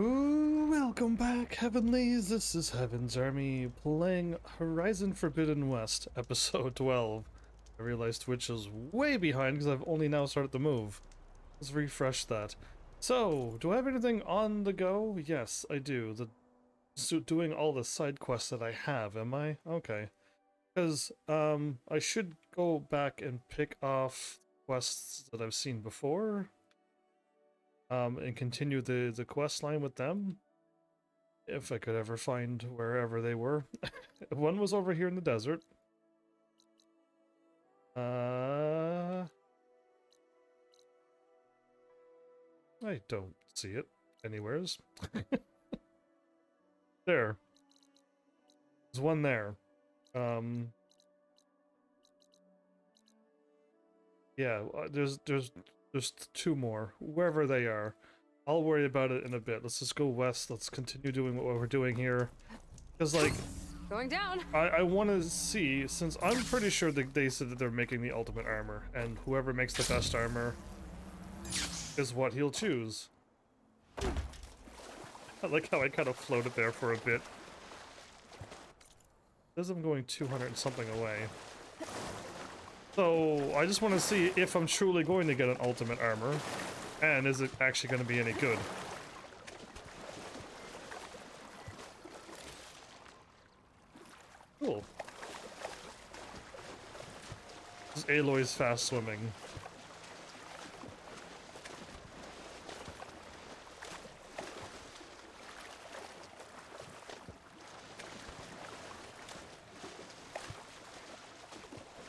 Ooh, welcome back, Heavenlies. This is Heaven's Army playing Horizon Forbidden West, episode 12. I realized Twitch is way behind because I've only now started to move. Let's refresh that. So, do I have anything on the go? Yes, I do. Doing all the side quests that I have, am I? Okay. Because, I should go back and pick off quests that I've seen before. And continue the quest line with them. If I could ever find wherever they were. One was over here in the desert. I don't see it anywheres. There. There's one there. Yeah, there's two more, wherever they are. I'll worry about it in a bit. Let's just go west. Let's continue doing what we're doing here. Because, like... Going down! I want to see, since I'm pretty sure that they said that they're making the ultimate armor, and whoever makes the best armor is what he'll choose. I like how I kind of floated there for a bit. Says I'm going 200 and something away. So, I just want to see if I'm truly going to get an ultimate armor, and is it actually going to be any good. Cool. This is Aloy's fast swimming.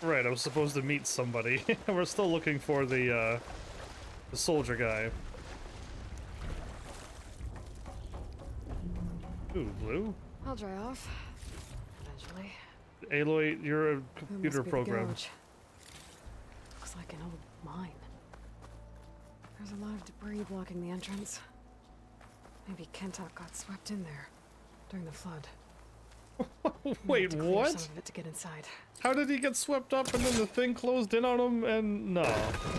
Right, I was supposed to meet somebody. We're still looking for the soldier guy. Ooh, blue? I'll dry off. Eventually. Aloy, you're a computer program. Looks like an old mine. There's a lot of debris blocking the entrance. Maybe Kentok got swept in there during the flood. Wait, what? Some of it to get inside. How did he get swept up and then the thing closed in on him? And no.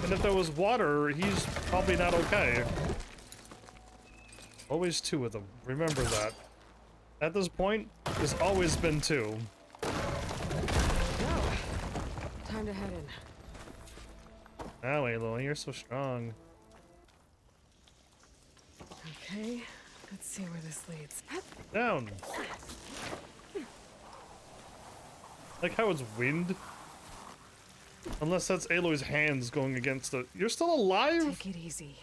And if there was water, he's probably not okay. Always two of them. Remember that. At this point, there's always been two. Oh, time to head in. Now, Aloy, you're so strong. Okay, let's see where this leads. Down. Like how it's wind. Unless that's Aloy's hands going against it. You're still alive? Take it easy.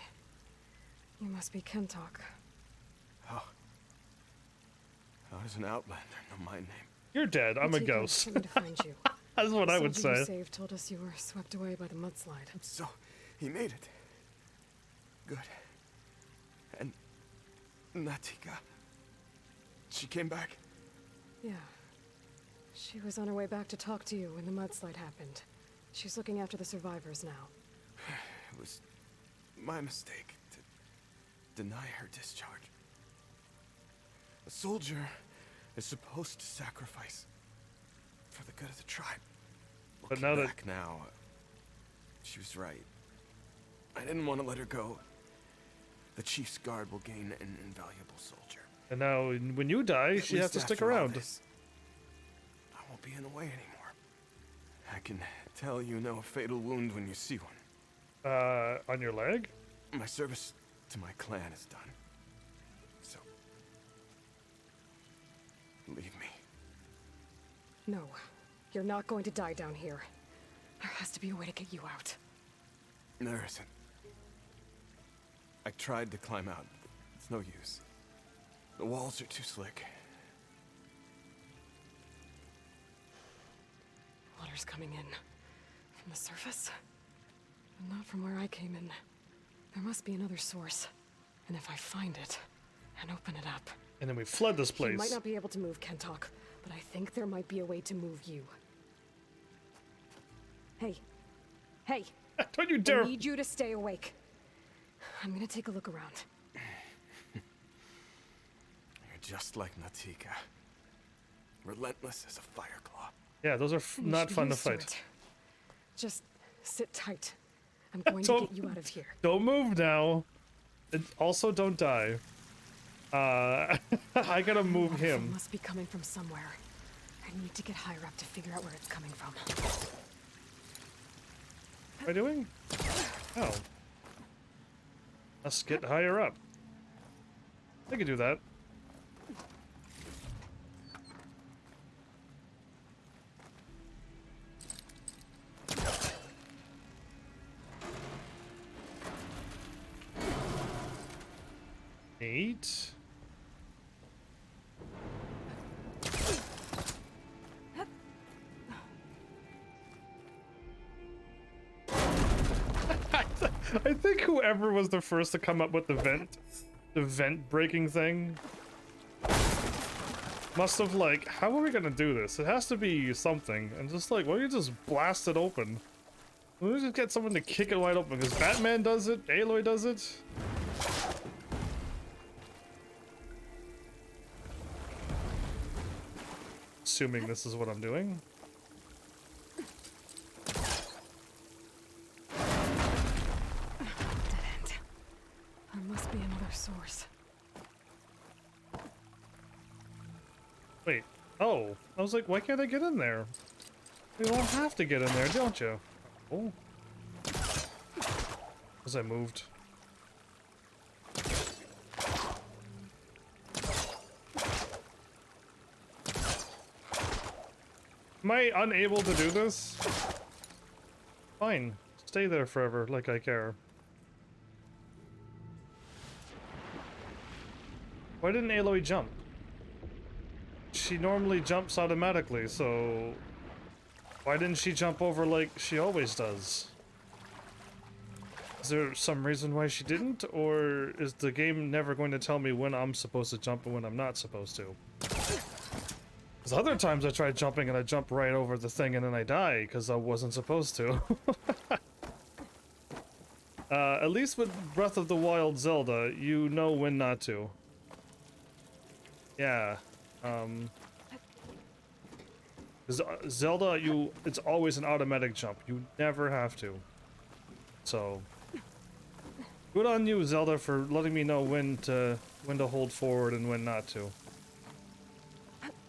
You must be Kentok. Oh. I was an outlander, no my name. You're dead. I'm a Natika ghost. sent me to find you. That's what The I would soldier you say. saved told us you were swept away by the mudslide. So, he made it. Good. And Natika, she came back? Yeah. She was on her way back to talk to you when the mudslide happened. She's looking after the survivors now. It was my mistake to deny her discharge. A soldier is supposed to sacrifice for the good of the tribe. But Looking now back now, she was right. I didn't want to let her go. The chief's guard will gain an invaluable soldier. And now, when you die, At she has least to stick after all around. this, I won't be in the way anymore. I can tell you know a fatal wound when you see one. On your leg? My service to my clan is done. So, leave me. No, you're not going to die down here. There has to be a way to get you out. There isn't. I tried to climb out. It's no use. The walls are too slick. Water's coming in. From the surface? But not from where I came in. There must be another source. And if I find it, and open it up... And then we flood this place. You might not be able to move Kentok, but I think there might be a way to move you. Hey. Hey! Don't you dare! I need you to stay awake. I'm gonna take a look around. You're just like Natika. Relentless as a fireclaw. Yeah, those are You not should fun to used fight. it. Just sit tight. I'm going to Don't- get you out of here. Don't move now. Also, don't die. I gotta move Waterfall him. must be coming from somewhere. I need to get higher up to figure out where it's coming from. What am I doing? Oh. Let's get higher up. I can do that. Eight. I think whoever was the first to come up with the vent breaking thing, must have like, how are we gonna do this? It has to be something, and just like, why don't you just blast it open? Why don't you just get someone to kick it wide open? Because Batman does it, Aloy does it. Assuming this is what I'm doing. Dead end. There must be another source. Wait. Oh. I was like, why can't I get in there? You don't have to get in there, don't you? Oh. As I moved. Am I unable to do this? Fine. Stay there forever, like I care. Why didn't Aloy jump? She normally jumps automatically, so... why didn't she jump over like she always does? Is there some reason why she didn't? Or is the game never going to tell me when I'm supposed to jump and when I'm not supposed to? Because other times I try jumping and I jump right over the thing and then I die because I wasn't supposed to. At least with Breath of the Wild Zelda, you know when not to. Yeah. Zelda, it's always an automatic jump. You never have to. So, good on you, Zelda, for letting me know when to hold forward and when not to.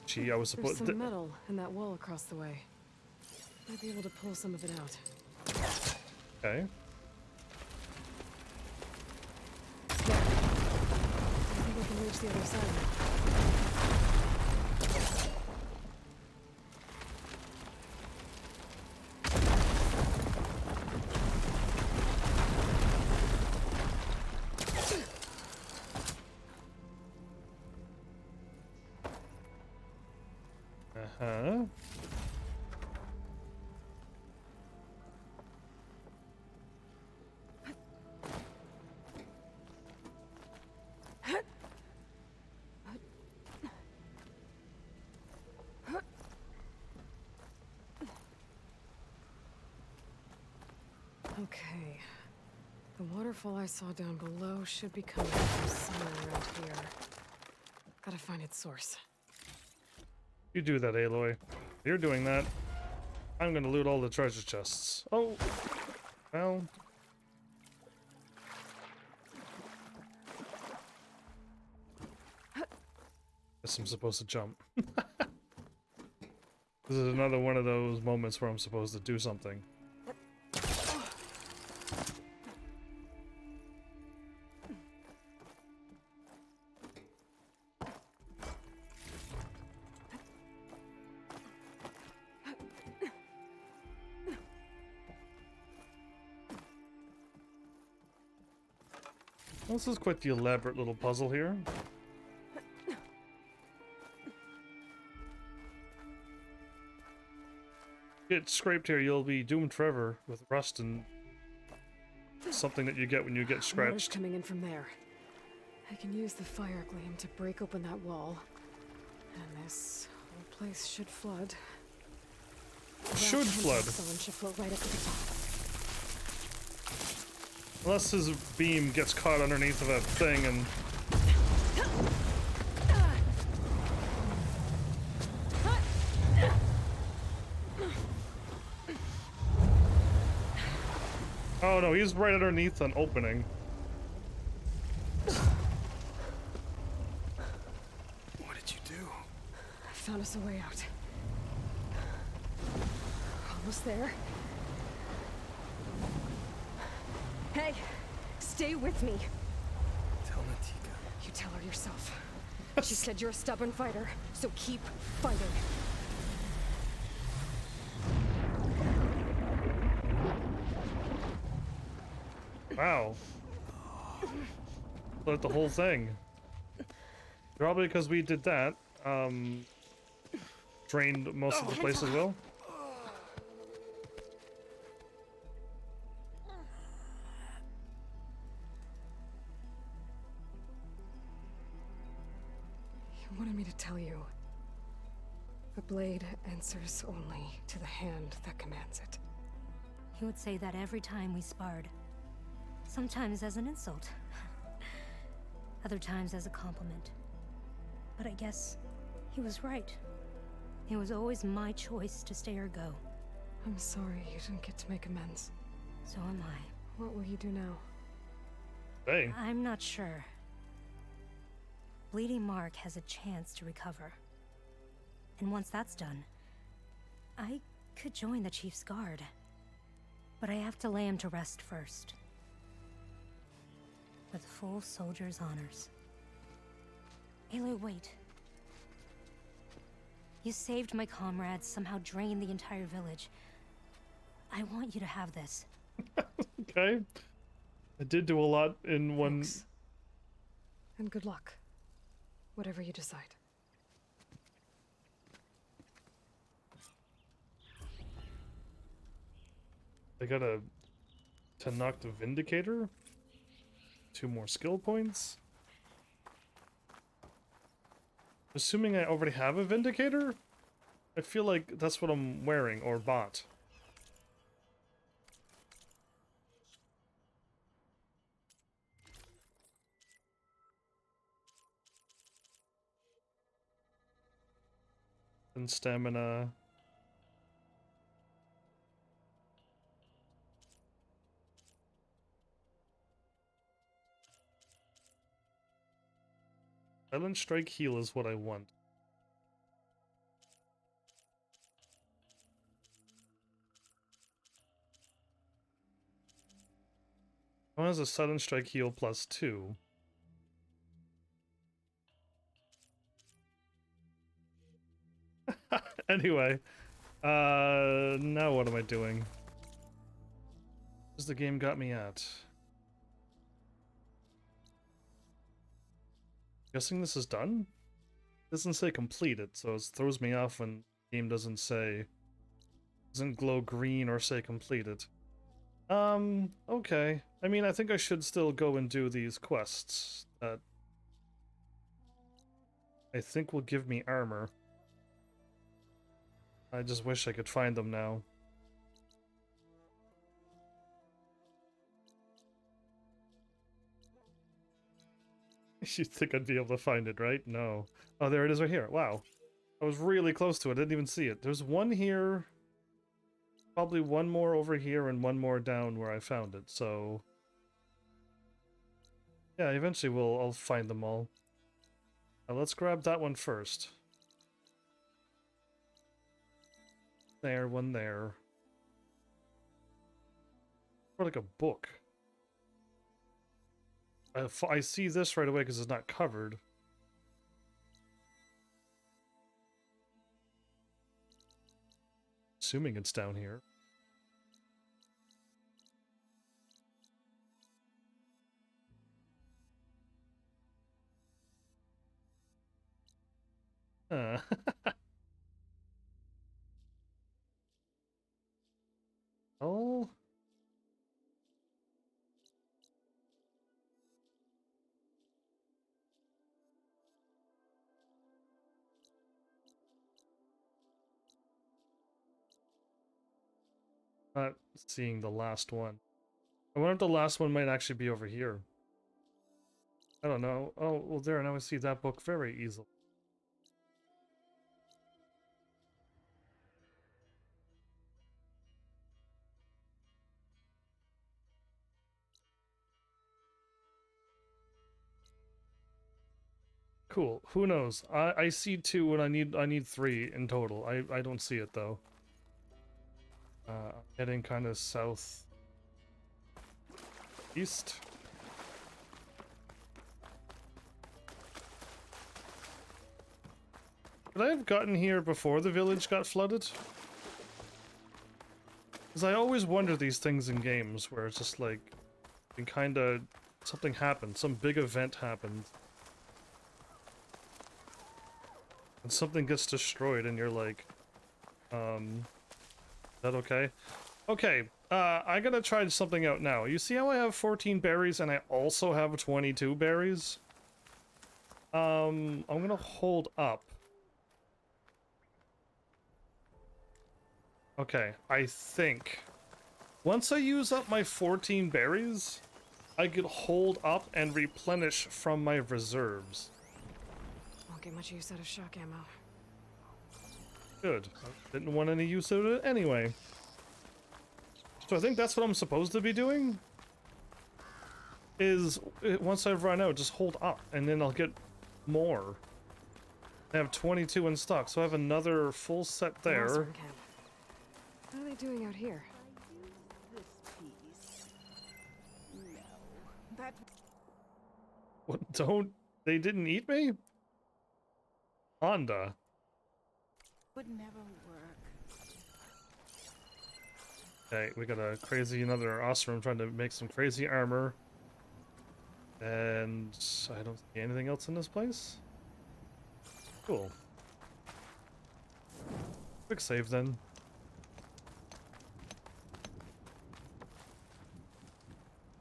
Gee, I was supposed to. There's some metal in that wall across the way. Might be able to pull some of it out. Okay. There. I think I can reach the other side now. Uh-huh. Okay. The waterfall I saw down below should be coming from somewhere around here. Gotta find its source. You do that, Aloy. You're doing that. I'm gonna loot all the treasure chests. Oh. Well. Guess I'm supposed to jump. This is another one of those moments where I'm supposed to do something. This is quite the elaborate little puzzle here. Get scraped here, you'll be doomed forever with rust and something that you get when you get Water's scratched. coming in from there. I can use the fire gleam to break open that wall. And this whole place should flood. Should flood. Someone should float right up to the top. Unless his beam gets caught underneath of that thing and... Oh no, he's right underneath an opening. found us a way out. Almost there. Hey, stay with me. Tell Natika. You tell her yourself. She said you're a stubborn fighter, so keep fighting. Wow. Like the whole thing. Probably because we did that. Drained most of the place as well. You wanted me to tell you. The blade answers only to the hand that commands it. He would say that every time we sparred. Sometimes as an insult. Other times as a compliment. But I guess he was right. It was always my choice to stay or go. I'm sorry you didn't get to make amends. So am I. What will you do now? Dang. I'm not sure. Bleeding Mark has a chance to recover. And once that's done, I could join the Chief's Guard. But I have to lay him to rest first. With full soldier's honors. Aloy, wait. You saved my comrades, somehow drained the entire village. I want you to have this. Okay. I did do a lot in one. Thanks. And good luck. Whatever you decide. I got to knock the Vindicator. 2 more skill points. Assuming I already have a Vindicator? I feel like that's what I'm wearing, or bought. And stamina. Silent Strike Heal is what I want. One has a Silent Strike Heal +2. Anyway, now what am I doing? Where's the game got me at? Guessing this is done? It doesn't say completed, so it throws me off when the game doesn't glow green or say completed. Okay. I mean, I think I should still go and do these quests that I think will give me armor. I just wish I could find them now. You think I'd be able to find it, right? No. Oh, there it is right here. Wow. I was really close to it. I didn't even see it. There's one here. Probably one more over here and one more down where I found it, so... yeah, eventually I'll find them all. Now let's grab that one first. There, one there. Or like a book. I see this right away because it's not covered. Assuming it's down here. Uh. Oh. Not seeing the last one. I wonder if the last one might actually be over here. I don't know. Oh, well there, now I see that book very easily. Cool. Who knows? I see 2 and I need 3 in total. I don't see it though. Heading kind of south east. Could I have gotten here before the village got flooded? Because I always wonder these things in games where it's just like, and kind of something happened, some big event happened, and something gets destroyed, and you're like, is that okay? Okay, I gotta try something out now. You see how I have 14 berries and I also have 22 berries? I'm gonna hold up. Okay, I think once I use up my 14 berries, I could hold up and replenish from my reserves. Won't get much use out of shock ammo. Good. I didn't want any use of it anyway. So I think that's what I'm supposed to be doing. Is once I've run out, just hold up and then I'll get more. I have 22 in stock, so I have another full set there. Monster camp. What are they doing out here? This piece. No. That What? Don't they didn't eat me? Honda. would never work. Okay, we got a crazy another Ostrom trying to make some crazy armor. And I don't see anything else in this place. Cool. Quick save then.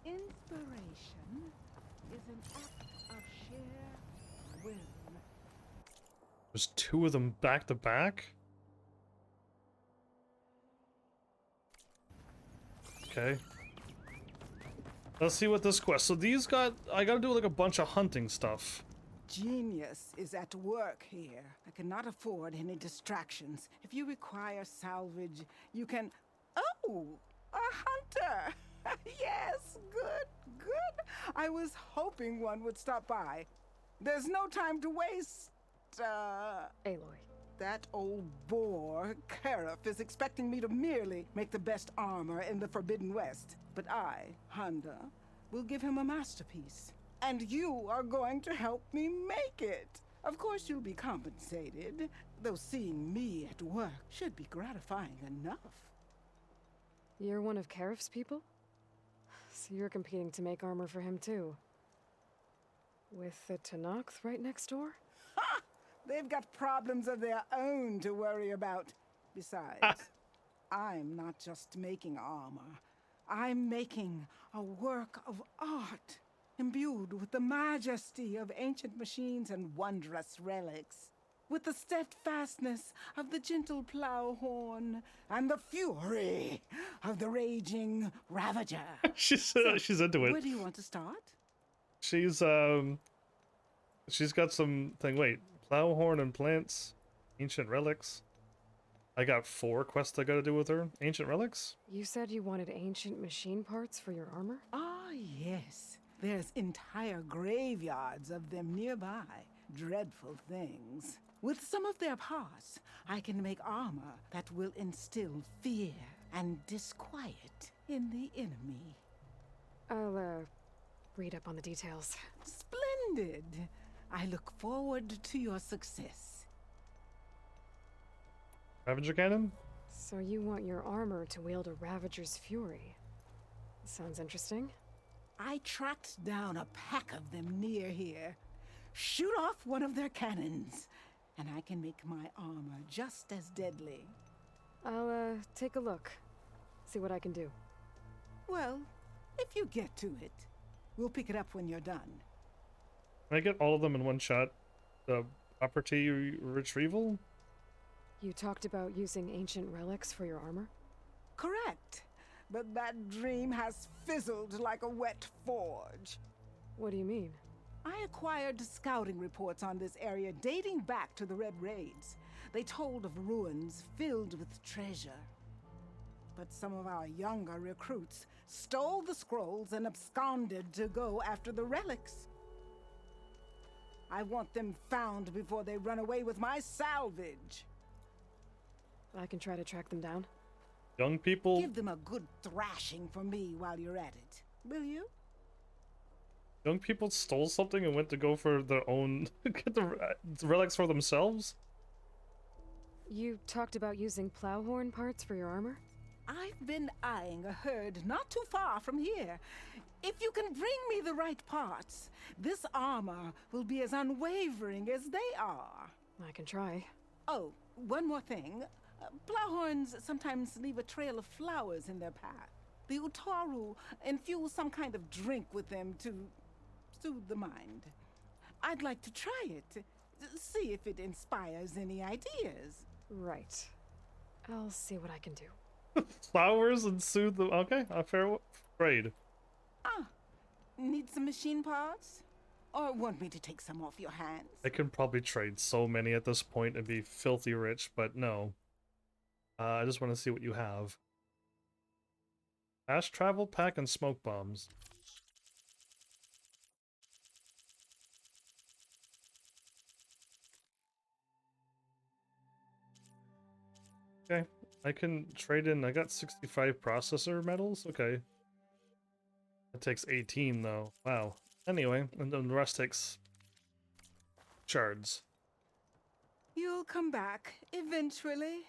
Inspiration is an act of sheer will. There's 2 of them back to back? Okay. Let's see what this quest. So these I gotta do like a bunch of hunting stuff. Genius is at work here. I cannot afford any distractions. If you require salvage, you can... Oh! A hunter! Yes, good. I was hoping one would stop by. There's no time to waste, Aloy. That old boar, Karif, is expecting me to merely make the best armor in the Forbidden West. But I, Honda, will give him a masterpiece. And you are going to help me make it. Of course you'll be compensated, though seeing me at work should be gratifying enough. You're one of Karif's people? So you're competing to make armor for him too. With the Tenakth right next door? Ha! They've got problems of their own to worry about. Besides, I'm not just making armor. I'm making a work of art, imbued with the majesty of ancient machines and wondrous relics, with the steadfastness of the gentle plow horn and the fury of the raging Ravager. she's into it. Where do you want to start? She's got some thing. Wait, plowhorn and plants, ancient relics. I got 4 quests I gotta do with her. Ancient relics? You said you wanted ancient machine parts for your armor? Ah, yes. There's entire graveyards of them nearby. Dreadful things. With some of their parts, I can make armor that will instill fear and disquiet in the enemy. I'll, read up on the details. Splendid. I look forward to your success. Ravager cannon? So you want your armor to wield a Ravager's fury? Sounds interesting. I tracked down a pack of them near here. Shoot off one of their cannons, and I can make my armor just as deadly. I'll, take a look. See what I can do. Well, if you get to it, we'll pick it up when you're done. Can I get all of them in one shot? The property retrieval? You talked about using ancient relics for your armor? Correct. But that dream has fizzled like a wet forge. What do you mean? I acquired scouting reports on this area dating back to the Red Raids. They told of ruins filled with treasure. But some of our younger recruits stole the scrolls and absconded to go after the relics. I want them found before they run away with my salvage. I can try to track them down. Young people. Give them a good thrashing for me while you're at it, will you? Young people stole something and went to go for their own get the relics for themselves. You talked about using plowhorn parts for your armor? I've been eyeing a herd not too far from here. If you can bring me the right parts, this armor will be as unwavering as they are. I can try. Oh, one more thing. Plowhorns sometimes leave a trail of flowers in their path. The Utaru infuse some kind of drink with them to soothe the mind. I'd like to try it, see if it inspires any ideas. Right. I'll see what I can do. Flowers and soothe them. Okay, a fair trade. Need some machine parts? Or want me to take some off your hands? I can probably trade so many at this point and be filthy rich, but no. I just want to see what you have. Ash travel pack and smoke bombs. Okay, I can trade in. I got 65 processor metals. Okay. That takes 18 though. Wow. Anyway, and then the rest takes shards. You'll come back eventually.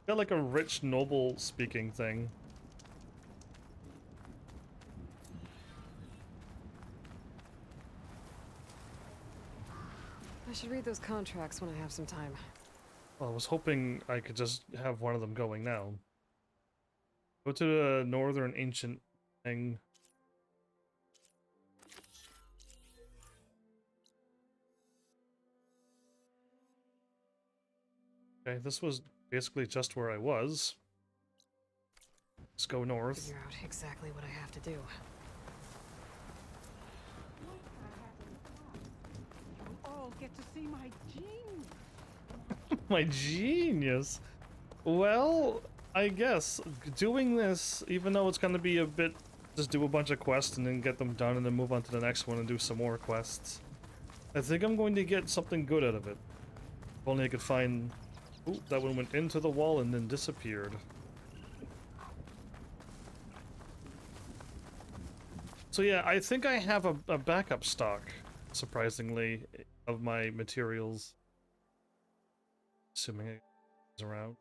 Got like a rich noble speaking thing. I should read those contracts when I have some time. Well, I was hoping I could just have one of them going now. Go to the northern ancient thing. Okay, this was basically just where I was. Let's go north. Figure out exactly what I have to do. You all get to see my genius. My genius. Well, I guess doing this, even though it's gonna be a bit, just do a bunch of quests and then get them done and then move on to the next one and do some more quests. I think I'm going to get something good out of it. If only I could find... Ooh, that one went into the wall and then disappeared. So yeah, I think I have a backup stock, surprisingly, of my materials. Assuming it's around.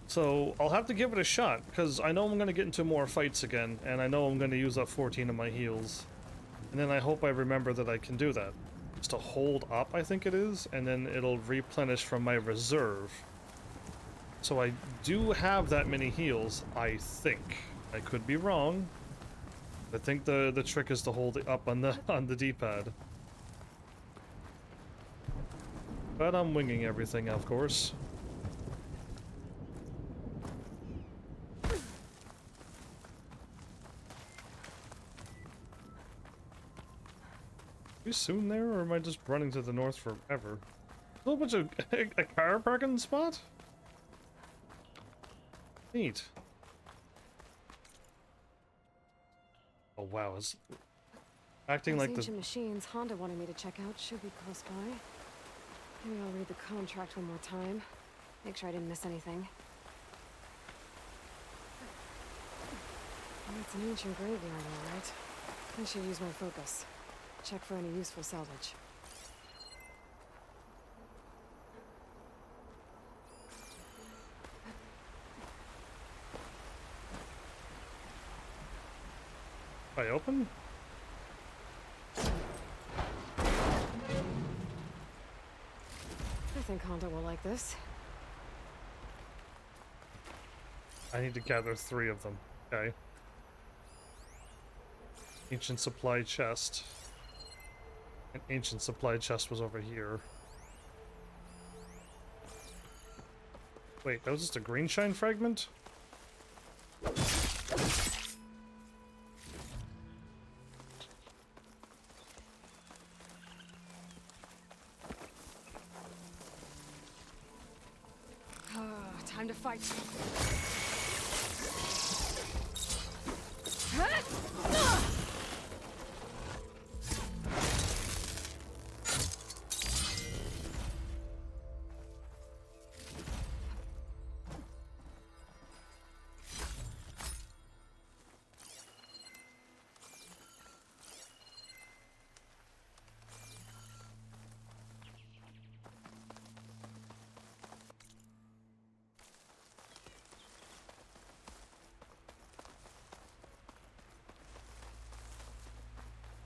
So I'll have to give it a shot, because I know I'm going to get into more fights again, and I know I'm going to use up 14 of my heals. And then I hope I remember that I can do that. Just to hold up, I think it is, and then it'll replenish from my reserve. So I do have that many heals, I think. I could be wrong. I think the trick is to hold it up on the D-pad. But I'm winging everything, of course. Are we soon there, or am I just running to the north forever? A whole bunch of a car parking spot? Neat. Oh wow, it's acting Those like the ancient machines Honda wanted me to check out should be close by. Maybe I'll read the contract one more time. Make sure I didn't miss anything. Oh, it's an ancient graveyard, all right. I should use my focus. Check for any useful salvage. I open? I think Honda will like this. I need to gather 3 of them. Okay. Ancient supply chest. An ancient supply chest was over here. Wait, that was just a green shine fragment? Time to fight.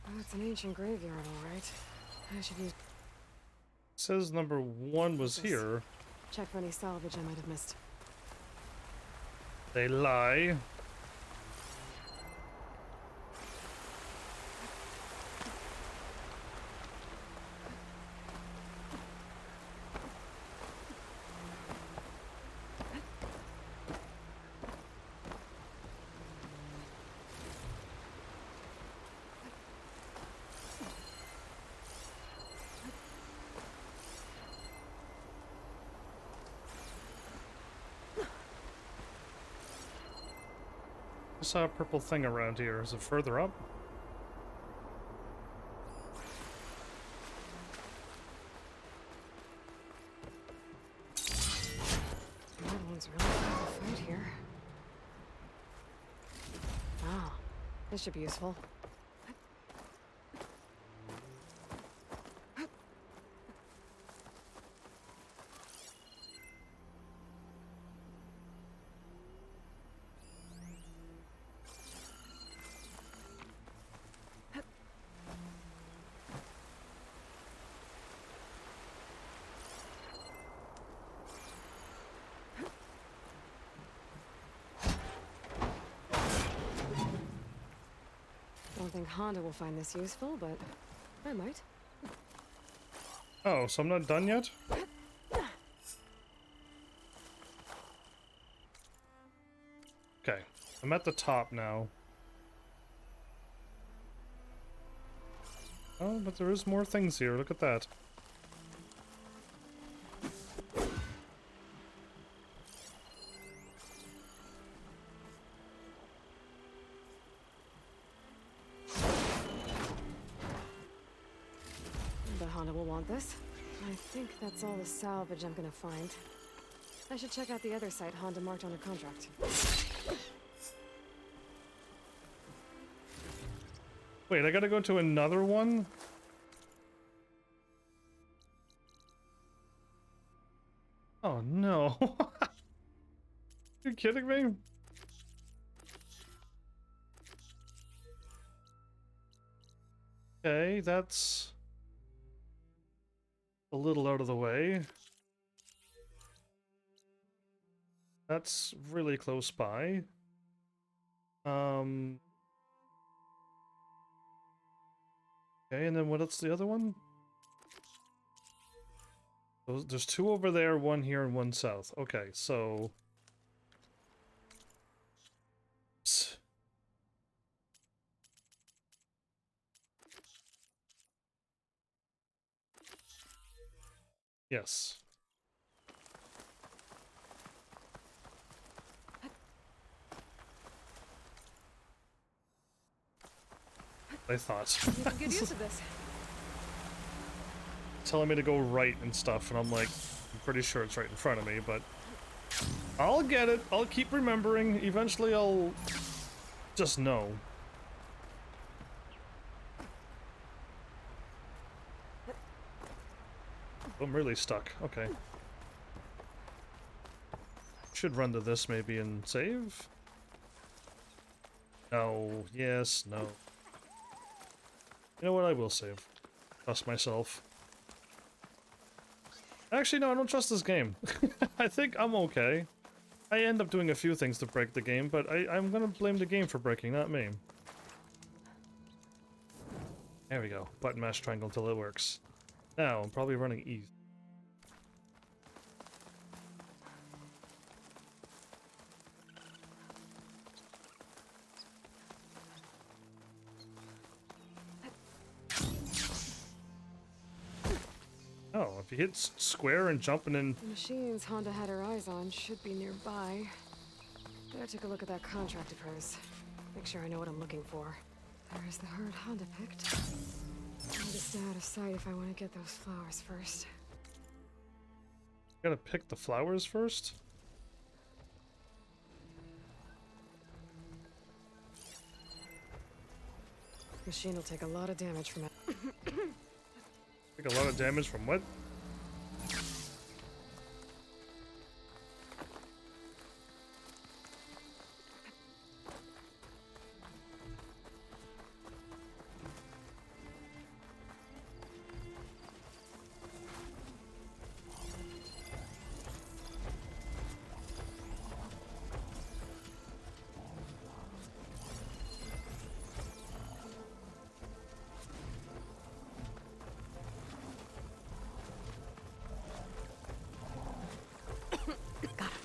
Oh, it's an ancient graveyard, all right. I should use Says number 1 was this. here. Check for any salvage I might have missed. They lie. I saw a purple thing around here. Is it further up? That one's really hard to fight here. Ah, this should be useful. Don't think Honda will find this useful, but I might. Oh, so I'm not done yet? Okay, I'm at the top now. Oh, but there is more things here. Look at that. But Honda will want this. I think that's all the salvage I'm gonna find. I should check out the other site Honda marked on her contract. Wait, I gotta go to another one? Oh no. You kidding me? Okay, that's a little out of the way. That's really close by. Okay, and then what's the other one? There's 2 over there, 1 here, and 1 south. Okay, so... Yes. I thought. You can get used to this. Telling me to go right and stuff, and I'm like, I'm pretty sure it's right in front of me, but I'll get it. I'll keep remembering. Eventually I'll just know. I'm really stuck. Okay. Should run to this maybe and save? No. Yes. No. You know what? I will save. Trust myself. Actually, no, I don't trust this game. I think I'm okay. I end up doing a few things to break the game, but I'm gonna blame the game for breaking, not me. There we go. Button mash triangle until it works. Now, I'm probably running east. Oh, if you hit square and jump and then... The machines Honda had her eyes on should be nearby. Better take a look at that contract of hers. Make sure I know what I'm looking for. There's the herd Honda picked. I need to stay out of sight if I want to get those flowers first. Gotta pick the flowers first? Machine will take a lot of damage from it. Take a lot of damage from what? Got him.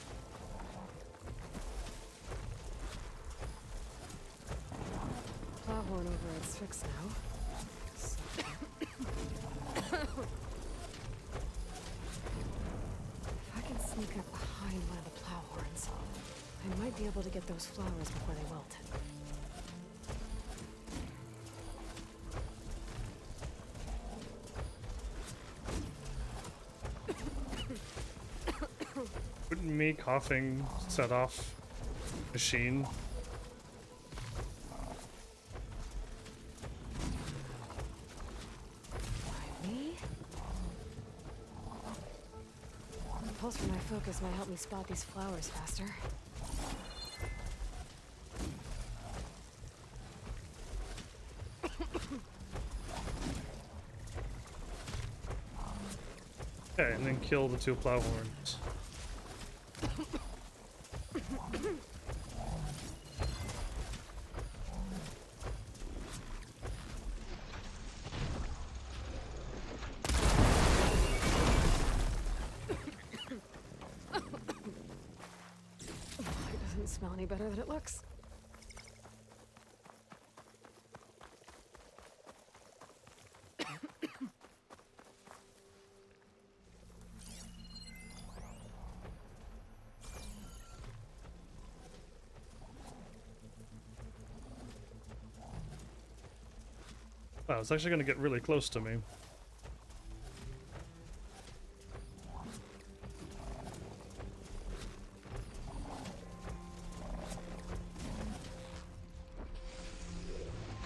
Plow horn override's fixed now. So- If I can sneak up behind one of the plow horns, I might be able to get those flowers before they wilt. Wouldn't me coughing set off machine? Me? The pulse from my focus might help me spot these flowers faster. Okay, and then kill the two plow horns. It doesn't smell any better than it looks. Wow, it's actually gonna get really close to me.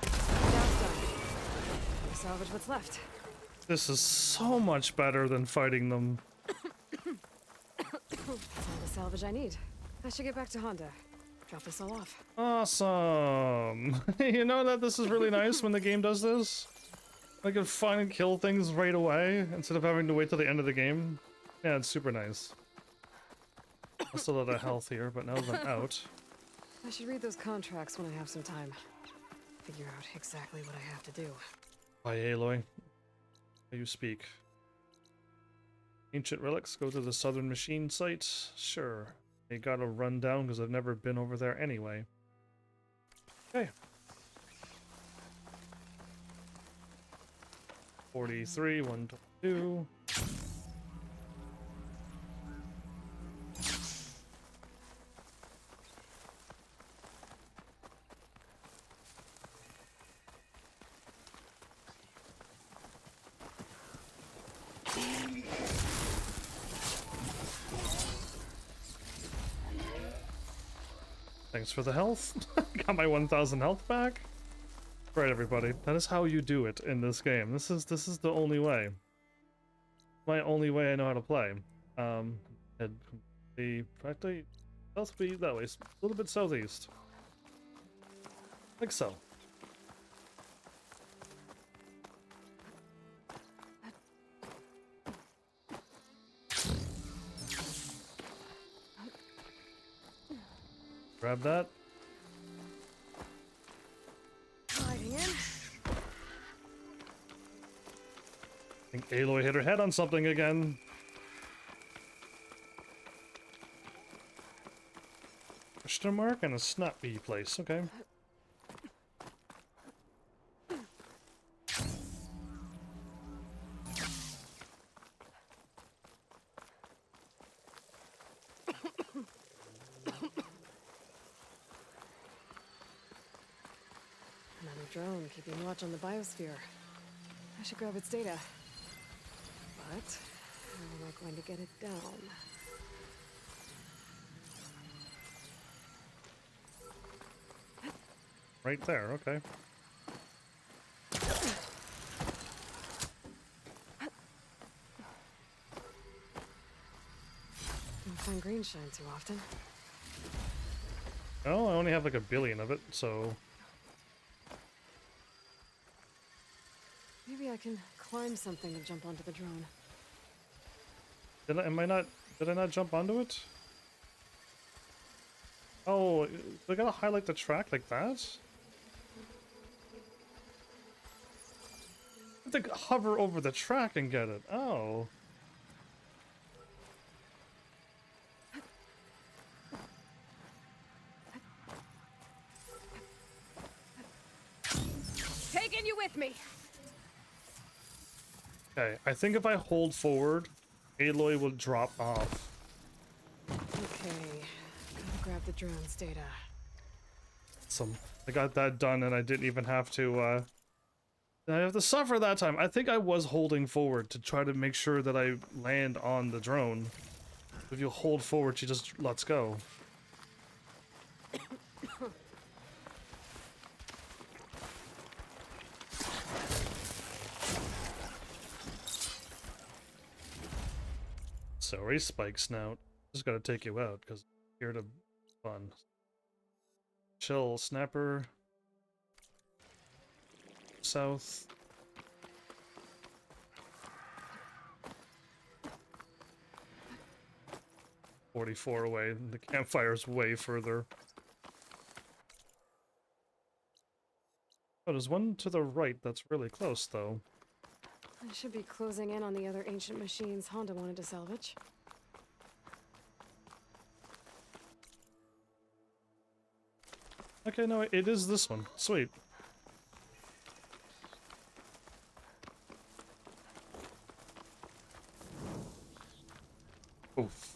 Job's done. Salvage what's left. This is so much better than fighting them. That's all the salvage I need. I should get back to Honda. Drop this all off. Awesome! You know that this is really nice when the game does this? I can find and kill things right away instead of having to wait till the end of the game. Yeah, it's super nice. I still have a health here, but now that I'm out. I should read those contracts when I have some time. Figure out exactly what I have to do. Bye, Aloy. How you speak. Ancient relics, go to the southern machine site? Sure. I gotta run down because I've never been over there anyway. Okay. 43, 122. Thanks for the health. Got my 1000 health back. Right, everybody. That is how you do it in this game. This is the only way. My only way I know how to play. Head the practically south be that way, a little bit southeast. Like so. Grab that. Sliding in. I think Aloy hit her head on something again. Question mark and a snap bee place. Okay. drone keeping watch on the biosphere. I should grab its data. But how am I going to get it down? Right there, okay. Don't find green shine too often. Well, I only have like 1 billion of it, so... Maybe I can climb something and jump onto the drone. Did I not jump onto it? Oh, I gotta highlight the track like that? I have to hover over the track and get it. Oh. Taking you with me! Okay, I think if I hold forward, Aloy will drop off. Okay, gotta grab the drone's data. I got that done and I didn't even have to, I have to suffer that time. I think I was holding forward to try to make sure that I land on the drone. If you hold forward, she just lets go. Sorry, Spike Snout. Just gotta take you out, because here to fun. Chill, Snapper. South. .44 away. The campfire's way further. Oh, there's one to the right that's really close, though. I should be closing in on the other ancient machines Honda wanted to salvage. Okay, no, it is this one. Sweet. Oof.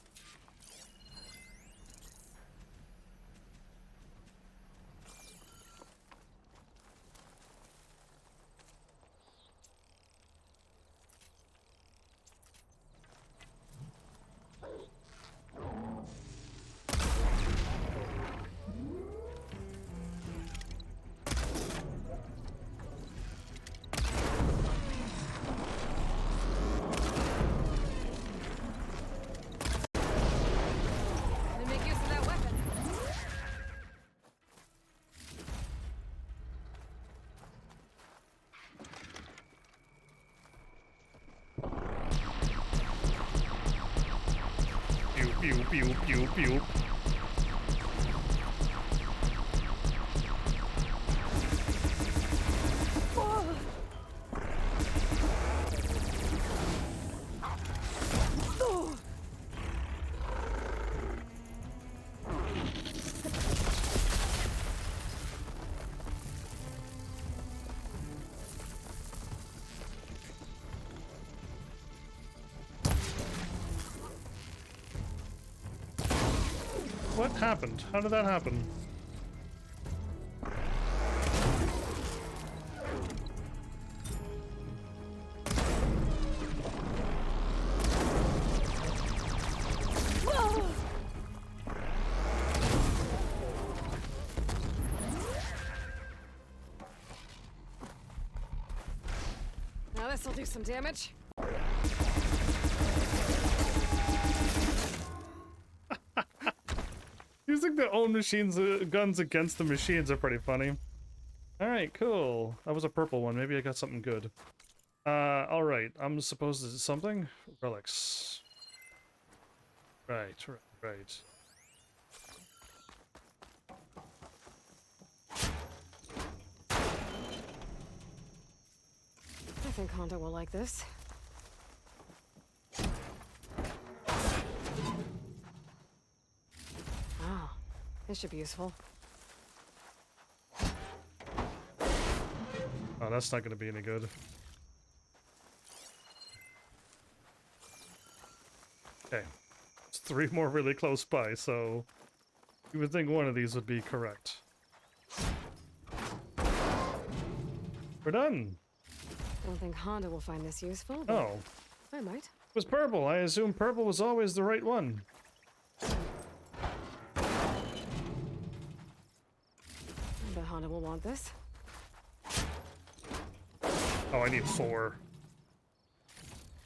Gonna make use of that weapon. Pew, pew, pew, pew, pew. What happened? How did that happen? Now this'll do some damage. Using their own machines, guns against the machines are pretty funny. Alright, cool. That was a purple one. Maybe I got something good. Alright. I'm supposed to do something? Relics. Right. I think Honda will like this. Oh, this should be useful. Oh, that's not going to be any good. Okay. It's 3 more really close by, so you would think one of these would be correct. We're done. Don't think Honda will find this useful, but Oh. I might. It was purple. I assume purple was always the right one. I bet Honda will want this. Oh, I need 4.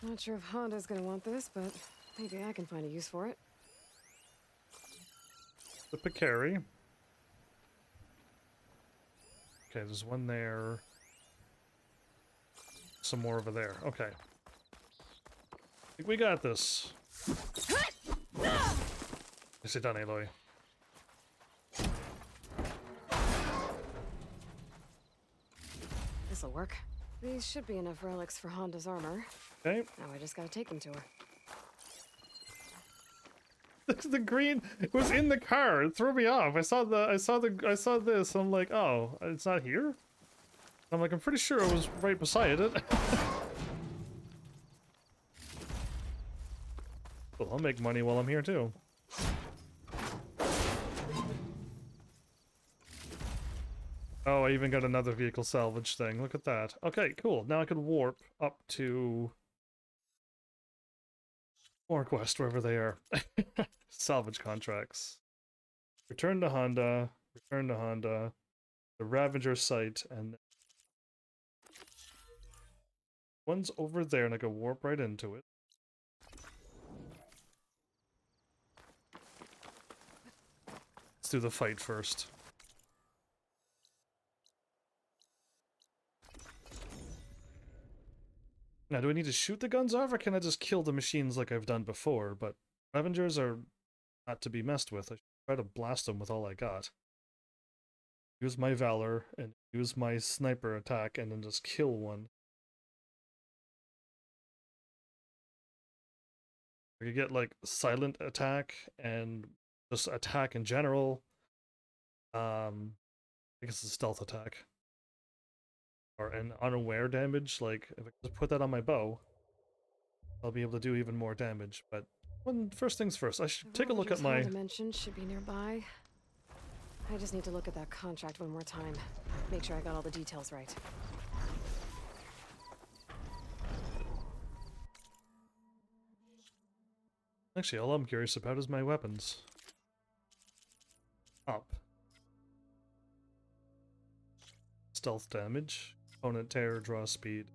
Not sure if Honda's gonna want this, but maybe I can find a use for it. The Picari. Okay, there's one there. Some more over there. Okay. I think we got this. Nicely done, Aloy. This'll work. These should be enough relics for Honda's armor. Okay. Now I just gotta take them to her. The green was in the car. It threw me off. I saw this. I'm like, oh, it's not here? I'm like, I'm pretty sure it was right beside it. Well, I'll make money while I'm here too. Oh, I even got another vehicle salvage thing. Look at that. Okay, cool. Now I can warp up to Orquest, wherever they are. Salvage contracts. Return to Honda. Return to Honda. The Ravager site, and one's over there, and I can warp right into it. Let's do the fight first. Now, do I need to shoot the guns off, or can I just kill the machines like I've done before? But Ravengers are not to be messed with. I should try to blast them with all I got. Use my Valor, and use my sniper attack, and then just kill one. I could get, like, silent attack, and just attack in general. I guess it's a stealth attack. Or an unaware damage, like, if I just put that on my bow, I'll be able to do even more damage, but first things first, I should take a look at my... The dimensions should be nearby. I just need to look at that contract one more time. Make sure I got all the details right. Actually, all I'm curious about is my weapons. Up. Stealth damage. Opponent terror, draw speed.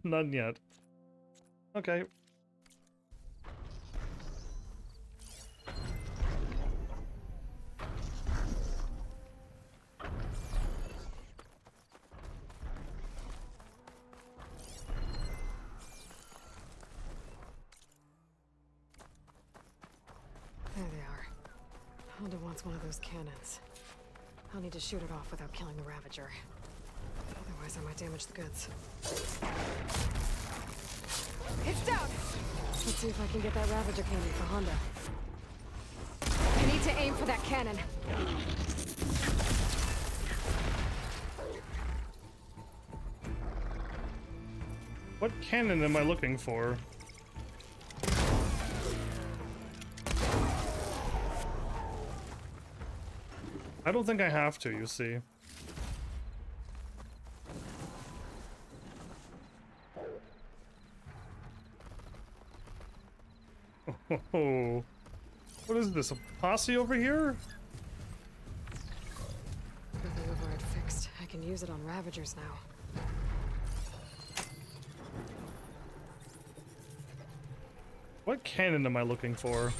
None yet. Okay. There they are. Honda wants one of those cannons. I'll need to shoot it off without killing the Ravager. Otherwise, I might damage the goods. It's down! Let's see if I can get that Ravager cannon for Honda. I need to aim for that cannon. What cannon am I looking for? I don't think I have to, you see. Oh, what is this, a posse over here? With the override fixed, I can use it on Ravagers now. What cannon am I looking for?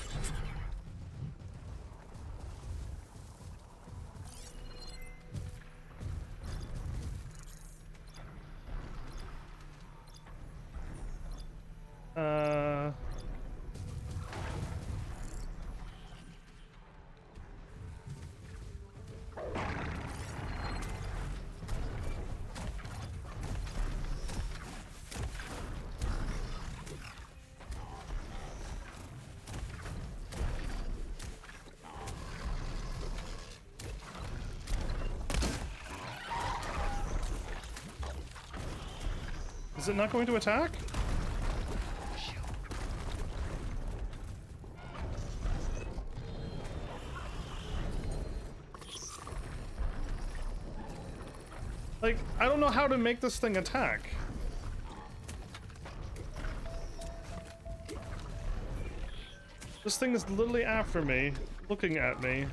Is it not going to attack? Like, I don't know how to make this thing attack. This thing is literally after me, looking at me.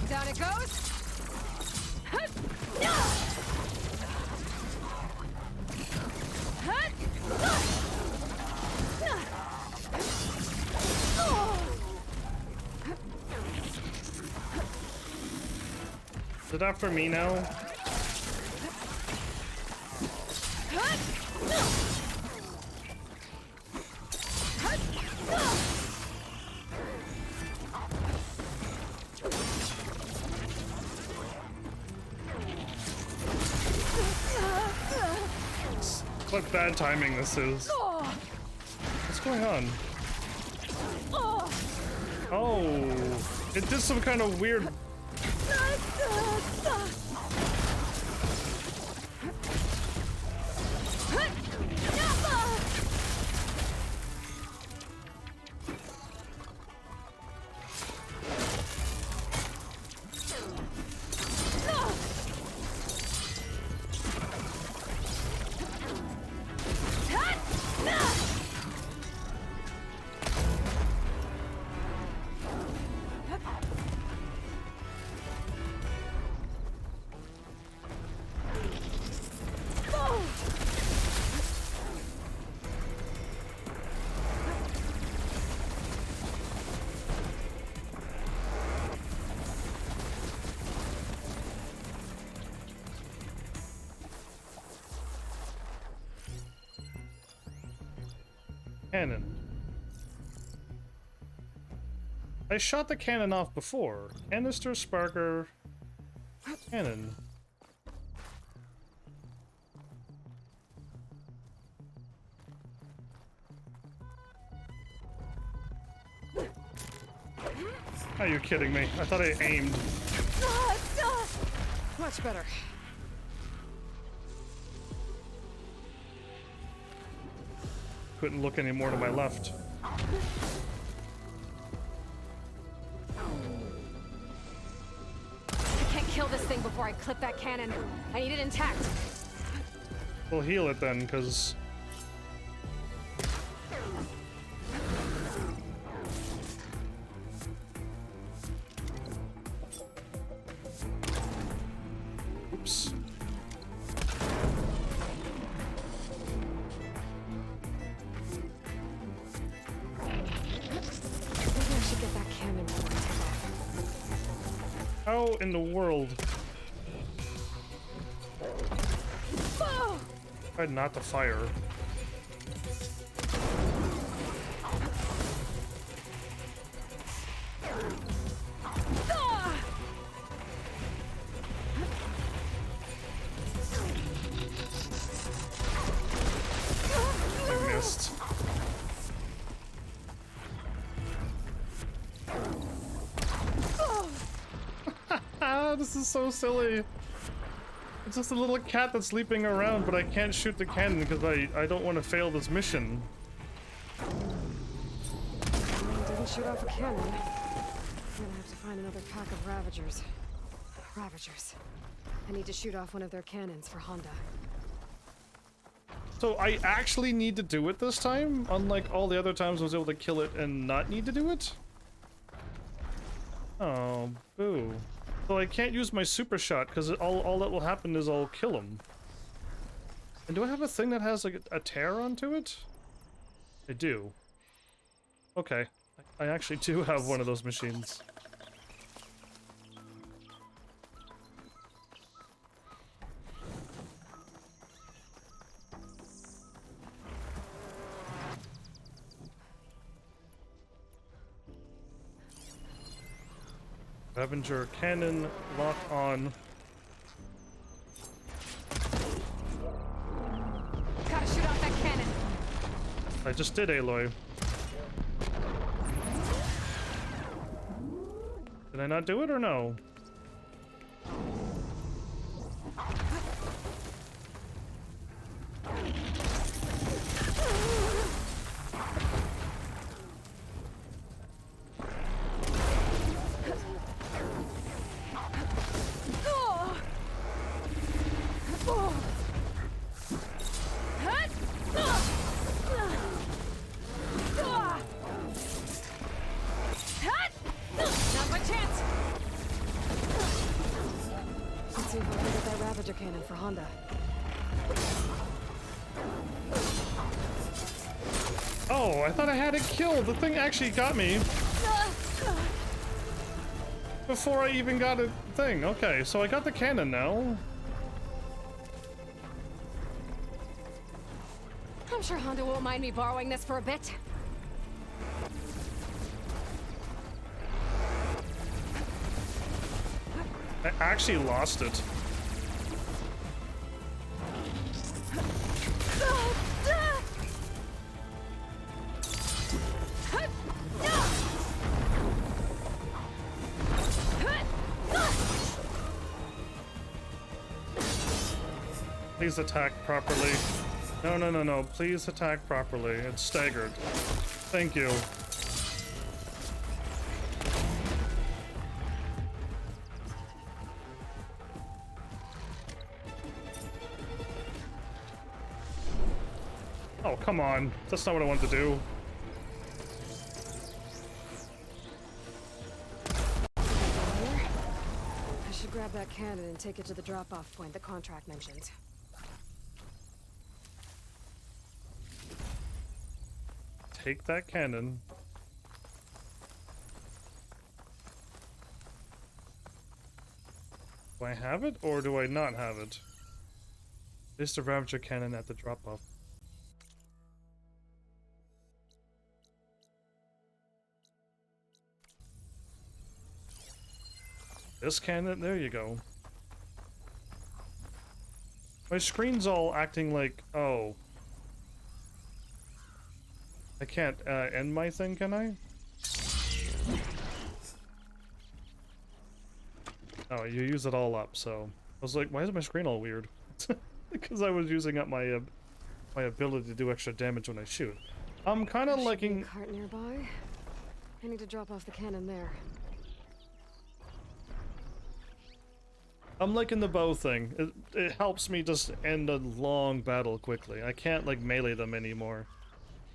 Down it goes. Is it after me now? What bad timing this is. What's going on? Oh, it did some kind of weird. Cannon. I shot the cannon off before. Canister, sparker, cannon. Are you kidding me? I thought I aimed. Much better. Couldn't look any more to my left. I can't kill this thing before I clip that cannon. I need it intact. We'll heal it then, because... Oops. How in the world? Tried not to fire. I missed. This is so silly. It's just a little cat that's leaping around, but I can't shoot the cannon because I don't want to fail this mission. Didn't shoot off a cannon. I'm gonna have to find another pack of Ravagers. Ravagers. I need to shoot off one of their cannons for Honda. So I actually need to do it this time? Unlike all the other times I was able to kill it and not need to do it? Oh, boo. So I can't use my super shot because all that will happen is I'll kill him. And do I have a thing that has like a tear onto it? I do. Okay. I actually do have one of those machines. Avenger cannon, lock on. Gotta shoot off that cannon. I just did, Aloy. Did I not do it or no? Now's my chance! Let's see if I can get that Ravager cannon for Honda. Oh, I thought I had it killed. The thing actually got me before I even got a thing. Okay, so I got the cannon now. I'm sure Honda won't mind me borrowing this for a bit. I actually lost it. Please attack properly. No, no, no, no. Please attack properly. It's staggered. Thank you. Oh, come on. That's not what I wanted to do. I should grab that cannon and take it to the drop-off point the contract mentioned. Take that cannon. Do I have it or do I not have it? Place the Ravager cannon at the drop-off. This cannon, there you go. My screen's all acting like, oh. I can't end my thing, can I? Oh, you use it all up, so... I was like, why is my screen all weird? Because I was using up my my ability to do extra damage when I shoot. I'm kind of liking... Cart nearby. I need to drop off the cannon there. I'm liking the bow thing. It helps me just end a long battle quickly. I can't, like, melee them anymore.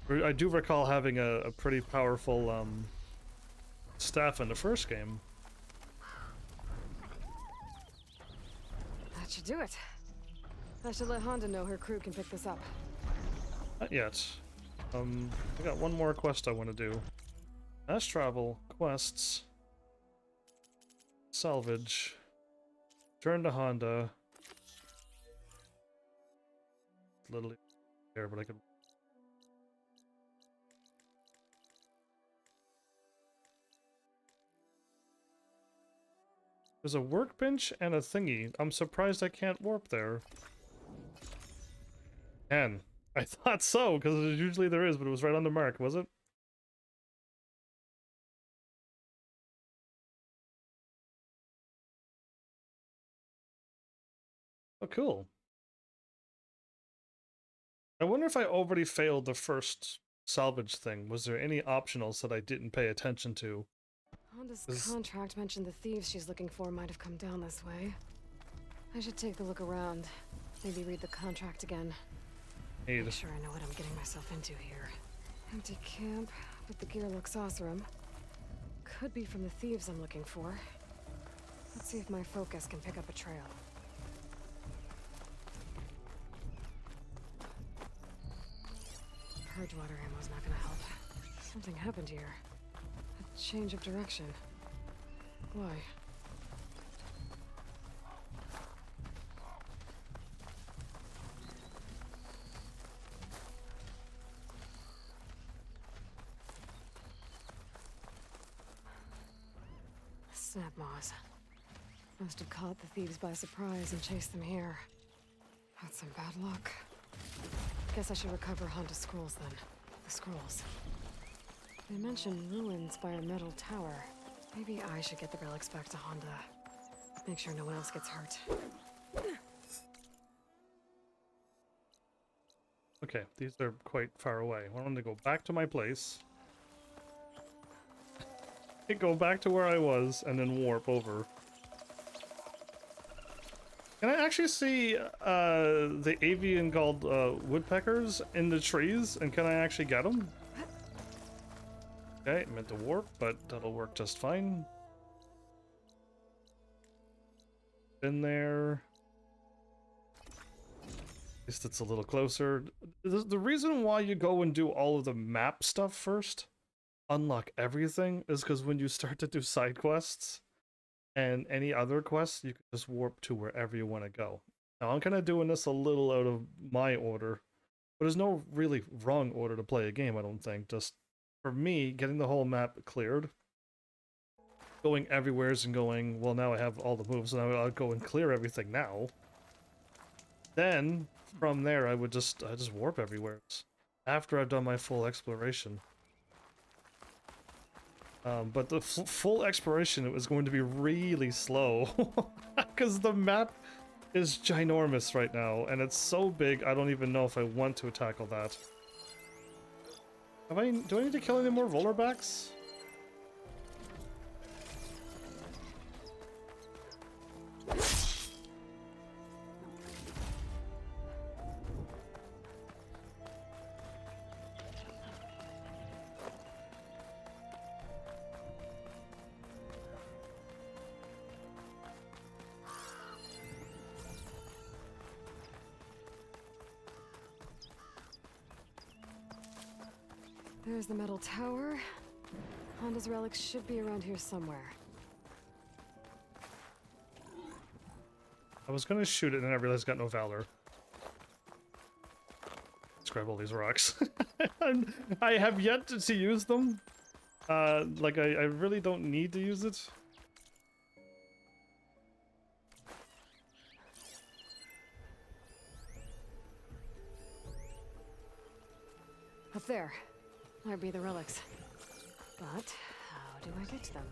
I do recall having a pretty powerful, staff in the first game. That should do it. I should let Honda know her crew can pick this up. Not yet. I got one more quest I want to do. Fast travel, quests, salvage, turn to Honda. Literally there, but I could. There's a workbench and a thingy. I'm surprised I can't warp there. Can. I thought so, because usually there is, but it was right on the mark, was it? Oh, cool. I wonder if I already failed the first salvage thing. Was there any optionals that I didn't pay attention to? Honda's contract mentioned the thieves she's looking for might have come down this way. I should take a look around. Maybe read the contract again. Make sure I know what I'm getting myself into here. Empty camp, but the gear looks awesome. Could be from the thieves I'm looking for. Let's see if my focus can pick up a trail. Purge water ammo's not gonna help. Something happened here. A change of direction. Why? Snap moss. Must have caught the thieves by surprise and chased them here. That's some bad luck. Guess I should recover Honda's scrolls then. The scrolls. They mention ruins by a metal tower. Maybe I should get the relics back to Honda. Make sure no one else gets hurt. Okay, these are quite far away. I want to go back to my place. Go back to where I was and then warp over. Can I actually see the avian called woodpeckers in the trees? And can I actually get them? Okay, I meant to warp, but that'll work just fine. Been there. At least it's a little closer. The reason why you go and do all of the map stuff first, unlock everything, is because when you start to do side quests and any other quests, you can just warp to wherever you want to go. Now, I'm kind of doing this a little out of my order, but there's no really wrong order to play a game, I don't think. Just, for me, getting the whole map cleared, going everywheres and going, well, now I have all the moves, so now I'll go and clear everything now. Then, from there, I just warp everywhere after I've done my full exploration. But the full exploration, it was going to be really slow because the map is ginormous right now, and it's so big I don't even know if I want to tackle that. Do I need to kill any more rollerbacks? There's the metal tower. Honda's relics should be around here somewhere. I was gonna shoot it and I realized I got no valor. Let's grab all these rocks. I have yet to use them. Like I really don't need to use it. Up there. Might be the relics. But how do I get to them?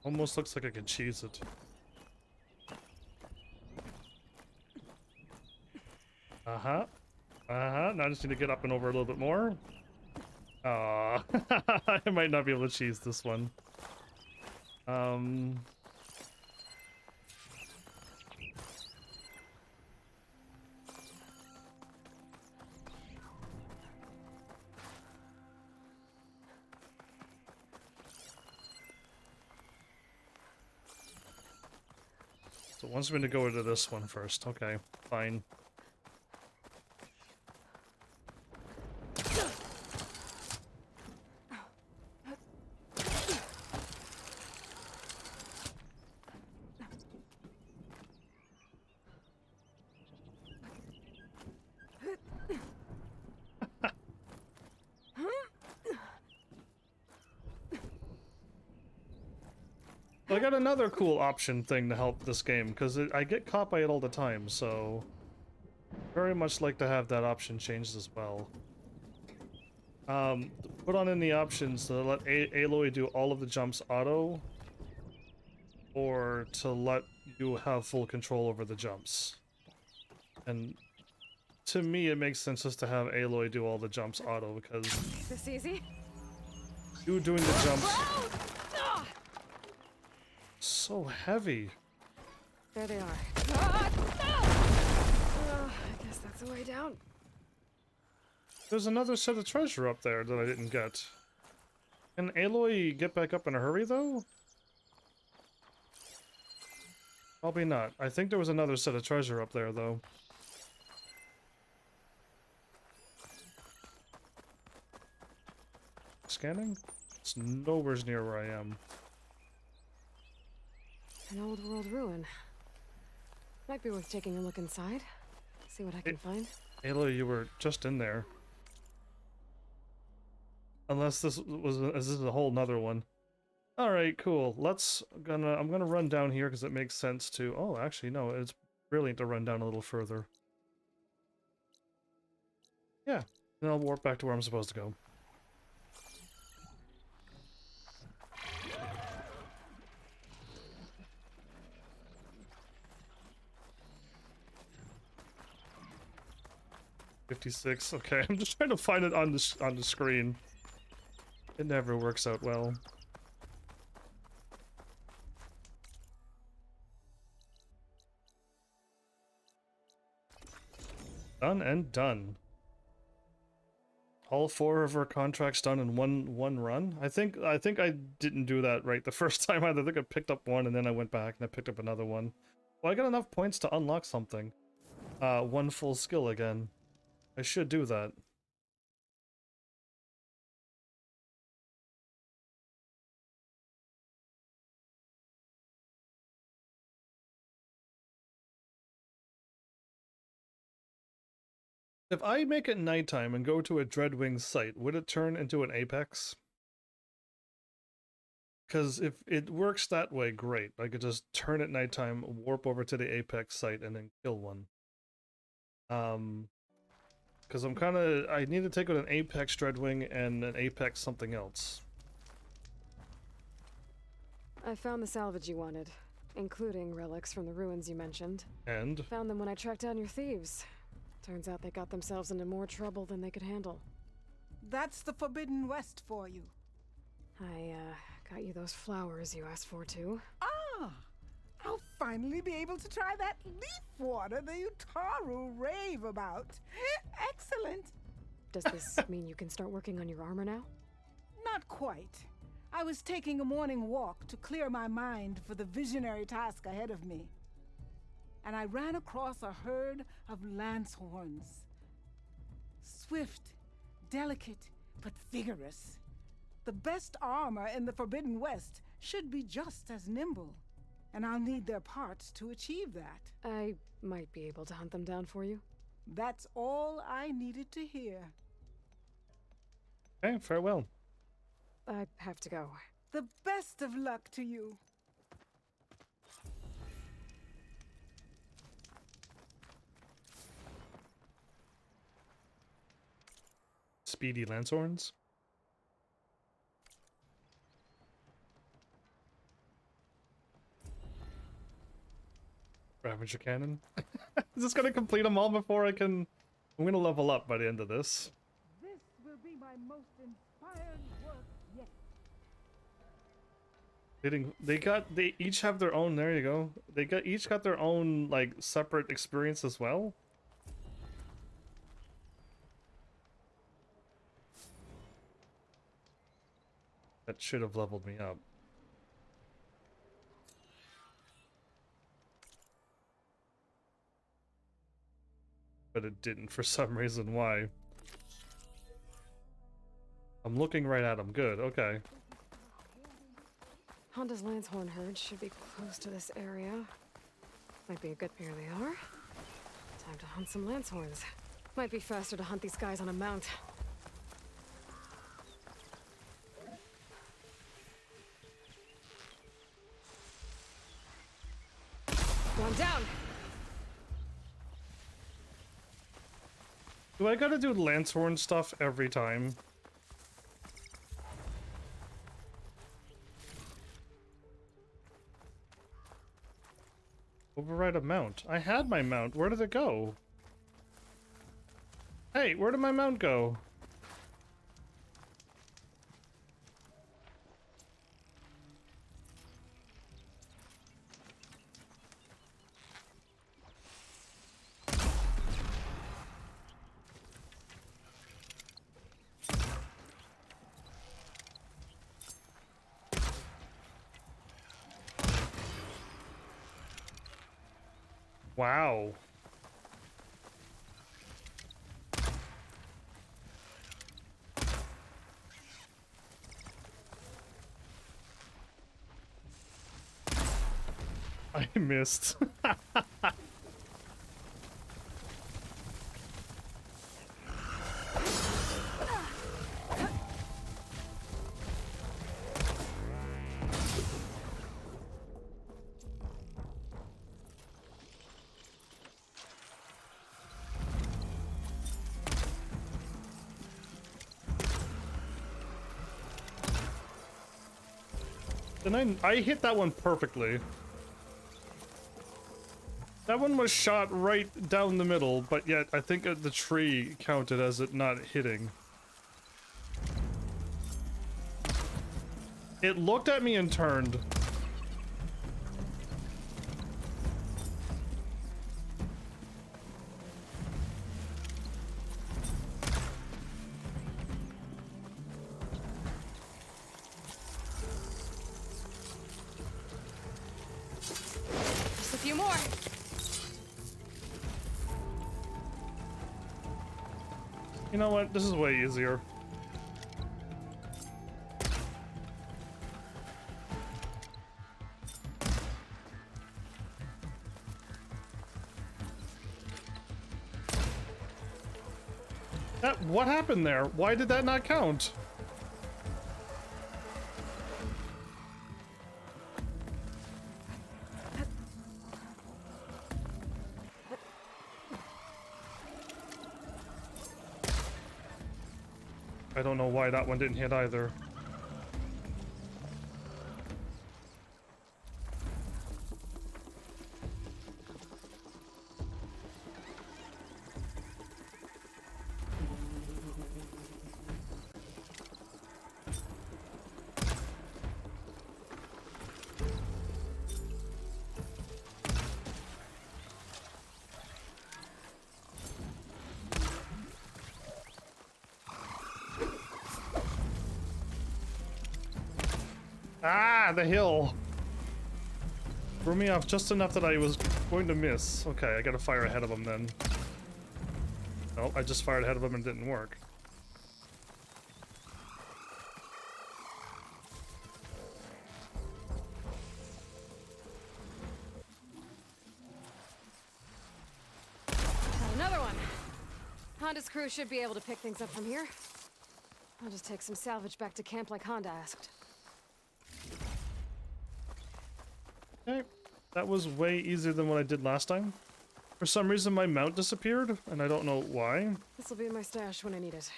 Almost looks like I could cheese it. Uh-huh. Uh-huh. Now I just need to get up and over a little bit more. Aw. I might not be able to cheese this one. So it wants me to go to this one first. Okay, fine. I got another cool option thing to help this game, because I get caught by it all the time, so very much like to have that option changed as well. Put on in the options to let Aloy do all of the jumps auto, or to let you have full control over the jumps. And to me, it makes sense just to have Aloy do all the jumps auto, because This easy? you doing the jumps so heavy. There they are. I guess that's the way down. There's another set of treasure up there that I didn't get. Can Aloy get back up in a hurry, though? Probably not. I think there was another set of treasure up there, though. Scanning? It's nowhere near where I am. An old world ruin. Might be worth taking a look inside. See what I can find. Ayla, you were just in there. Unless this is a whole nother one. Alright, cool. I'm gonna run down here because it makes sense to... Oh, actually, no, it's brilliant to run down a little further. Yeah, and I'll warp back to where I'm supposed to go. $56. Okay, I'm just trying to find it on the screen. It never works out well. Done and done. All 4 of our contracts done in one run. I think I didn't do that right the first time either. I think I picked up one and then I went back and I picked up another one. Well, I got enough points to unlock something. 1 full skill again. I should do that. If I make it nighttime and go to a Dreadwing site, would it turn into an Apex? Because if it works that way, great. I could just turn at nighttime, warp over to the Apex site, and then kill one. Because I need to take out an Apex Dreadwing and an Apex something else. I found the salvage you wanted, including relics from the ruins you mentioned. And? Found them when I tracked down your thieves. Turns out they got themselves into more trouble than they could handle. That's the Forbidden West for you. I, got you those flowers you asked for, too. Ah! I'll finally be able to try that leaf water the Utaru rave about. Excellent! Does this mean you can start working on your armor now? Not quite. I was taking a morning walk to clear my mind for the visionary task ahead of me. And I ran across a herd of lancehorns. Swift, delicate, but vigorous. The best armor in the Forbidden West should be just as nimble. And I'll need their parts to achieve that. I might be able to hunt them down for you. That's all I needed to hear. Okay, farewell. I have to go. The best of luck to you. Speedy Lancehorns. Ravager Cannon. Is this gonna complete them all before I can... I'm gonna level up by the end of this. This will be my most inspired work yet. They each have their own, there you go. Each got their own, like, separate experience as well. That should have leveled me up. But it didn't for some reason. Why? I'm looking right at him. Good, okay. Honda's Lancehorn herd should be close to this area. Might be a good... Here they are. Time to hunt some Lancehorns. Might be faster to hunt these guys on a mount. One down! Do I gotta do Lancehorn stuff every time? Override a mount. I had my mount. Where did it go? Hey, where did my mount go? Wow. I missed. And I hit that one perfectly. That one was shot right down the middle, but yet I think the tree counted as it not hitting. It looked at me and turned. Just a few more. You know what? This is way easier. What happened there? Why did that not count? I don't know why that one didn't hit either. Ah, the hill. Threw me off just enough that I was going to miss. Okay, I gotta fire ahead of him then. Nope, I just fired ahead of him and it didn't work. Got another one. Honda's crew should be able to pick things up from here. I'll just take some salvage back to camp like Honda asked. Okay, that was way easier than what I did last time. For some reason my mount disappeared, and I don't know why. This'll be in my stash when I need it.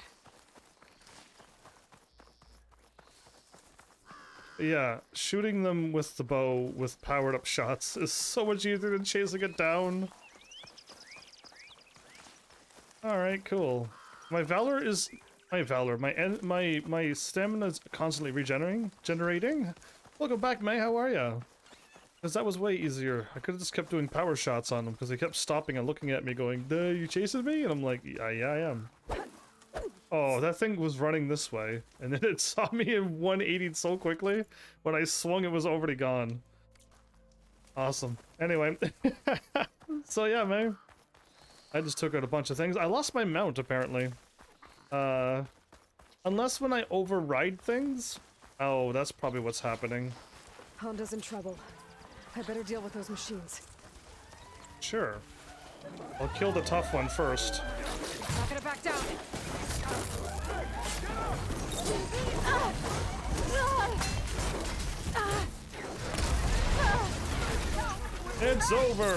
Yeah, shooting them with the bow with powered up shots is so much easier than chasing it down. Alright, cool. My valor is... My stamina is constantly generating. Welcome back, May, how are ya? Because that was way easier. I could have just kept doing power shots on them because they kept stopping and looking at me going, "Duh, you chasing me?" And I'm like, yeah, I am. Oh, that thing was running this way. And then it saw me in 180 so quickly. When I swung, it was already gone. Awesome. Anyway. So yeah, man. I just took out a bunch of things. I lost my mount, apparently. Unless when I override things. Oh, that's probably what's happening. Honda's in trouble. I better deal with those machines. Sure. I'll kill the tough one first. Not gonna back down. It's over!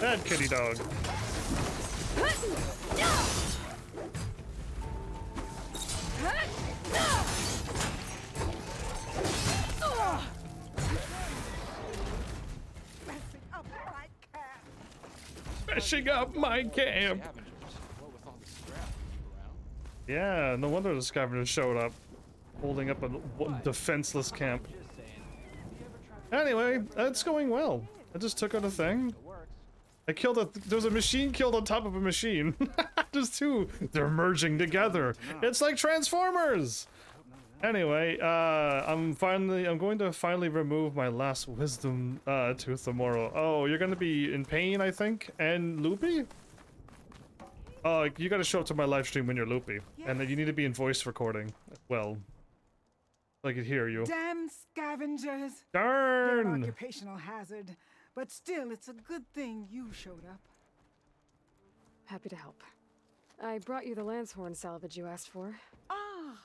Bad kitty dog. Smashing up my camp. Yeah, no wonder the scavengers showed up, holding up a defenseless camp. Anyway, it's going well. I just took out a thing. I killed there's a machine killed on top of a machine. There's two. They're merging together. It's like Transformers. Anyway, I'm going to finally remove my last wisdom tooth tomorrow. Oh, you're gonna be in pain, I think, and loopy? Oh, you gotta show up to my live stream when you're loopy. Yes. And then you need to be in voice recording. Well, I could hear you. Damn scavengers. Darn! They're an occupational hazard, but still, it's a good thing you showed up. Happy to help. I brought you the Lancehorn salvage you asked for. Ah,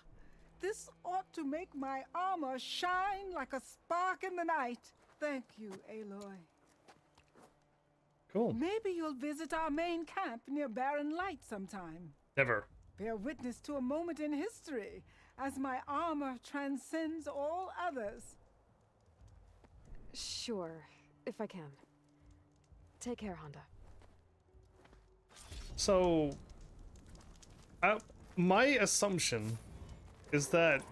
this ought to make my armor shine like a spark in the night. Thank you, Aloy. Cool. Maybe you'll visit our main camp near Barren Light sometime. Never. bear witness to a moment in history as my armor transcends all others. Sure, if I can. Take care, Honda. So, my assumption is that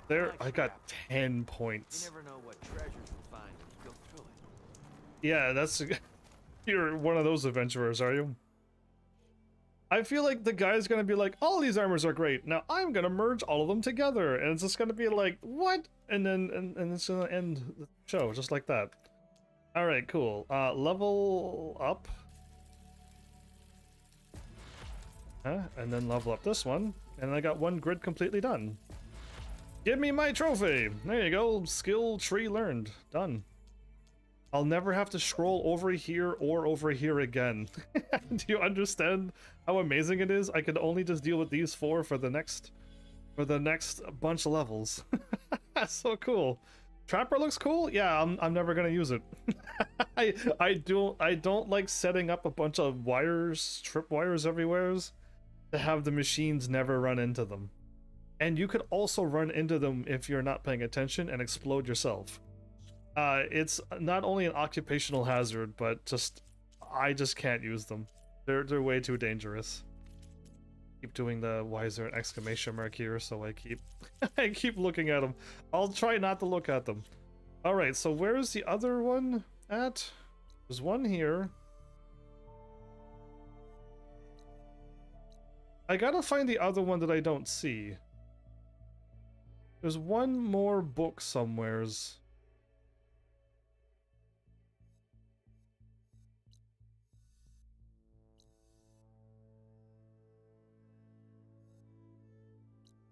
I got 10 points. You never know what treasures you'll find if you go through it. Yeah, that's... You're one of those adventurers, are you? I feel like the guy's gonna be like, all these armors are great, now I'm gonna merge all of them together, and it's just gonna be like, what? And then and it's gonna end the show, just like that. Alright, cool. Level up. And then level up this one, and I got one grid completely done. Give me my trophy! There you go, skill tree learned. Done. I'll never have to scroll over here or over here again. Do you understand how amazing it is? I can only just deal with these four for the next bunch of levels. That's so cool. Trapper looks cool. Yeah, I'm never gonna use it. I don't like setting up a bunch of wires, tripwires everywhere, to have the machines never run into them. And you could also run into them if you're not paying attention and explode yourself. It's not only an occupational hazard, but I just can't use them. They're way too dangerous. Keep doing the why is there an exclamation mark here, so I keep looking at them. I'll try not to look at them. Alright, so where's the other one at? There's one here. I gotta find the other one that I don't see. There's one more book somewheres.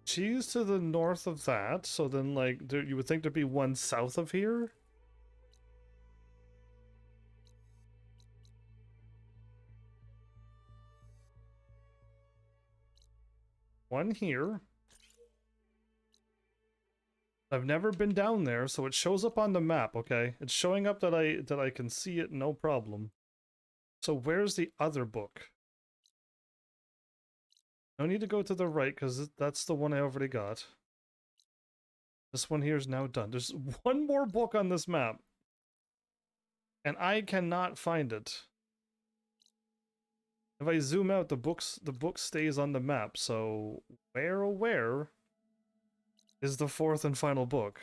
She's to the north of that, so then like you would think there'd be one south of here. One here. I've never been down there, so it shows up on the map, okay? It's showing up that I can see it, no problem. So where's the other book? No need to go to the right, because that's the one I already got. This one here is now done. There's one more book on this map. And I cannot find it. If I zoom out, the book stays on the map, so where is the fourth and final book?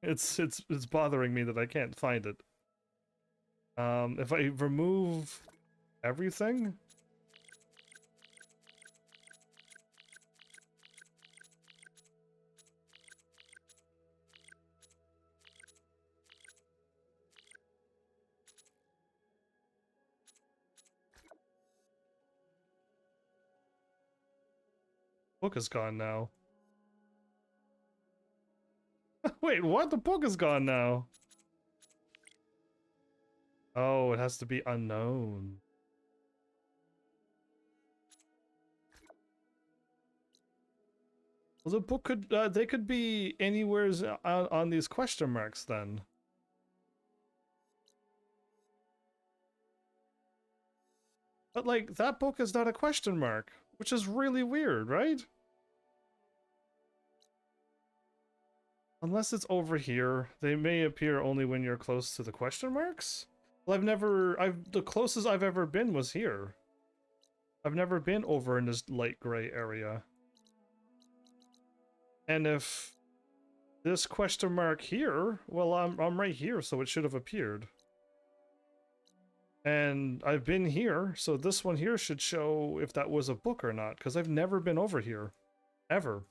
It's bothering me that I can't find it. If I remove everything, book is gone now. Wait, what? The book is gone now. Oh, it has to be unknown. Well, the book could, they could be anywhere on these question marks then. But like, that book is not a question mark, which is really weird, right? Unless it's over here, they may appear only when you're close to the question marks? Well, the closest I've ever been was here. I've never been over in this light gray area. And if this question mark here, well, I'm right here, so it should have appeared. And I've been here, so this one here should show if that was a book or not, because I've never been over here. Ever.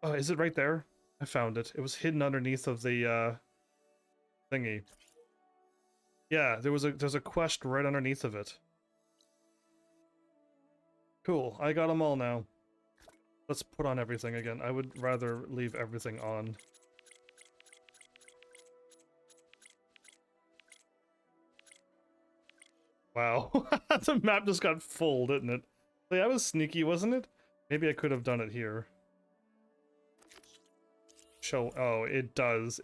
Oh, is it right there? I found it. It was hidden underneath of the, thingy. Yeah, there's a quest right underneath of it. Cool, I got them all now. Let's put on everything again. I would rather leave everything on. Wow, the map just got full, didn't it? That was sneaky, wasn't it? Maybe I could have done it here. Show, oh, it does.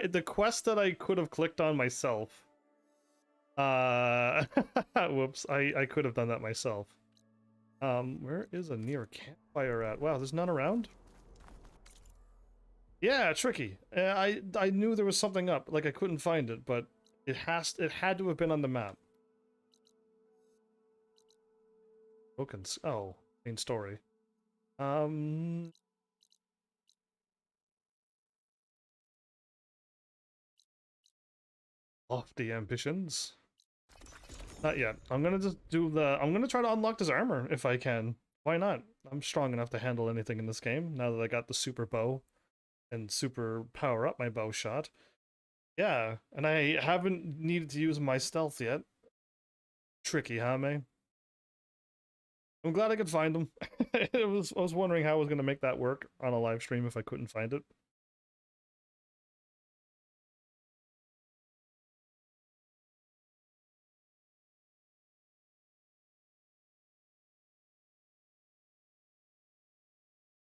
The quest that I could have clicked on myself. Whoops, I could have done that myself. Where is a near campfire at? Wow, there's none around? Yeah, tricky. I knew there was something up, like I couldn't find it, but it had to have been on the map. Oh, main story. Lofty ambitions. Not yet. I'm gonna just do I'm gonna try to unlock this armor if I can. Why not? I'm strong enough to handle anything in this game now that I got the super bow and super power up my bow shot. Yeah, and I haven't needed to use my stealth yet. Tricky, huh, May? I'm glad I could find them. I was wondering how I was gonna make that work on a live stream if I couldn't find it.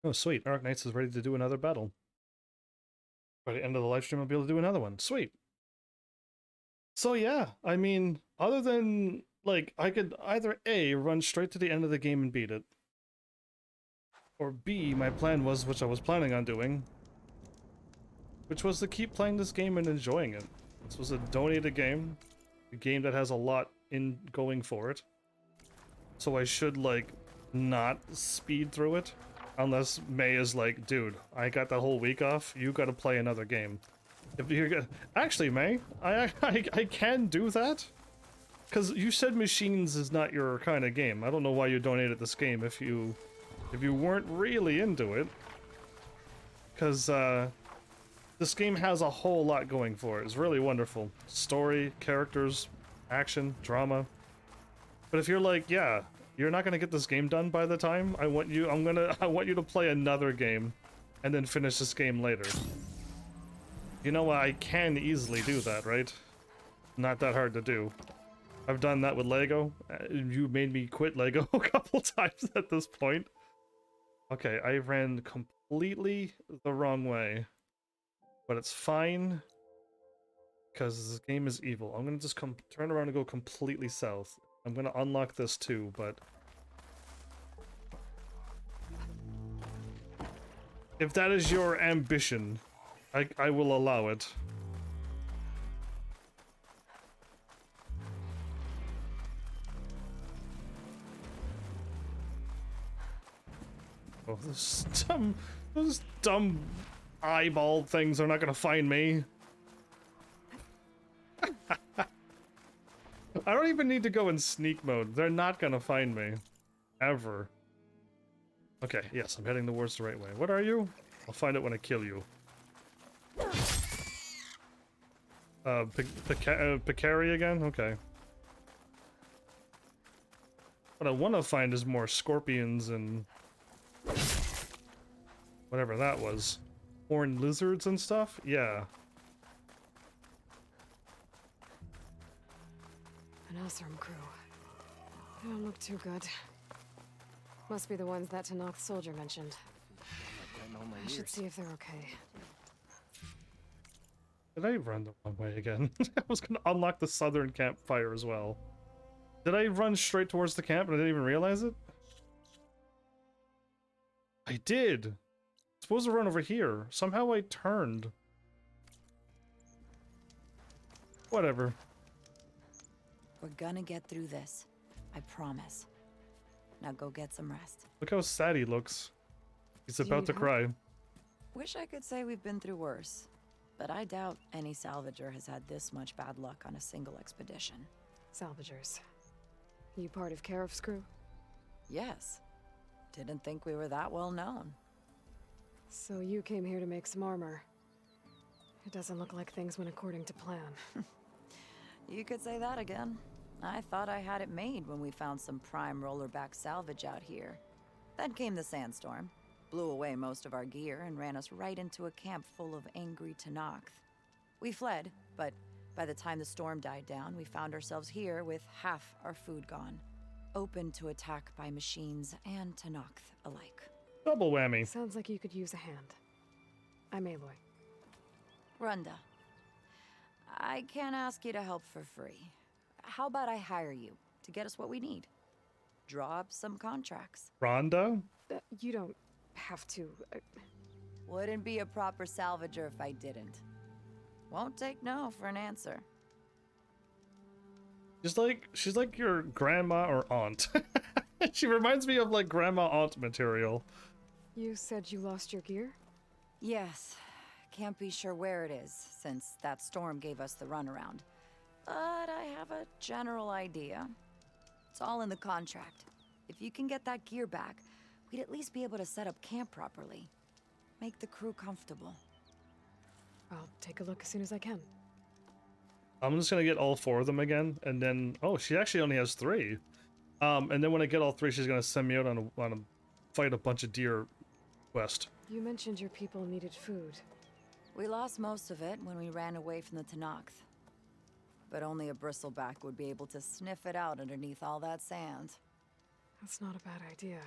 Oh, sweet. Arc Knights is ready to do another battle. By the end of the live stream, I'll be able to do another one. Sweet. So yeah, I mean, other than, like, I could either A, run straight to the end of the game and beat it, or B, my plan was, which I was planning on doing, which was to keep playing this game and enjoying it. This was a donated game, a game that has a lot in going for it, so I should, like, not speed through it, unless May is like, dude, I got the whole week off, you gotta play another game. If you're actually, May, I can do that, because you said machines is not your kind of game. I don't know why you donated this game if you weren't really into it, because this game has a whole lot going for it. It's really wonderful. Story, characters, action, drama. But if you're like, yeah, you're not gonna get this game done by the time I want you to play another game, and then finish this game later. You know, I can easily do that, right? Not that hard to do. I've done that with Lego. You made me quit Lego a couple times at this point. Okay, I ran completely the wrong way. But it's fine, because this game is evil. I'm gonna just turn around and go completely south. I'm gonna unlock this too, but... if that is your ambition, I will allow it. Oh, those dumb eyeball things are not gonna find me. I don't even need to go in sneak mode. They're not gonna find me. Ever. Okay, yes, I'm heading towards the right way. What are you? I'll find it when I kill you. Picari again? Okay. What I want to find is more scorpions and... whatever that was. Horned lizards and stuff? Yeah. An Elsarm crew. They don't look too good. Must be the ones that Tanakh soldier mentioned. I should see if they're okay. Did I run the wrong way again? I was gonna unlock the southern campfire as well. Did I run straight towards the camp and I didn't even realize it? I did! I'm supposed to run over here. Somehow I turned. Whatever. We're gonna get through this. I promise. Now go get some rest. Look how sad he looks. He's about to cry. Wish I could say we've been through worse, but I doubt any salvager has had this much bad luck on a single expedition. Salvagers. You part of Karif's crew? Yes. Didn't think we were that well known. So you came here to make some armor. It doesn't look like things went according to plan. You could say that again. I thought I had it made when we found some prime rollerback salvage out here. Then came the sandstorm, blew away most of our gear, and ran us right into a camp full of angry Tanakh. We fled, but by the time the storm died down, we found ourselves here with half our food gone, open to attack by machines and Tanakh alike. Double whammy. Sounds like you could use a hand. I'm Aloy. Runda. I can't ask you to help for free. How about I hire you to get us what we need? draw up some contracts. Rhonda? You don't have to. Wouldn't be a proper salvager if I didn't. Won't take no for an answer. She's like your grandma or aunt. She reminds me of like grandma aunt material. You said you lost your gear? Yes. Can't be sure where it is, since that storm gave us the runaround. But I have a general idea. It's all in the contract. If you can get that gear back, we'd at least be able to set up camp properly. Make the crew comfortable. I'll take a look as soon as I can. I'm just gonna get all 4 of them again, and then she actually only has 3. And then when I get all 3, she's gonna send me out on a fight a bunch of deer west. You mentioned your people needed food. We lost most of it when we ran away from the Tenakth. But only a bristleback would be able to sniff it out underneath all that sand. That's not a bad idea.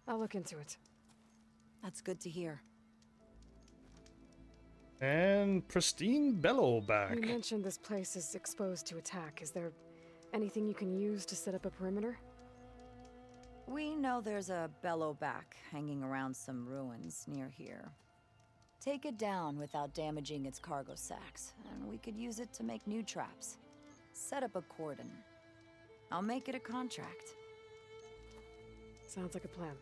I'll look into it. That's good to hear. And pristine bellowback. You mentioned this place is exposed to attack. Is there anything you can use to set up a perimeter? We know there's a bellowback hanging around some ruins near here. Take it down without damaging its cargo sacks, and we could use it to make new traps. Set up a cordon. I'll make it a contract. Sounds like a plan.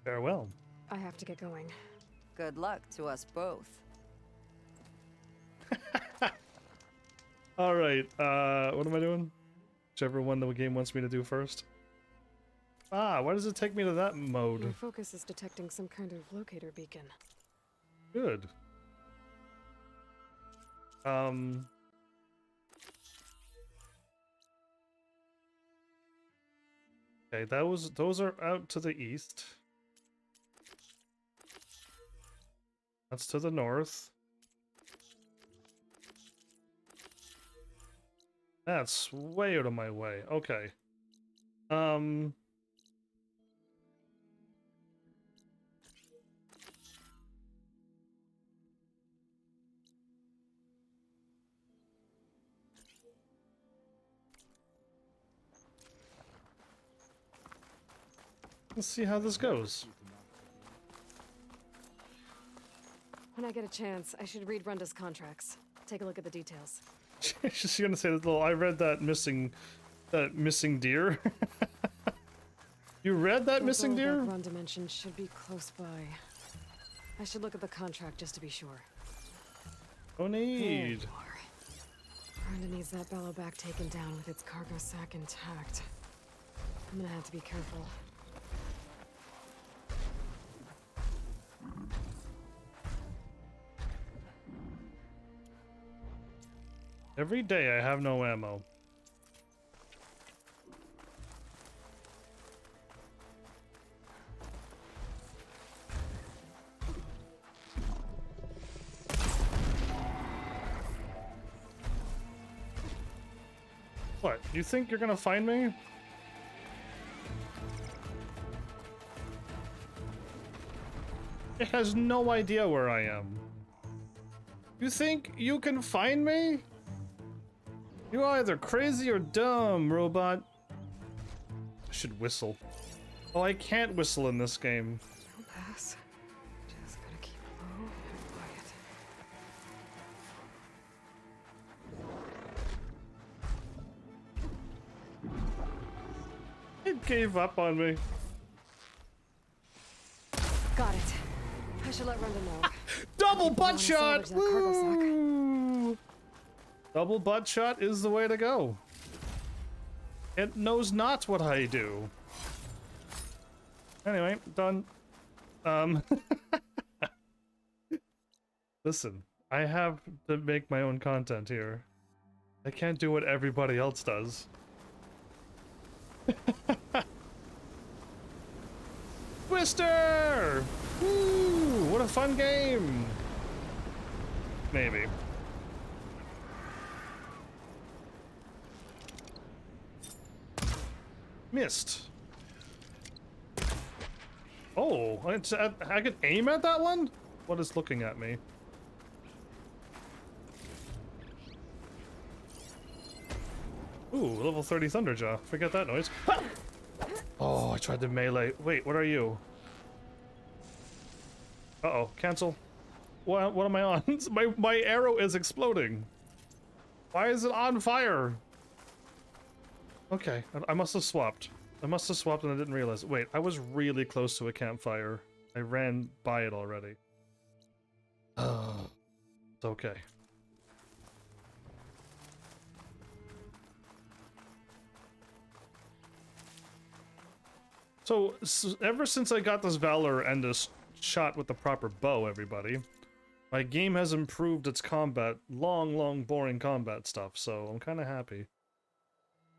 Farewell. I have to get going. Good luck to us both. Alright, what am I doing? Whichever one the game wants me to do first. Why does it take me to that mode? Your focus is detecting some kind of locator beacon. Good. Okay, those are out to the east. That's to the north. That's way out of my way. Okay. Let's see how this goes. When I get a chance, I should read Runda's contracts. Take a look at the details. She's gonna say that little. I read that missing deer. You read that missing deer? That Runda mentioned should be close by. I should look at the contract just to be sure. No need. There you are. Runda needs that bellowback taken down with its cargo sack intact. I'm gonna have to be careful. Every day I have no ammo. What? You think you're gonna find me? It has no idea where I am. You think you can find me? You're either crazy or dumb, robot. I should whistle. Oh, I can't whistle in this game. Don't pass. Just gotta keep low and quiet. It gave up on me. Got it. I should let Runda know. Double People butt wanna shot! salvage that cargo sack. Woo! Double butt shot is the way to go. It knows not what I do. Anyway, done. Listen, I have to make my own content here. I can't do what everybody else does. Twister! Woo! What a fun game! Maybe. Missed. Oh, I could aim at that one? What is looking at me? Ooh, level 30 Thunderjaw. Forget that noise. Ah! Oh, I tried to melee. Wait, what are you? Uh-oh, cancel. What am I on? my arrow is exploding. Why is it on fire? Okay, I must have swapped. I must have swapped and I didn't realize. Wait, I was really close to a campfire. I ran by it already. Oh, it's okay. So, ever since I got this Valor and this shot with the proper bow, everybody, my game has improved its combat. Long, boring combat stuff, so I'm kind of happy.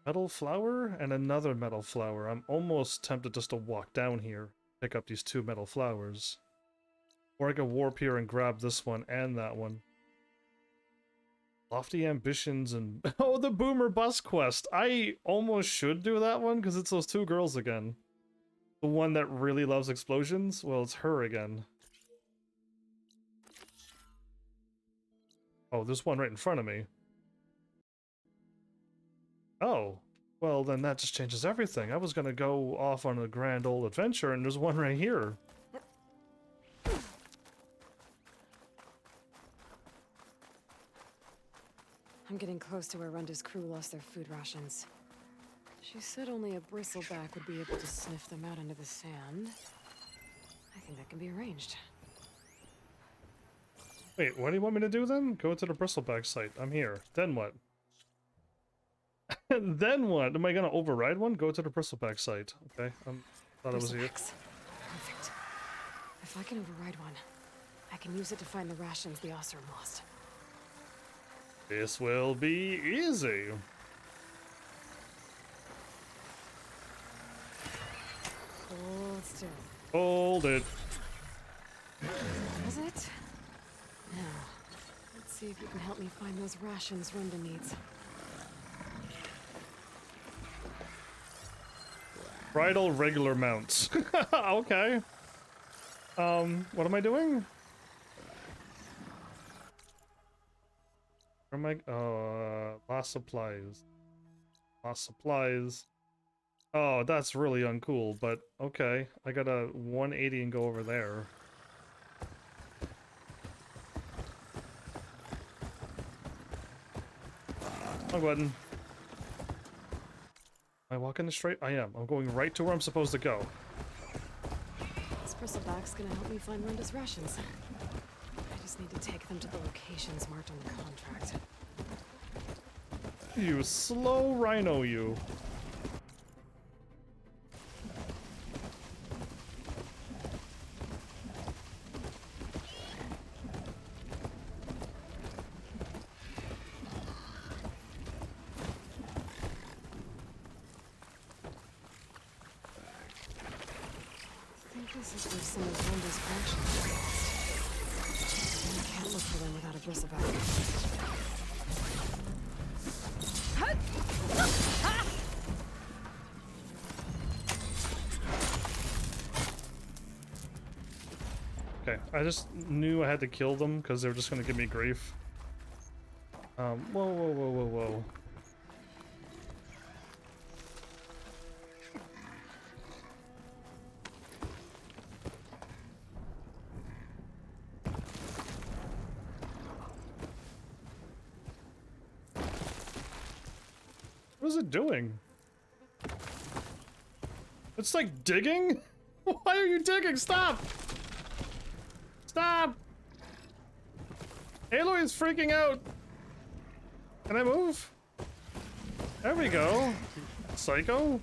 Metal flower and another metal flower. I'm almost tempted just to walk down here, pick up these 2 metal flowers. Or I could warp here and grab this one and that one. Lofty ambitions and... Oh, the Boomer Bus quest! I almost should do that one, because it's those 2 girls again. The one that really loves explosions? Well, it's her again. Oh, there's one right in front of me. Oh, well then that just changes everything. I was gonna go off on a grand old adventure and there's one right here. I'm getting close to where Runda's crew lost their food rations. She said only a bristleback would be able to sniff them out into the sand. I think that can be arranged. Wait, what do you want me to do then? Go to the bristleback site. I'm here. Then what? Then what? Am I gonna override one? Go to the bristleback site. Okay, thought it was here. Perfect. If I can override one, I can use it to find the rations the Osram lost. This will be easy. Hold still. Hold it. Was it? Now, let's see if you can help me find those rations Runda needs. Bridal regular mounts. Okay. What am I doing? Where am I? Lost supplies. Lost supplies. Oh, that's really uncool, but okay. I got a 180 and go over there. Wrong button. Am I walking straight? I am. I'm going right to where I'm supposed to go. This bristleback's gonna help me find Runda's rations. I just need to take them to the locations marked on the contract. You slow rhino, you. This is where some of Runda's rations are lost. I can't look for them without a bristleback. Okay, I just knew I had to kill them because they were just gonna give me grief. Whoa. What is it doing? It's like digging? Why are you digging? Stop! Stop! Aloy is freaking out! Can I move? There we go. Psycho?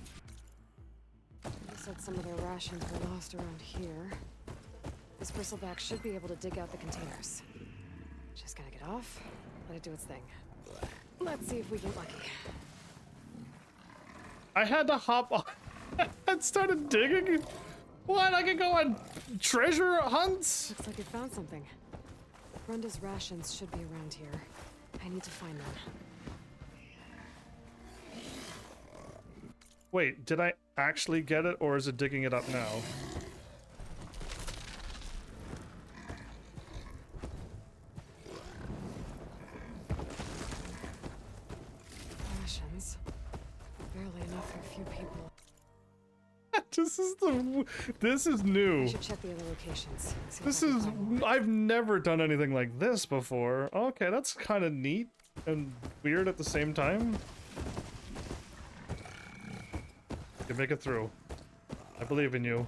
You said some of their rations were lost around here. This bristleback should be able to dig out the containers. Just gotta get off, let it do its thing. Let's see if we get lucky. I had to hop on and started digging? What? I can go on treasure hunts? Looks like we found something. Runda's rations should be around here. I need to find them. Wait, did I actually get it, or is it digging it up now? Rations. This is new. I should check the other locations. See if This I can is, find more. I've never done anything like this before. Okay, that's kind of neat and weird at the same time. You can make it through. I believe in you.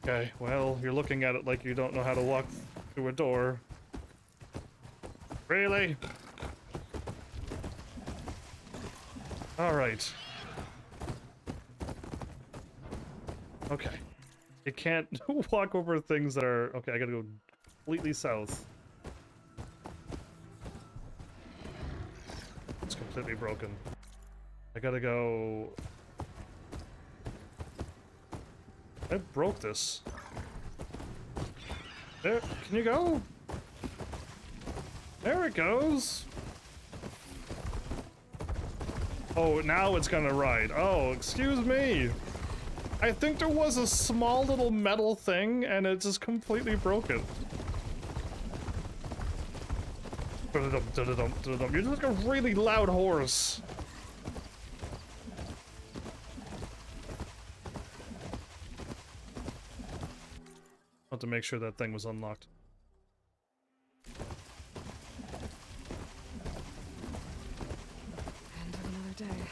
Okay, well, you're looking at it like you don't know how to walk through a door. Really? Alright. Okay. You can't walk over things that are... Okay, I gotta go completely south. It's completely broken. I gotta go... I broke this. There, can you go? There it goes. Oh, now it's gonna ride. Oh, excuse me. I think there was a small little metal thing and it just completely broke it. You're just like a really loud horse. I want to make sure that thing was unlocked. End of another day.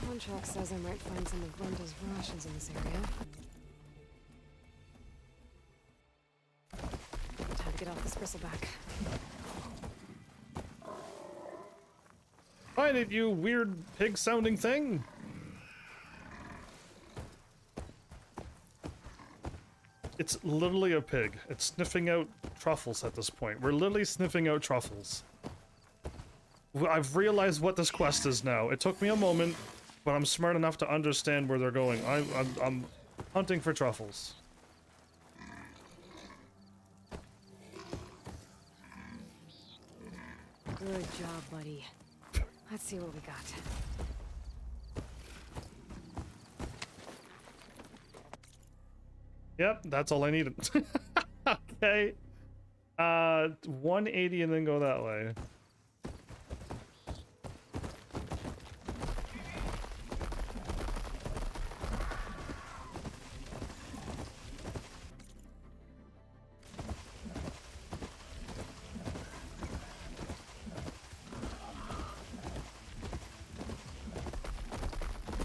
Contract says I might find some of Brenda's rations in this area. Time to get off this bristleback. Find it, you weird pig-sounding thing! It's literally a pig. It's sniffing out truffles at this point. We're literally sniffing out truffles. I've realized what this quest is now. It took me a moment, but I'm smart enough to understand where they're going. I'm hunting for truffles. Good job, buddy. Let's see what we got. Yep, that's all I needed. Okay. 180 and then go that way.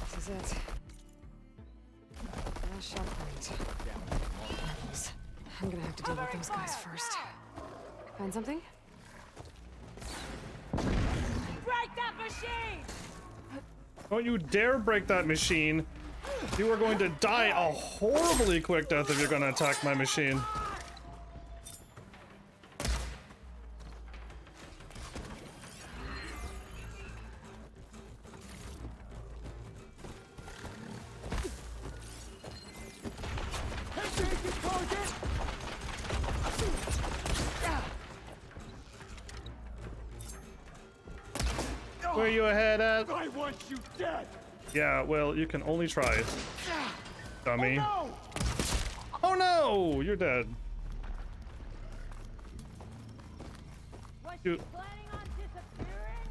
This is it. Last shot point. I'm gonna have to deal with those guys first. Find something? Break that machine! Don't you dare break that machine. You are going to die a horribly quick death if you're going to attack my machine. Where you ahead at? I want you dead! Yeah, well, you can only try. Dummy. No! Oh no! You're dead. Was You- she planning on disappearing?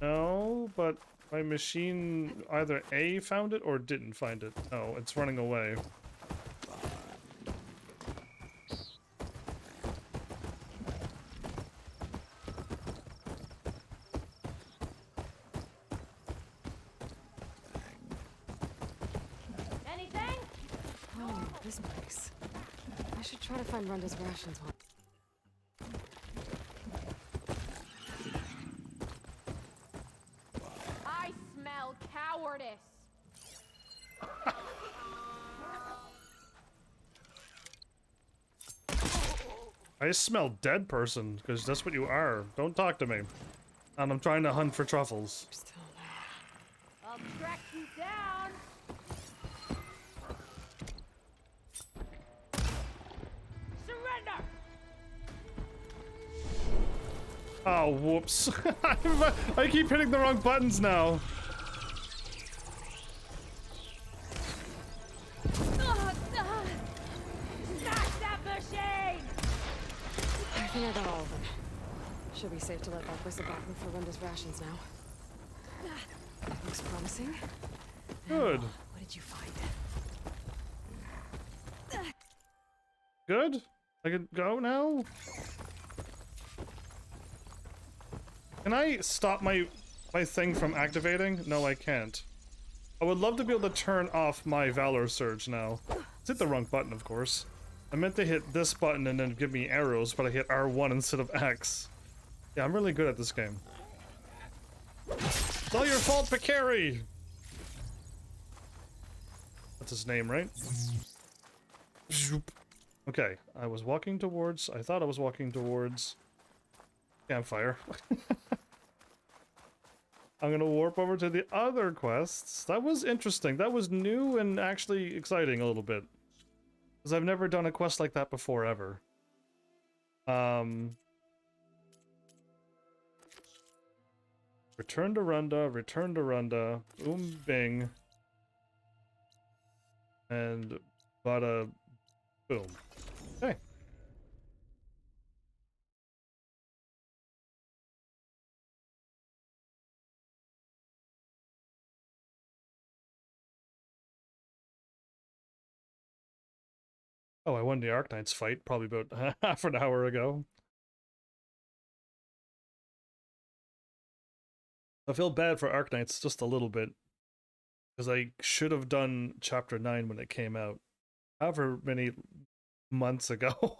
No, but my machine either A, found it or didn't find it. No, it's running away. Anything? Oh, this place. I should try to find Brenda's rations while... I smell cowardice. I smell dead person, because that's what you are. Don't talk to me. And I'm trying to hunt for truffles. Still I'll track you down. Surrender! Oh, whoops. I keep hitting the wrong buttons now. Smash that machine! I think I got all of them. Should be safe to let that bristleback look for Brenda's rations now. Looks promising. Good. What did you find? Good? I can go now? Can I stop my thing from activating? No, I can't. I would love to be able to turn off my Valor Surge now. It's hit the wrong button, of course. I meant to hit this button and then give me arrows, but I hit R1 instead of X. Yeah, I'm really good at this game. It's all your fault, Picari! That's his name, right? Okay, I thought I was walking towards campfire. I'm gonna warp over to the other quests. That was interesting. That was new and actually exciting a little bit. Because I've never done a quest like that before, ever. Return to Runda, boom, bing. And bada, boom. Okay. Oh, I won the Arknights fight probably about half an hour ago. I feel bad for Arknights just a little bit. Because I should have done Chapter 9 when it came out. However many months ago.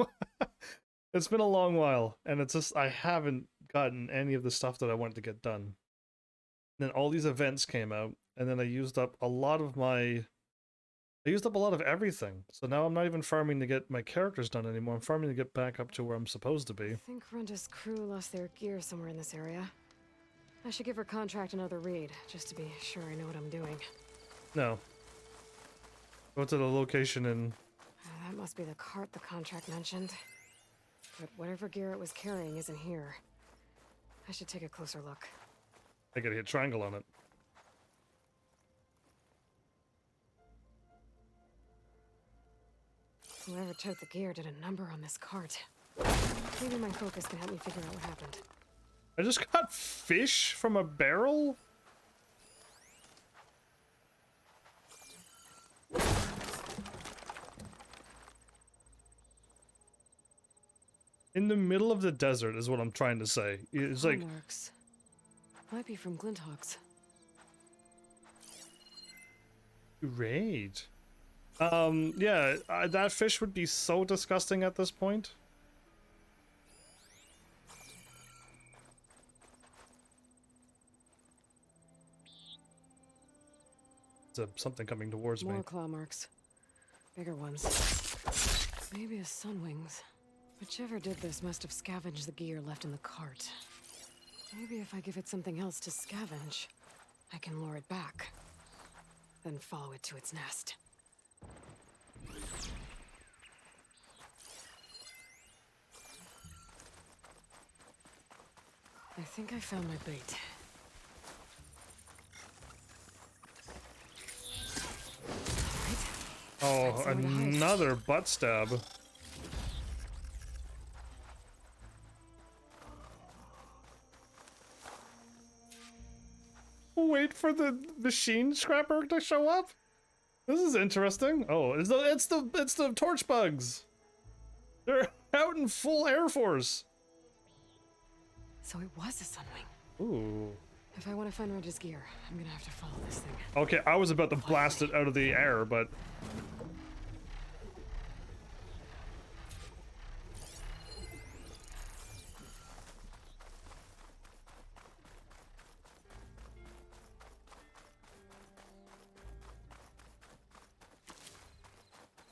It's been a long while, and it's just, I haven't gotten any of the stuff that I wanted to get done. And then all these events came out, and then I used up a lot of everything. So now I'm not even farming to get my characters done anymore. I'm farming to get back up to where I'm supposed to be. I think Runda's crew lost their gear somewhere in this area. I should give her contract another read, just to be sure I know what I'm doing. No. Go to the location in... That must be the cart the contract mentioned. But whatever gear it was carrying isn't here. I should take a closer look. I gotta hit triangle on it. Whoever took the gear did a number on this cart. Maybe my focus can help me figure out what happened. I just got fish from a barrel? In the middle of the desert is what I'm trying to say. It's like... Marks. Might be from Glinthawks. Great. Yeah, that fish would be so disgusting at this point. It's something coming towards me. More claw marks. Bigger ones. Maybe a sunwings. Whichever did this must have scavenged the gear left in the cart. Maybe if I give it something else to scavenge, I can lure it back. Then follow it to its nest. I think I found my bait. Oh, another butt stab. Wait for the machine scrapper to show up? This is interesting. Oh, it's the torch bugs. They're out in full air force. So it was a sunwing. Ooh. If I want to find Reggie's gear, I'm gonna have to follow this thing. Okay, I was about to blast it out of the air, but...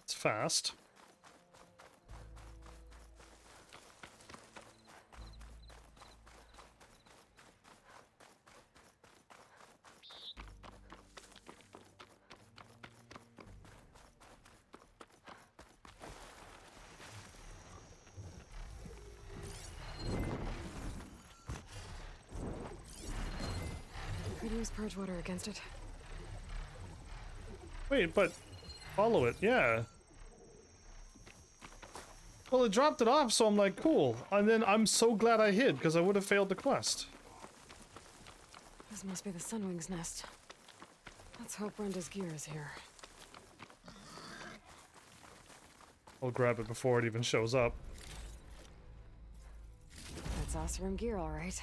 It's fast. Could use purge water against it. Wait, but... Follow it, yeah. Well, it dropped it off, so I'm like, cool. And then I'm so glad I hid, because I would have failed the quest. This must be the Sunwing's nest. Let's hope Brenda's gear is here. I'll grab it before it even shows up. That's Oseram gear, all right.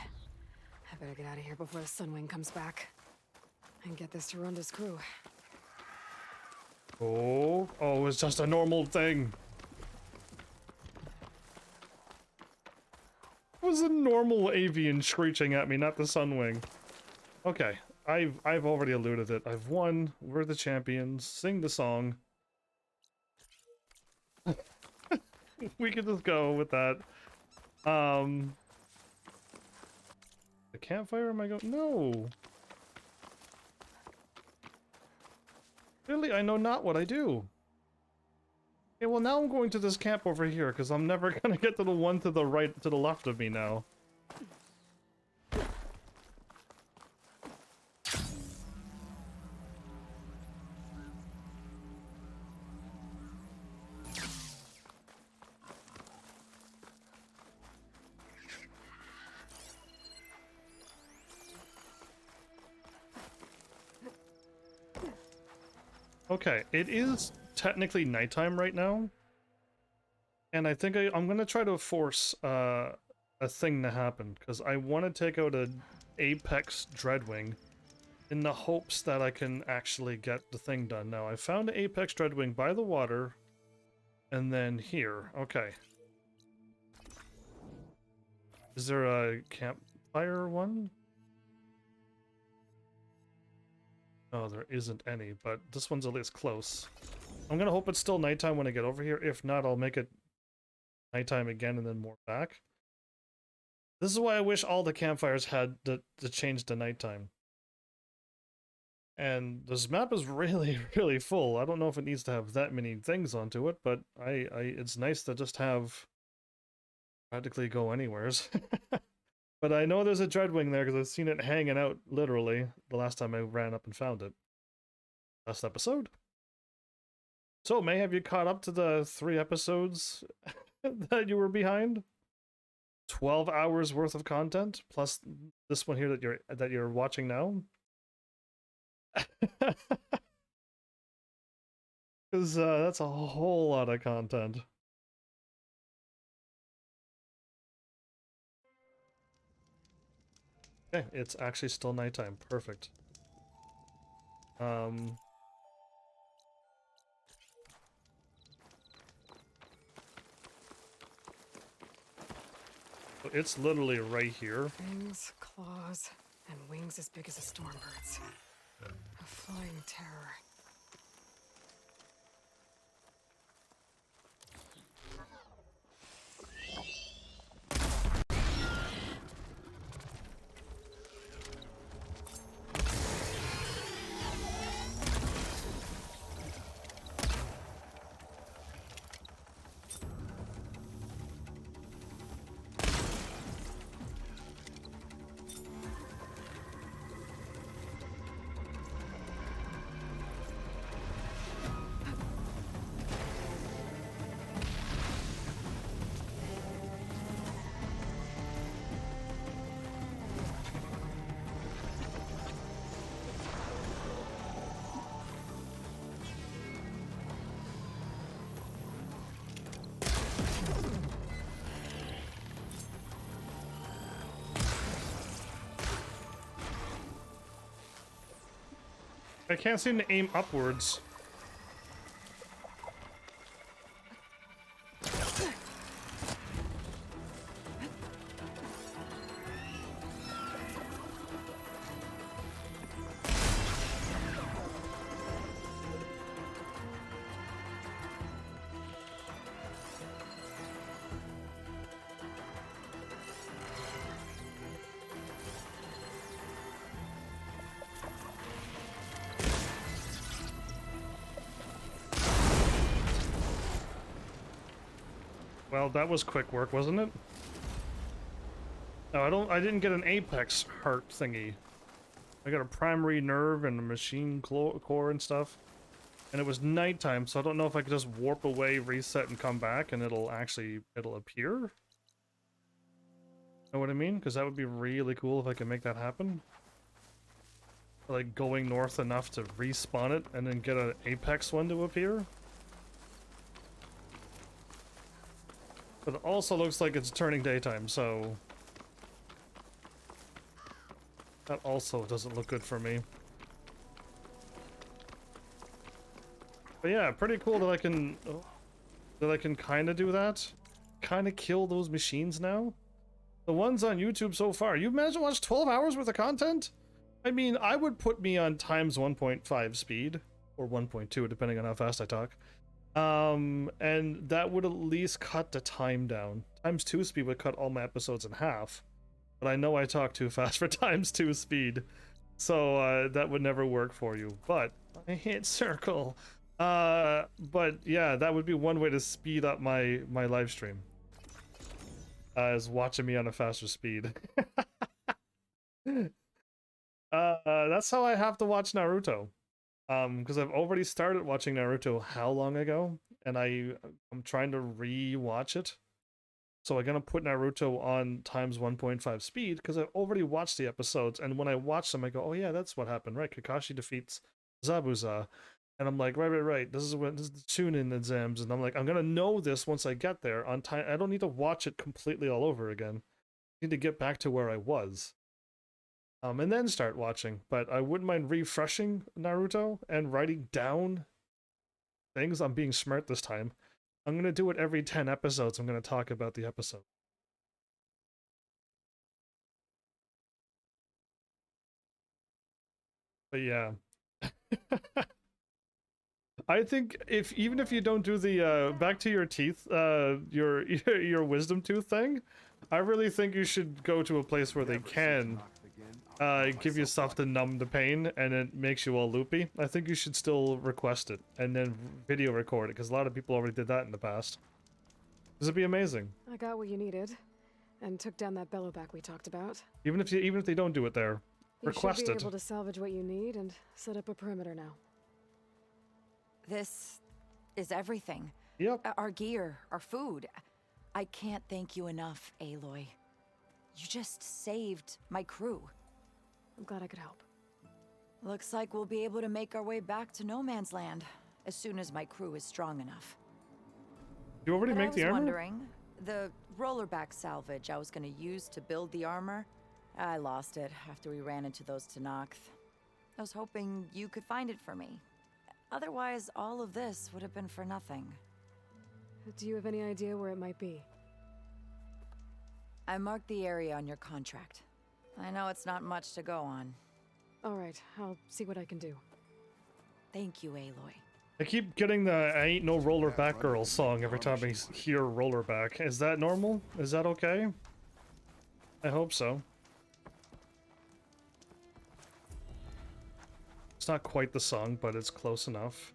I better get out of here before the Sunwing comes back. And get this to Ronda's crew. Oh, it's just a normal thing. It was a normal avian screeching at me, not the Sunwing. Okay, I've already alluded it. I've won. We're the champions. Sing the song. We can just go with that. The campfire, am I going? No. Really, I know not what I do. Okay, well now I'm going to this camp over here, because I'm never gonna get to the one to the right, to the left of me now. Okay, it is technically nighttime right now. And I think I'm gonna try to force a thing to happen, because I want to take out an Apex Dreadwing in the hopes that I can actually get the thing done. Now, I found an Apex Dreadwing by the water, and then here. Okay. Is there a campfire one? No, there isn't any, but this one's at least close. I'm gonna hope it's still nighttime when I get over here. If not, I'll make it nighttime again and then more back. This is why I wish all the campfires had to change to nighttime. And this map is really, really full. I don't know if it needs to have that many things onto it, but it's nice to just have practically go anywheres. But I know there's a Dreadwing there because I've seen it hanging out, literally, the last time I ran up and found it. Last episode. So, May, have you caught up to the 3 episodes that you were behind? 12 hours worth of content, plus this one here that you're watching now? Because that's a whole lot of content. Okay, it's actually still nighttime. Perfect. It's literally right here. Fangs, claws, and wings as big as a stormbird's. A flying terror. I can't seem to aim upwards. Well, that was quick work, wasn't it? No, I didn't get an apex heart thingy. I got a primary nerve and a machine core and stuff. And it was nighttime, so I don't know if I could just warp away, reset, and come back, and it'll appear? Know what I mean? Because that would be really cool if I could make that happen. like going north enough to respawn it and then get an apex one to appear. But it also looks like it's turning daytime, so that also doesn't look good for me. But yeah, pretty cool that I can kind of do that. Kind of kill those machines now. The ones on YouTube so far, you've managed to watch 12 hours worth of content? I mean, I would put me on times 1.5 speed, or 1.2 depending on how fast I talk. And that would at least cut the time down. Times 2 speed would cut all my episodes in half. But I know I talk too fast for times 2 speed. So that would never work for you. But I hit circle. But yeah, that would be one way to speed up my live stream. Is watching me on a faster speed. That's how I have to watch Naruto. Because I've already started watching Naruto how long ago, and I'm trying to re-watch it. So I'm gonna put Naruto on times 1.5 speed because I've already watched the episodes, and when I watch them, I go, "Oh yeah, that's what happened, right? Kakashi defeats Zabuza," and I'm like, "Right. This is the Chunin exams," and I'm like, "I'm gonna know this once I get there on time. I don't need to watch it completely all over again. I need to get back to where I was." And then start watching, but I wouldn't mind refreshing Naruto and writing down things. I'm being smart this time. I'm gonna do it every 10 episodes. I'm gonna talk about the episode. But yeah. I think even if you don't do the back to your teeth, your wisdom tooth thing, I really think you should go to a place where they can give you stuff to numb the pain, and it makes you all loopy. I think you should still request it and then video record it, because a lot of people already did that in the past. This would be amazing. I got what you needed, and took down that bellowback we talked about. Even if they don't do it there, request You should be it. able to salvage what you need and set up a perimeter now. This is everything. Yep. Our gear, our food. I can't thank you enough, Aloy. You just saved my crew. I'm glad I could help. Looks like we'll be able to make our way back to No Man's Land as soon as my crew is strong enough. You already make the armor? I was wondering, the rollerback salvage I was going to use to build the armor, I lost it after we ran into those Tenakth. I was hoping you could find it for me. Otherwise, all of this would have been for nothing. Do you have any idea where it might be? I marked the area on your contract. I know it's not much to go on. All right, I'll see what I can do. Thank you, Aloy. I keep getting the "I ain't no rollerback girl" song every time I hear rollerback. Is that normal? Is that okay? I hope so. It's not quite the song, but it's close enough.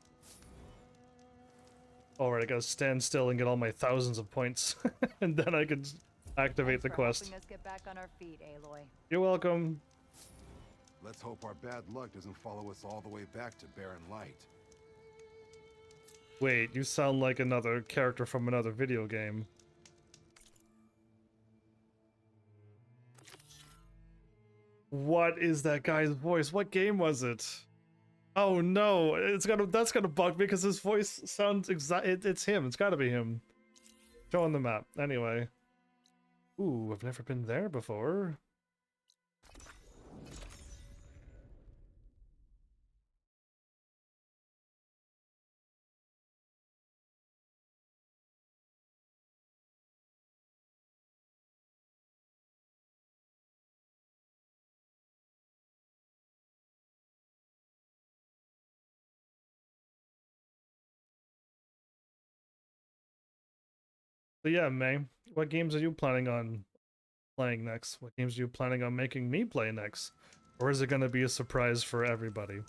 Alright, I gotta stand still and get all my thousands of points, and then I can activate the quest. Helping us get back on our feet, Aloy. You're welcome. Let's hope our bad luck doesn't follow us all the way back to Barren Light. Wait, you sound like another character from another video game. What is that guy's voice? What game was it? Oh no, that's gonna bug me because his voice sounds it's him. It's gotta be him. Show on the map. Anyway. Ooh, I've never been there before. So yeah, May, what games are you planning on playing next? What games are you planning on making me play next? Or is it going to be a surprise for everybody?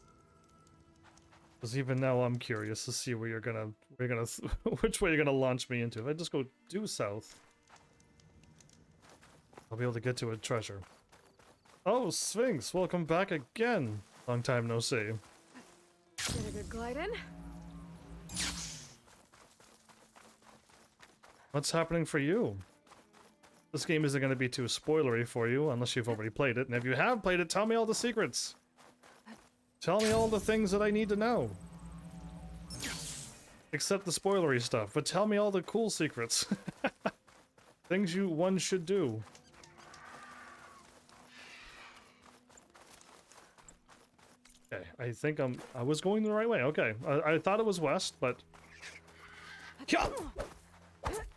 Because even now I'm curious to see where which way you're gonna launch me into. If I just go due south, I'll be able to get to a treasure. Oh, Sphinx, welcome back again. Long time no see. Get a good glide in. What's happening for you? This game isn't going to be too spoilery for you unless you've already played it. And if you have played it, tell me all the secrets. Tell me all the things that I need to know. Except the spoilery stuff, but tell me all the cool secrets. Things one should do. Okay, I think I was going the right way. Okay, I thought it was west, but I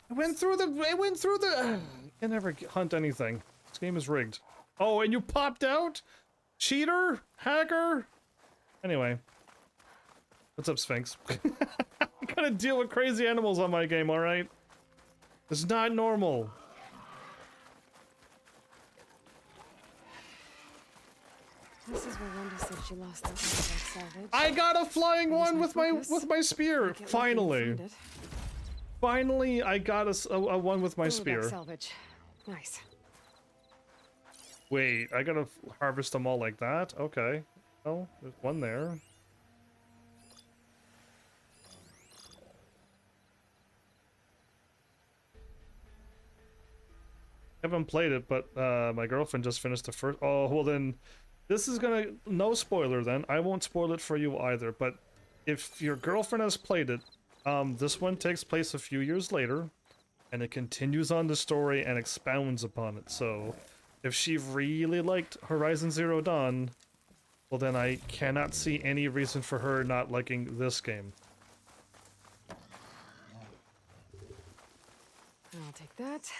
went through the. Can never hunt anything. This game is rigged. Oh, and you popped out, cheater, hacker. Anyway, what's up, Sphinx? I gotta deal with crazy animals on my game. All right, it's not normal. This is where Wanda said she lost that one salvage. I got a flying one with my spear. Finally. Finally, I got a one with my spear. Salvage. Nice. Wait, I gotta harvest them all like that? Okay. Oh, there's one there. I haven't played it, but my girlfriend just finished the first. Oh, well then, this is gonna no spoiler. Then I won't spoil it for you either. But if your girlfriend has played it, this one takes place a few years later, and it continues on the story and expounds upon it. So, if she really liked Horizon Zero Dawn, well then I cannot see any reason for her not liking this game. I'll take that.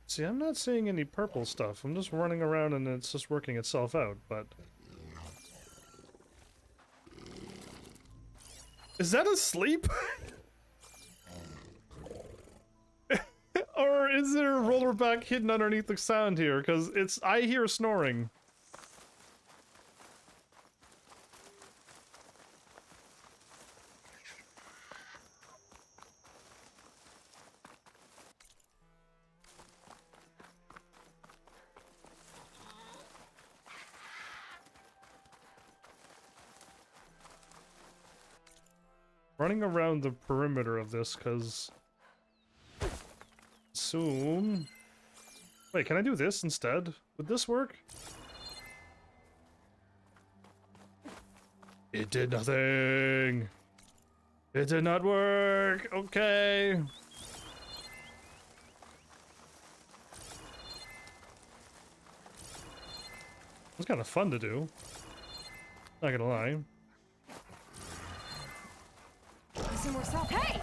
See, I'm not seeing any purple stuff. I'm just running around and it's just working itself out, but... Is that a sleep? Or is there a rollerback hidden underneath the sound here? Because I hear snoring. Running around the perimeter of this, because... Soon... Wait, can I do this instead? Would this work? It did nothing! It did not work! Okay! It was kind of fun to do. Not gonna lie. Some more salvage. Hey!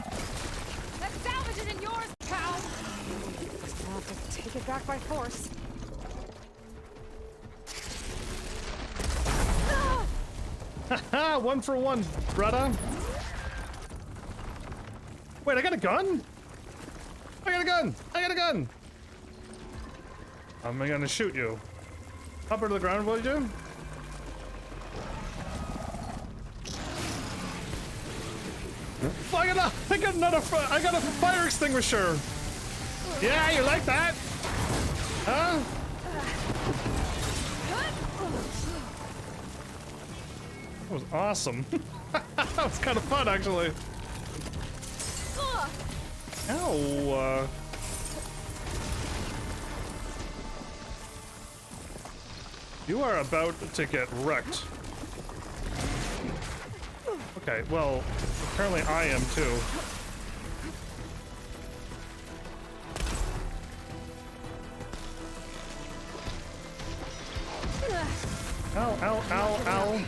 That salvage isn't yours, pal! I'll have to take it back by force. Haha, 1 for 1, brother. Wait, I got a gun? I got a gun! I got a gun! I'm gonna shoot you. Up to the ground, will you? I got another. I got a fire extinguisher. Yeah, you like that? Huh? That was awesome. That was kind of fun, actually. Ow. You are about to get wrecked. Okay, well, apparently I am too. Ow, ow, ow, ow.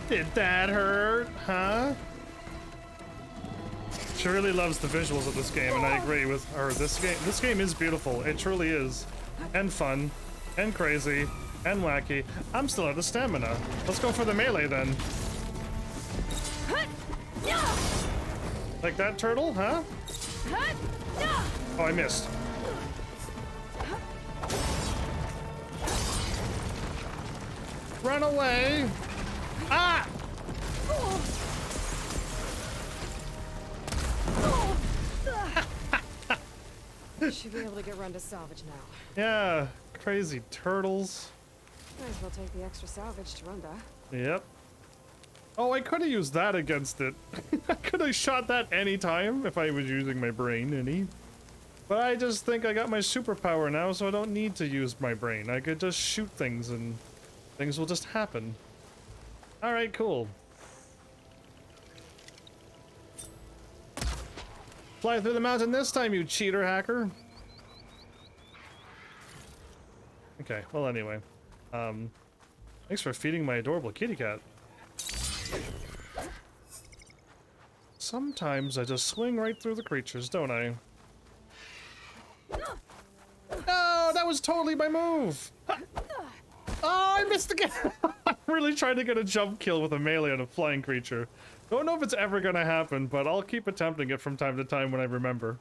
Did that hurt, huh? She really loves the visuals of this game, and I agree with her. This game is beautiful. It truly is. And fun. And crazy. And wacky. I'm still out of stamina. Let's go for the melee then. Like that, turtle, huh? Oh, I missed. Run away! Ah! Should be able to get run to salvage now. Yeah, crazy turtles. Might as well take the extra salvage to Runda. Yep. Oh, I could have used that against it. I could have shot that any time if I was using my brain any. But I just think I got my superpower now, so I don't need to use my brain. I could just shoot things and things will just happen. Alright, cool. Fly through the mountain this time, you cheater hacker. Okay, well anyway. Thanks for feeding my adorable kitty cat. Sometimes I just swing right through the creatures, don't I? No, that was totally my move! Oh, I missed again! I'm really trying to get a jump kill with a melee on a flying creature. Don't know if it's ever gonna happen, but I'll keep attempting it from time to time when I remember.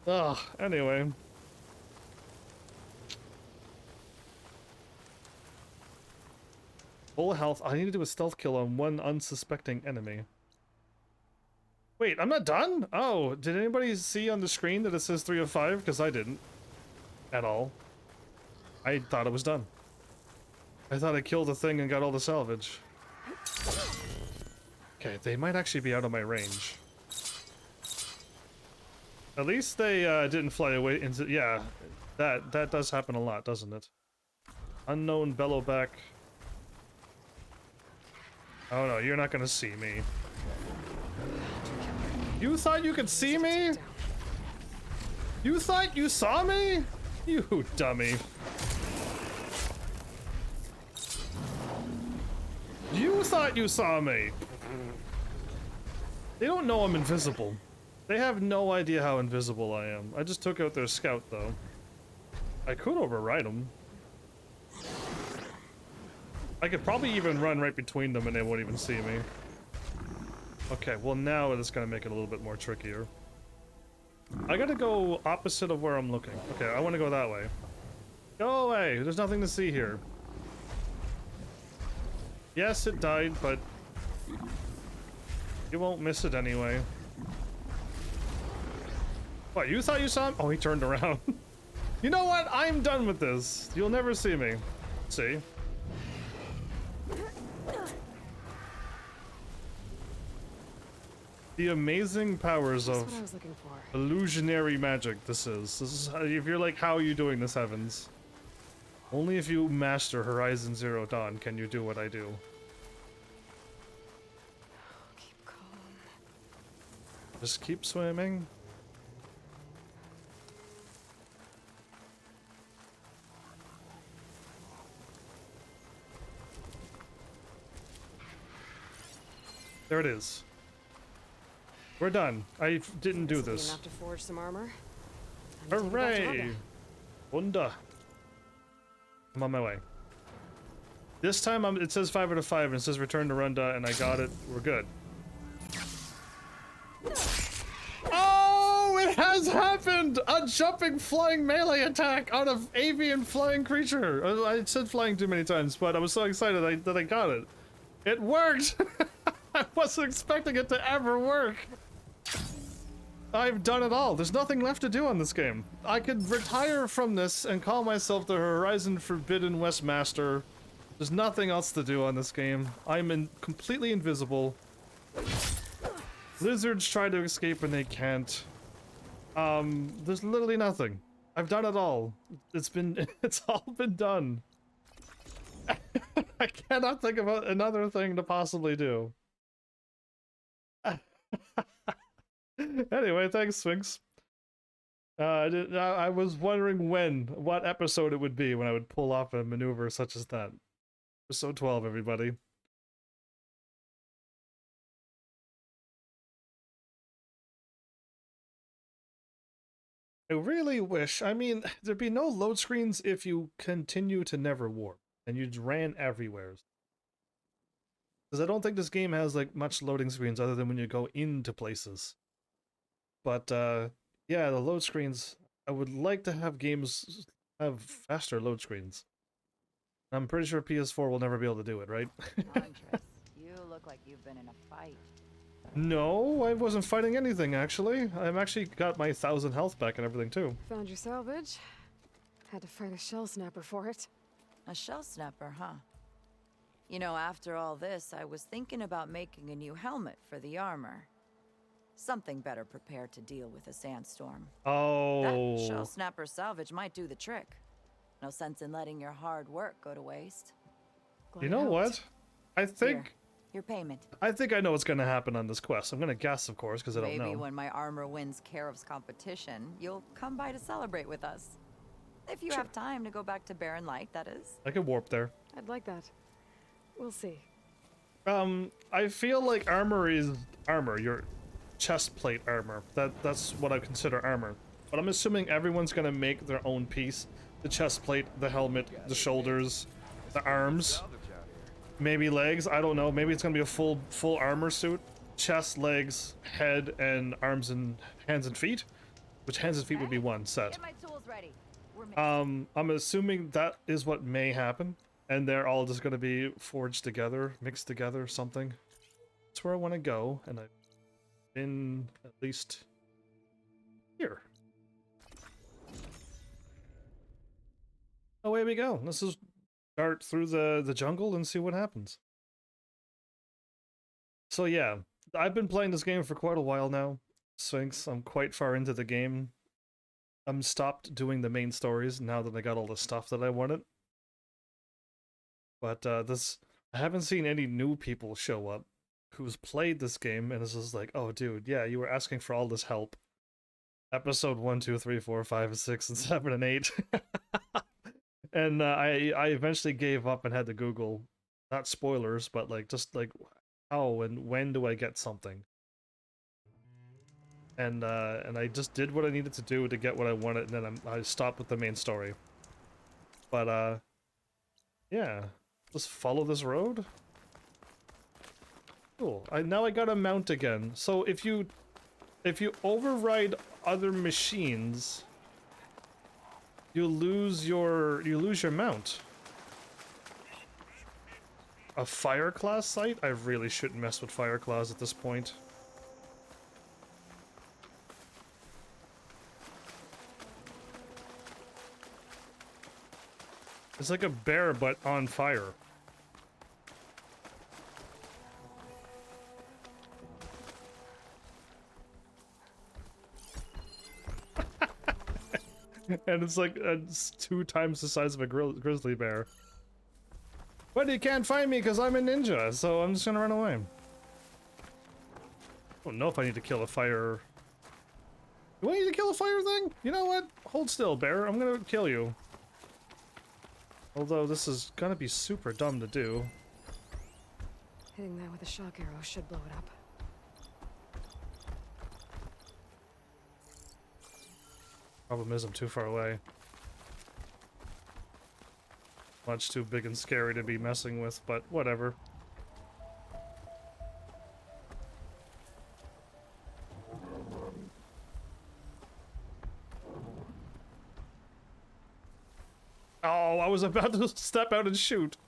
Ugh, anyway. Full health. I need to do a stealth kill on one unsuspecting enemy. Wait, I'm not done? Oh, did anybody see on the screen that it says 3 of 5? Because I didn't. At all. I thought it was done. I thought I killed the thing and got all the salvage. Okay, they might actually be out of my range. At least they didn't fly away into... Yeah, that does happen a lot, doesn't it? Unknown bellowback. Oh no, you're not gonna see me. You thought you could see me? You thought you saw me? You dummy. You thought you saw me. They don't know I'm invisible. They have no idea how invisible I am. I just took out their scout though. I could override them. I could probably even run right between them and they won't even see me. Okay, well now it's gonna make it a little bit more trickier. I gotta go opposite of where I'm looking. Okay, I wanna go that way. Go away! There's nothing to see here. Yes, it died, but you won't miss it anyway. What, you thought you saw him? Oh, he turned around. You know what? I'm done with this. You'll never see me. See? The amazing powers of illusionary magic this is. This is if you're like, how are you doing this, Heavens? Only if you master Horizon Zero Dawn can you do what I do. Keep calm. Just keep swimming. There it is. We're done. I didn't do this. Enough to forge some armor. Hooray! Wunda. I'm on my way. This time it says 5 out of 5 and it says return to Runda and I got it. We're good. Oh, it has happened! A jumping flying melee attack on an avian flying creature. I said flying too many times, but I was so excited that I got it. It worked! I wasn't expecting it to ever work. I've done it all. There's nothing left to do on this game. I could retire from this and call myself the Horizon Forbidden West Master. There's nothing else to do on this game. I'm completely invisible. Lizards try to escape and they can't. There's literally nothing. I've done it all. It's all been done. I cannot think of another thing to possibly do. Anyway, thanks, Sphinx. I was wondering what episode it would be when I would pull off a maneuver such as that. Episode 12, everybody. I really wish, I mean, there'd be no load screens if you continue to never warp, and you ran everywhere. Because I don't think this game has, like, much loading screens other than when you go into places. But, yeah, the load screens, I would like to have games have faster load screens. I'm pretty sure PS4 will never be able to do it, right? Andres, you look like you've been in a fight. No, I wasn't fighting anything, actually. I've actually got my 1,000 health back and everything, too. Found your salvage. Had to fight a shell snapper for it. A shell snapper, huh? You know, after all this, I was thinking about making a new helmet for the armor. Something better prepared to deal with a sandstorm. Oh. That shell snapper salvage might do the trick. No sense in letting your hard work go to waste. You know what? I think... Here, your payment. I think I know what's going to happen on this quest. I'm going to guess, of course, because I don't know. Maybe when my armor wins Karof's competition, you'll come by to celebrate with us. If you have time to go back to Barren Light, that is. I could warp there. I'd like that. We'll see. I feel like armor is armor. Your chest plate armor. That's what I consider armor. But I'm assuming everyone's going to make their own piece. The chest plate, the helmet, the shoulders, the arms. Maybe legs, I don't know. Maybe it's gonna be a full armor suit. Chest, legs, head, and arms and hands and feet. Which hands and feet would be one set. Get my tools ready. I'm assuming that is what may happen. And they're all just gonna be forged together, mixed together, something. That's where I wanna go, and I've been at least here. Away we go. Let's just start through the jungle and see what happens. So yeah, I've been playing this game for quite a while now. Since I'm quite far into the game. I'm stopped doing the main stories now that I got all the stuff that I wanted. But I haven't seen any new people show up who's played this game and is just like, oh dude, yeah, you were asking for all this help. Episode 1, 2, 3, 4, 5, and 6, and 7, and 8. And I eventually gave up and had to Google, not spoilers, but like just like how and when do I get something? And I just did what I needed to do to get what I wanted, and then I stopped with the main story. But yeah, just follow this road. Cool. Now I got a mount again. So if you override other machines, you lose your mount. A fire class site? I really shouldn't mess with fire claws at this point. It's like a bear but on fire. And it's like it's 2 times the size of a grizzly bear. But you can't find me because I'm a ninja, so I'm just gonna run away. I don't know if I need to kill a fire. Do I need to kill a fire thing? You know what? Hold still, bear. I'm gonna kill you. Although this is gonna be super dumb to do. Hitting that with a shock arrow should blow it up. Problem is I'm too far away. Much too big and scary to be messing with, but whatever. Oh, I was about to step out and shoot.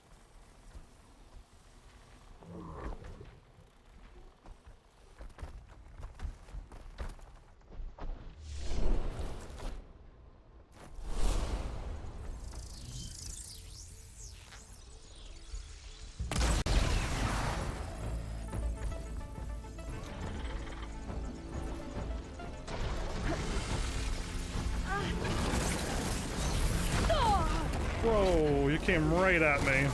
Whoa, you came right at me.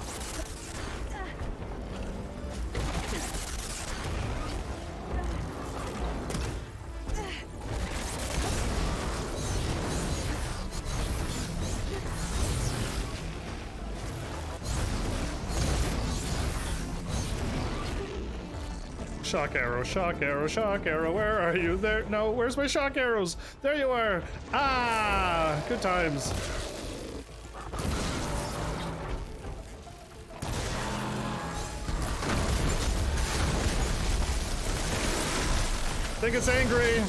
Shock arrow, shock arrow, shock arrow, where are you? There, no, where's my shock arrows? There you are! Ah, good times. I think it's angry.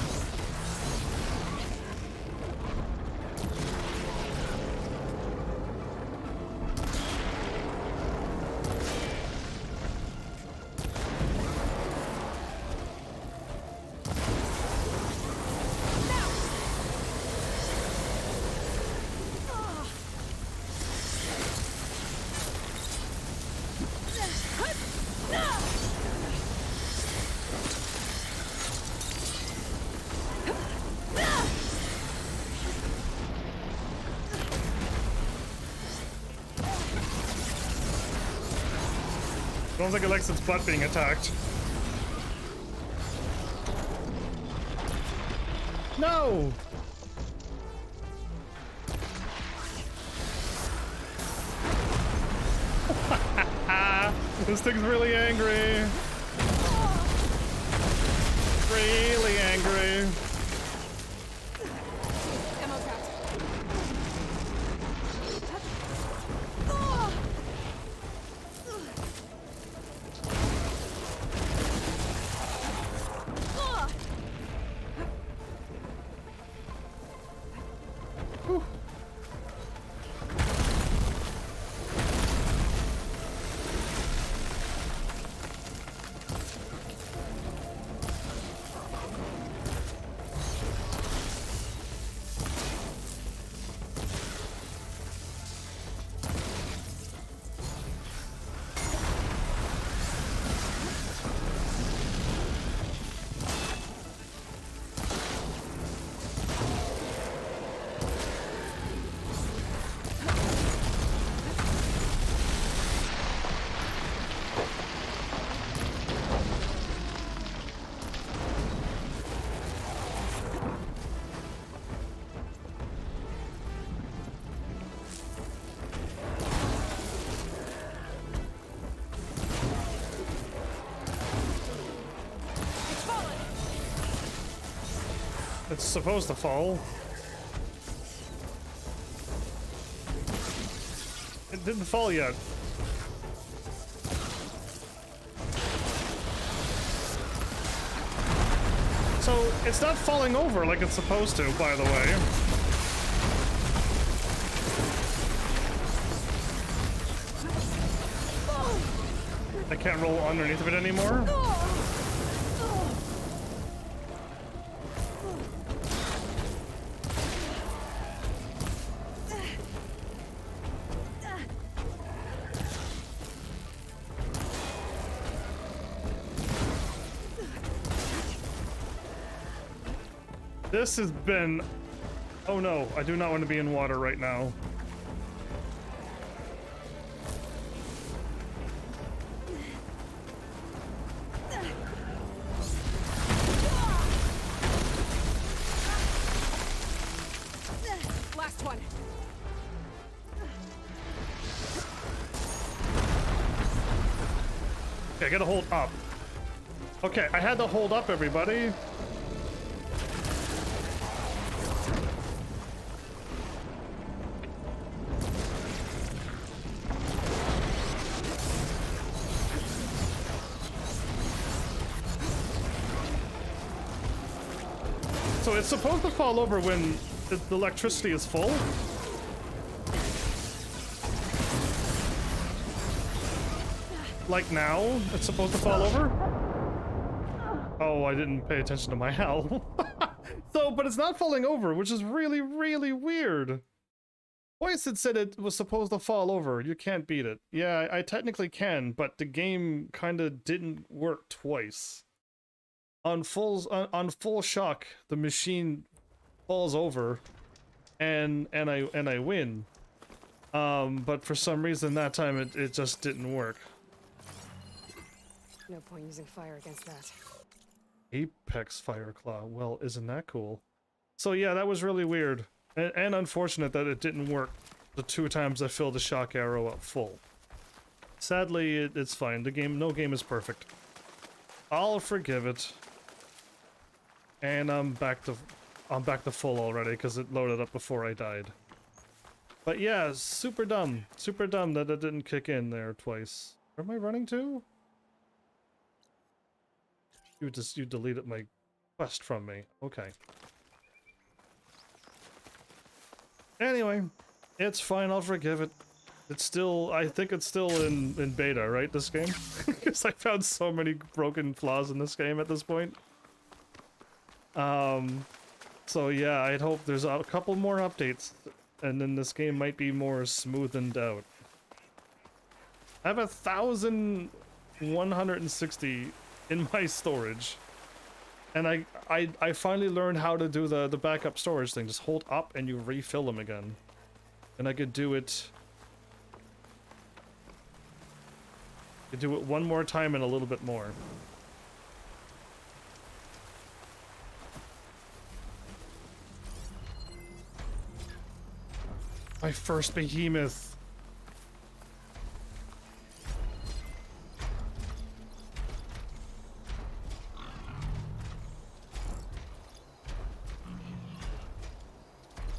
I don't think it likes its butt being attacked. No! This thing's really angry. Really angry. Ammo trapped. It's supposed to fall. It didn't fall yet. So, it's not falling over like it's supposed to, by the way. I can't roll underneath of it anymore. This has been... Oh no, I do not want to be in water right now. Last one. Okay, I gotta hold up. Okay, I had to hold up, everybody. So it's supposed to fall over when the electricity is full. Like now, it's supposed to fall over. Oh, I didn't pay attention to my health. So, but it's not falling over, which is really, really weird. Twice it said it was supposed to fall over. You can't beat it. Yeah, I technically can, but the game kind of didn't work twice. On full shock, the machine falls over, and I win. But for some reason that time it just didn't work. No point using fire against that. Apex Fireclaw. Well, isn't that cool? So yeah, that was really weird and unfortunate that it didn't work the 2 times I filled the shock arrow up full. Sadly, it's fine. No game is perfect. I'll forgive it. And I'm back to full already because it loaded up before I died. But yeah, super dumb that it didn't kick in there twice. Where am I running to? You deleted my quest from me. Okay. Anyway, it's fine. I'll forgive it. It's still, I think it's still in beta, right? This game, because I found so many broken flaws in this game at this point. So yeah, I'd hope there's a couple more updates, and then this game might be more smoothened out. I have 1,160 in my storage, and I finally learned how to do the backup storage thing. Just hold up and you refill them again, and I could do it You do it one more time and a little bit more. My first behemoth.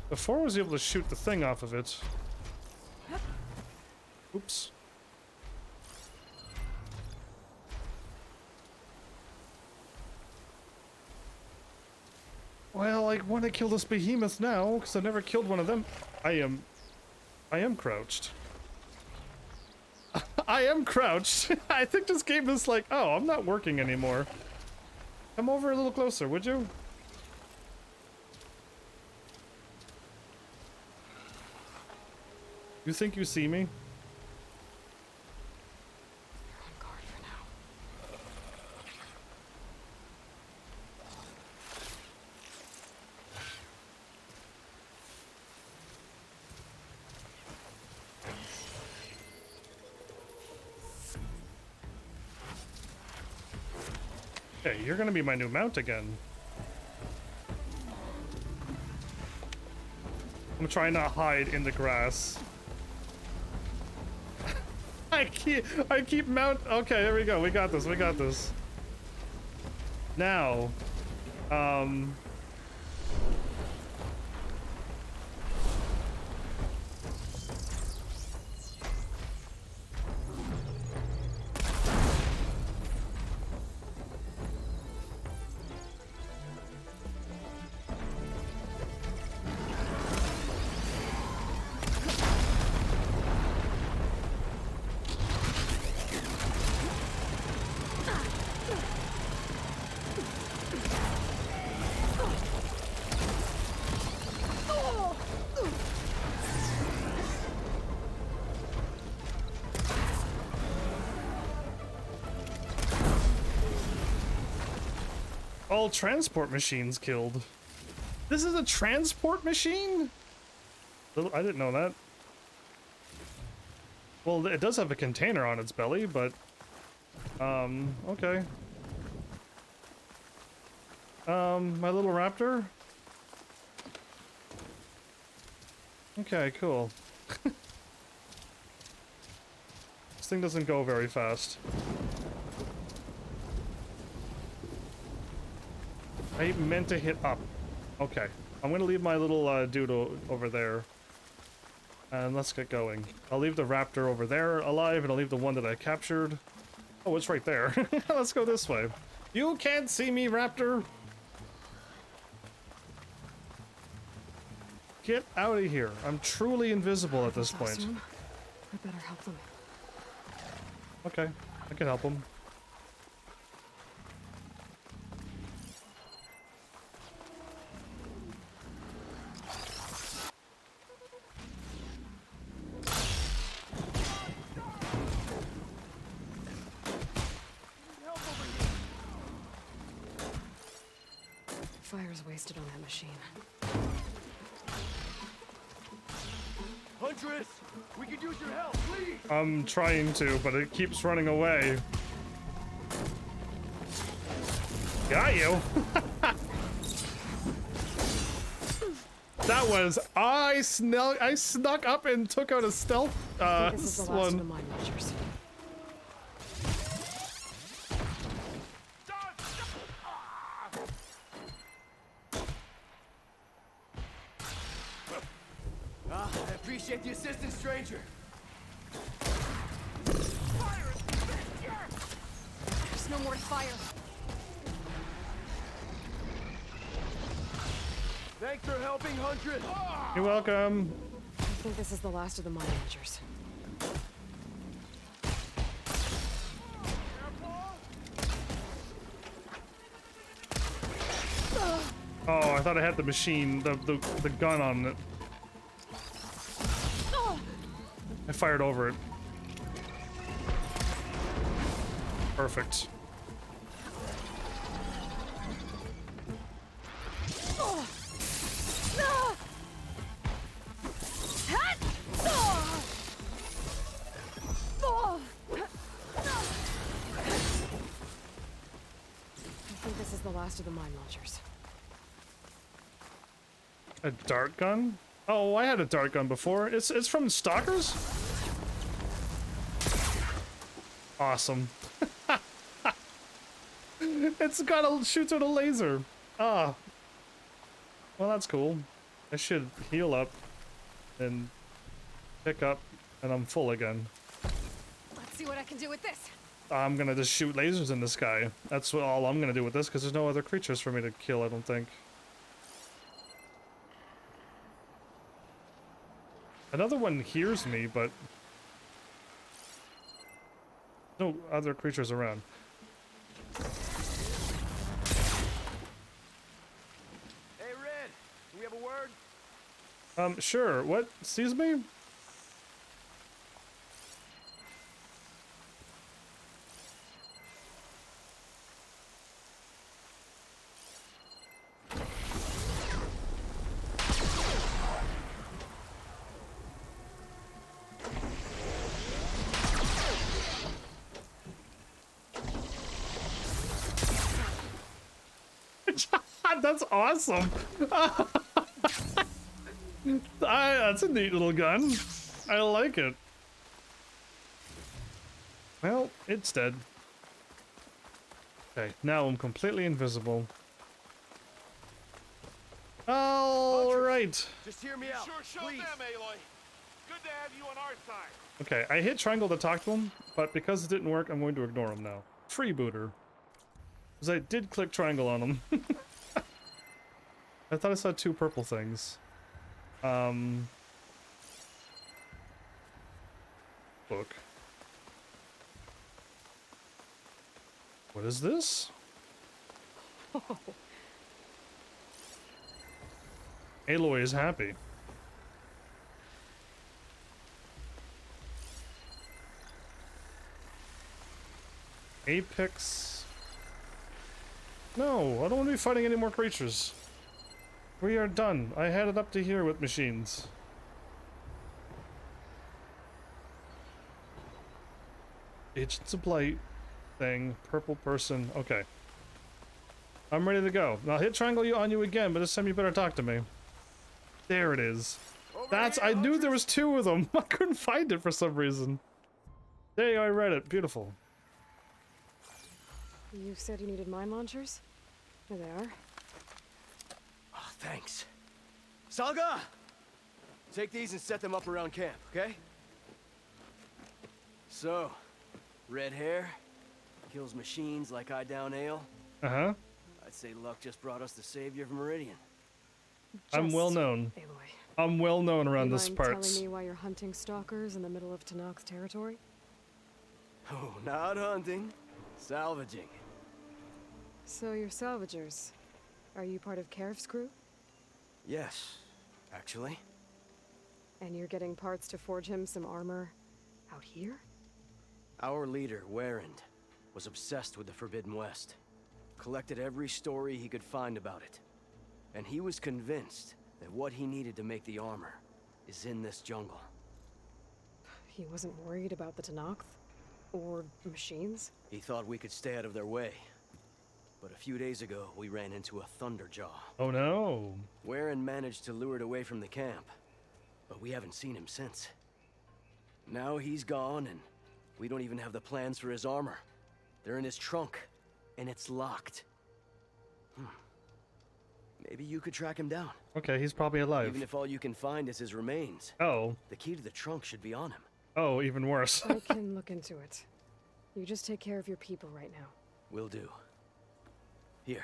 Before I was able to shoot the thing off of it. Oops. Well, I want to kill this behemoth now, because I've never killed one of them. I am crouched. I am crouched. I think this game is like, oh, I'm not working anymore. Come over a little closer, would you? You think you see me? You're on guard for now. Hey, you're gonna be my new mount again. I'm trying not to hide in the grass. I keep mount. Okay, there we go. We got this. We got this. Now, all transport machines killed. This is a transport machine? I didn't know that. Well, it does have a container on its belly, but okay. My little raptor. Okay, cool. This thing doesn't go very fast. I meant to hit up. Okay. I'm gonna leave my little dude over there. And let's get going. I'll leave the raptor over there alive, and I'll leave the one that I captured. Oh, it's right there. Let's go this way. You can't see me, raptor! Get out of here. I'm truly invisible at this point. I better help them. Okay, I can help him. Fire's wasted on that machine. Huntress, we could use your help, please. I'm trying to, but it keeps running away. Got you. That was I snuck up and took out a stealth this is the last of the one. mine watchers. I appreciate the assistance, stranger. There's no more to fire. Thanks for helping, Huntress. You're welcome. I think this is the last of the mine watchers. Oh, I thought I had the machine, the gun on it. I fired over it. Perfect. the last of the mine launchers. A dart gun? Oh, I had a dart gun before. It's from Stalkers? Awesome. It's got a shoots with a laser. Ah. Well, that's cool. I should heal up and pick up, and I'm full again. Let's see what I can do with this. I'm gonna just shoot lasers in the sky. That's all I'm gonna do with this, because there's no other creatures for me to kill, I don't think. Another one hears me, but no other creatures around. Hey, Red, do we have a word? Sure. What? Sees me? That's awesome. That's a neat little gun. I like it. Well, it's dead. Okay, now I'm completely invisible. All right. Just hear me out. Sure show please. them, Aloy. Good to have you on our side. Okay, I hit triangle to talk to him, but because it didn't work, I'm going to ignore him now. Freebooter. Because I did click triangle on him. I thought I saw two purple things. Book. What is this? Aloy is happy. Apex. No, I don't want to be fighting any more creatures. We are done. I had it up to here with machines. Agents of Blight thing, purple person. Okay. I'm ready to go. Now hit triangle on you again, but this time you better talk to me. There it is. That's, I knew there was two of them. I couldn't find it for some reason. There you go, I read it. Beautiful. You said you needed mine launchers? Here they are. Oh, thanks. Salga! Take these and set them up around camp, okay? So, red hair, kills machines like I down ale. Uh-huh. I'd say luck just brought us the savior of Meridian. I'm well Just known. Aloy. I'm well known around You this mind parts. telling me why you're hunting stalkers in the middle of Tanoch's territory? Oh, not hunting, salvaging. So you're salvagers. Are you part of Karif's crew? Yes, actually. And you're getting parts to forge him some armor out here? Our leader, Warrand, was obsessed with the Forbidden West. Collected every story he could find about it. And he was convinced that what he needed to make the armor is in this jungle. He wasn't worried about the Tanakh? Or machines? He thought we could stay out of their way. But a few days ago, we ran into a Thunderjaw. Oh no. Warren managed to lure it away from the camp, but we haven't seen him since. Now he's gone, and we don't even have the plans for his armor. They're in his trunk, and it's locked. Maybe you could track him down. Okay, he's probably alive. Even if all you can find is his remains. Oh. The key to the trunk should be on him. Oh, even worse. I can look into it. You just take care of your people right now. Will do. Here.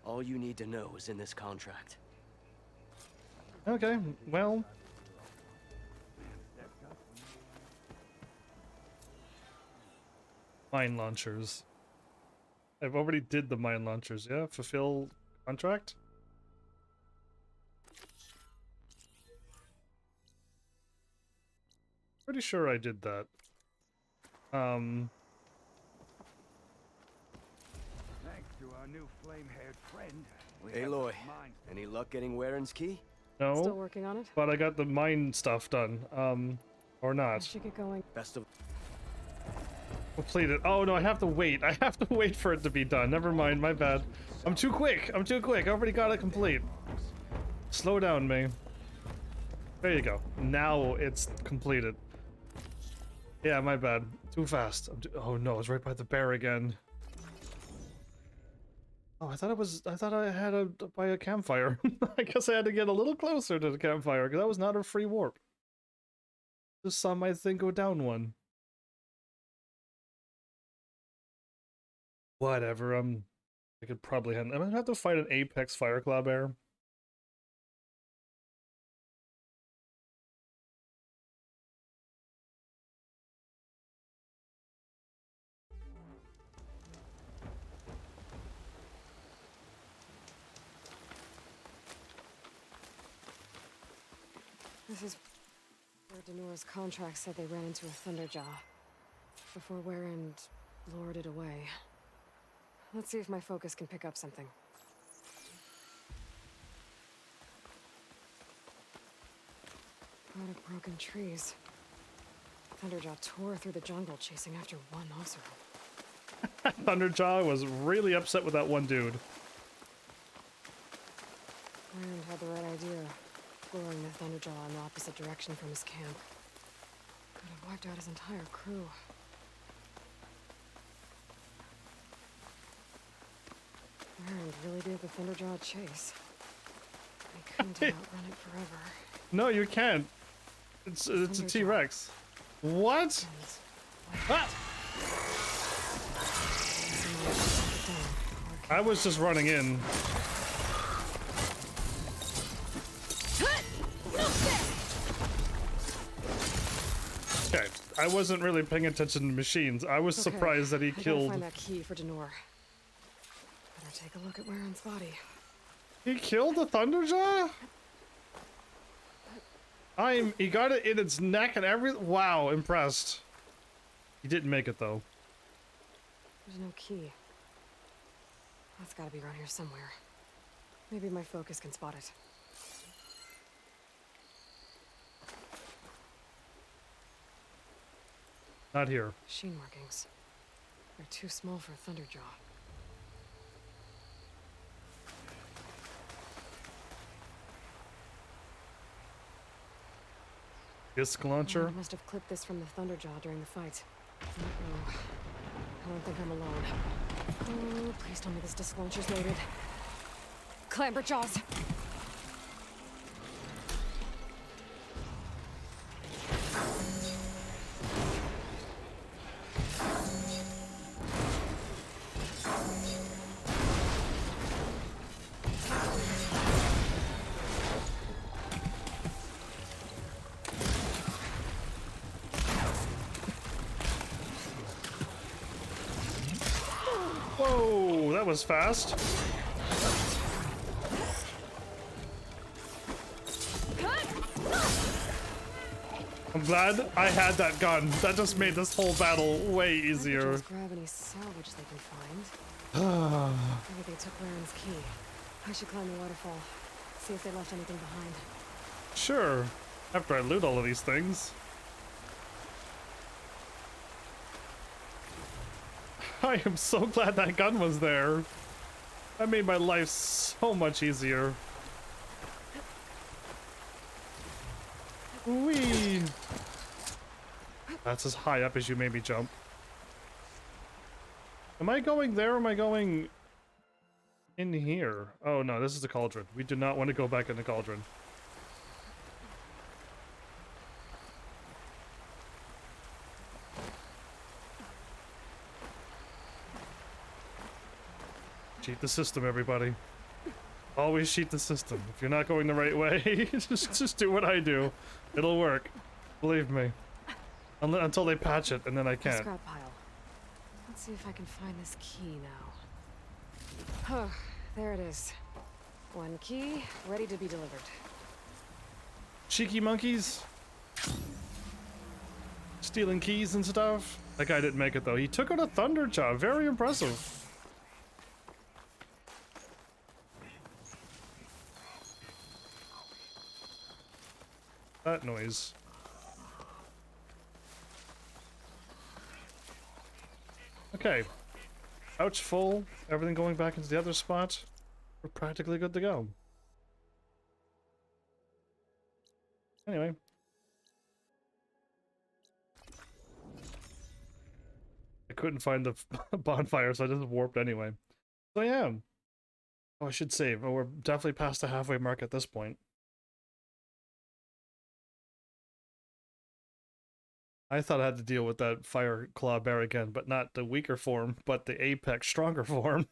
All you need to know is in this contract. Okay, well. Mine launchers. I've already did the mine launchers, yeah? Fulfill contract? Pretty sure I did that. Thanks to our new flame-haired friend. Aloy, any luck getting Warren's key? No. Still working on it? But I got the mine stuff done. Or I not. should get going. Best of... Complete it. Oh no, I have to wait. I have to wait for it to be done. Never mind, my bad. I'm too quick. I'm too quick. I already got it complete. Slow down, May. There you go. Now it's completed. Yeah, my bad. Too fast. Oh no, it's right by the bear again. Oh, I thought I had a by a campfire. I guess I had to get a little closer to the campfire because that was not a free warp. Just saw my thing go down one. Whatever. I could probably handle. I'm gonna have to fight an apex fireclaw bear. This is where Denora's contract said they ran into a Thunderjaw before Warren lured it away. Let's see if my focus can pick up something. A lot of broken trees. Thunderjaw tore through the jungle chasing after one Oseram. Thunderjaw was really upset with that one dude. Warren had the right idea, luring the Thunderjaw in the opposite direction from his camp. Could have wiped out his entire crew. Warren really gave the Thunderjaw a chase. I couldn't outrun it forever. No, you can't. It's a T-Rex. What? Ah! I was just running in. Okay, I wasn't really paying attention to machines. I was surprised that he killed. I gotta find that key for Denor. Better take a look at Warren's body. He killed the Thunderjaw? He got it in its neck and everything. Wow, impressed. He didn't make it though. There's no key. That's gotta be around here somewhere. Maybe my focus can spot it. Not here. Sheen markings. They're too small for a Thunderjaw. Disc launcher? I must have clipped this from the Thunderjaw during the fight. Uh-oh. I don't think I'm alone. Oh, please tell me this disc launcher's loaded. Clamber jaws! Whoa, that was fast. I'm glad I had that gun. That just made this whole battle way easier. Just grab any salvage they can find. Maybe they took Warren's key. I should climb the waterfall. See if they left anything behind. Sure. After I loot all of these things. I am so glad that gun was there. That made my life so much easier. Whee! That's as high up as you made me jump. Am I going there or am I going in here? Oh no, this is the cauldron. We do not want to go back in the cauldron. Cheat the system, everybody. Always cheat the system. If you're not going the right way, just do what I do. It'll work. Believe me. Until they patch it, and then I can't. Scrap pile. Let's see if I can find this key now. Oh, there it is. One key, ready to be delivered. Cheeky monkeys. Stealing keys and stuff. That guy didn't make it though. He took out a Thunderjaw. Very impressive. That noise. Okay. Pouch full. Everything going back into the other spot. We're practically good to go. Anyway. I couldn't find the bonfire, so I just warped anyway. So yeah. Oh, I should save. Oh, we're definitely past the halfway mark at this point. I thought I had to deal with that fire claw bear again, but not the weaker form, but the apex stronger form.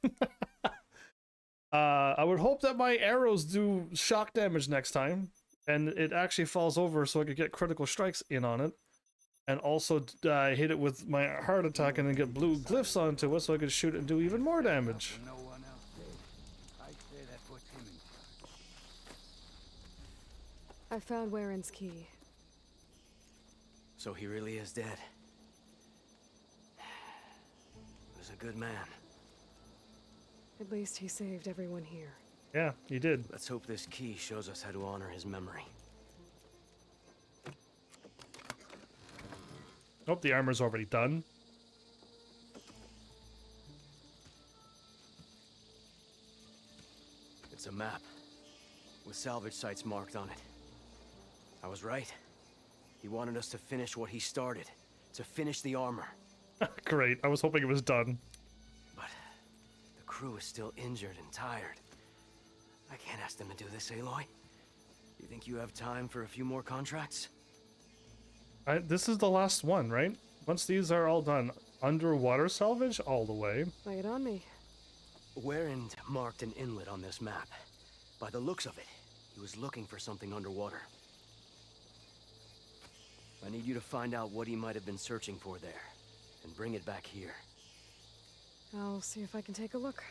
I would hope that my arrows do shock damage next time, and it actually falls over so I could get critical strikes in on it. And also hit it with my heart attack and then get blue glyphs onto it so I could shoot it and do even more damage. I found Warren's key. So he really is dead. He was a good man. At least he saved everyone here. Yeah, he did. Let's hope this key shows us how to honor his memory. Hope the armor's already done. It's a map with salvage sites marked on it. I was right. He wanted us to finish what he started, to finish the armor. Great, I was hoping it was done. But the crew is still injured and tired. I can't ask them to do this, Aloy. You think you have time for a few more contracts? This is the last one, right? Once these are all done, underwater salvage all the way. Lay it on me. Warren marked an inlet on this map. By the looks of it, he was looking for something underwater. I need you to find out what he might have been searching for there, and bring it back here. I'll see if I can take a look.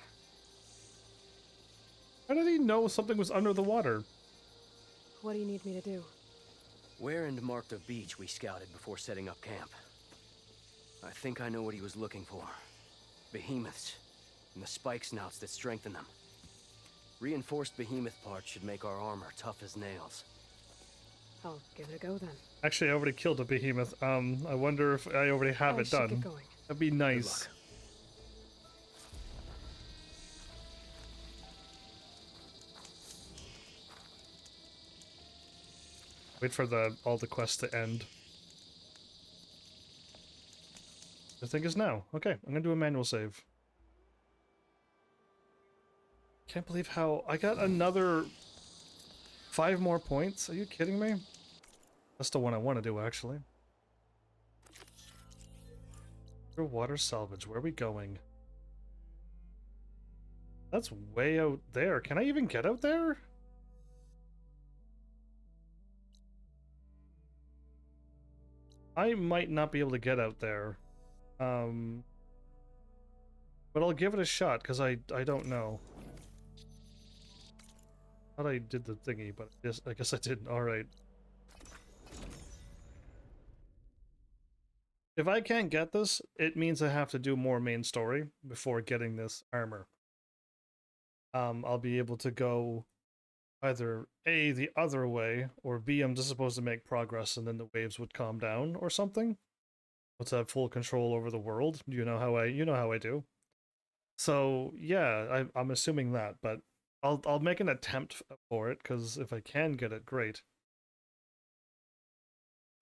How did he know something was under the water? What do you need me to do? Warren marked a beach we scouted before setting up camp. I think I know what he was looking for. Behemoths, and the spike snouts that strengthen them. Reinforced behemoth parts should make our armor tough as nails. I'll give it a go then. Actually, I already killed a behemoth. I wonder if I already have it done. Get going. That'd be nice. Wait for all the quests to end. I think is now. Okay, I'm gonna do a manual save. Can't believe how I got another 5 more points. Are you kidding me? That's the one I want to do, actually. Water salvage. Where are we going? That's way out there. Can I even get out there? I might not be able to get out there. But I'll give it a shot, because I don't know. I thought I did the thingy, but I guess I didn't. Alright. If I can't get this, it means I have to do more main story before getting this armor. I'll be able to go either A, the other way, or B, I'm just supposed to make progress and then the waves would calm down or something. Let's have full control over the world. You know how I do. So yeah, I'm assuming that, but I'll make an attempt for it, because if I can get it, great.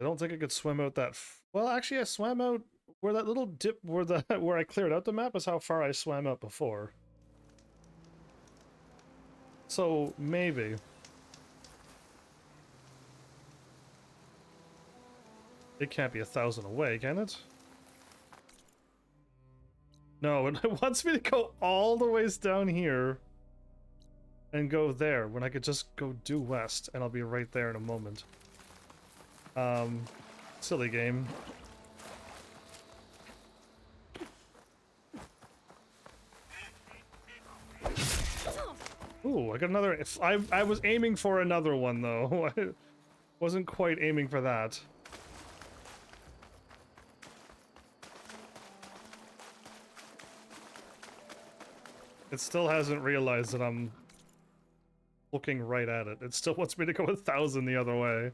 I don't think I could swim out that. Well, actually, I swam out where that little dip where I cleared out the map is how far I swam out before. So maybe. It can't be 1,000 away, can it? No, it wants me to go all the ways down here and go there when I could just go due west, and I'll be right there in a moment. Silly game. Ooh, I got another. I was aiming for another one though. I wasn't quite aiming for that. It still hasn't realized that I'm looking right at it. It still wants me to go 1,000 the other way.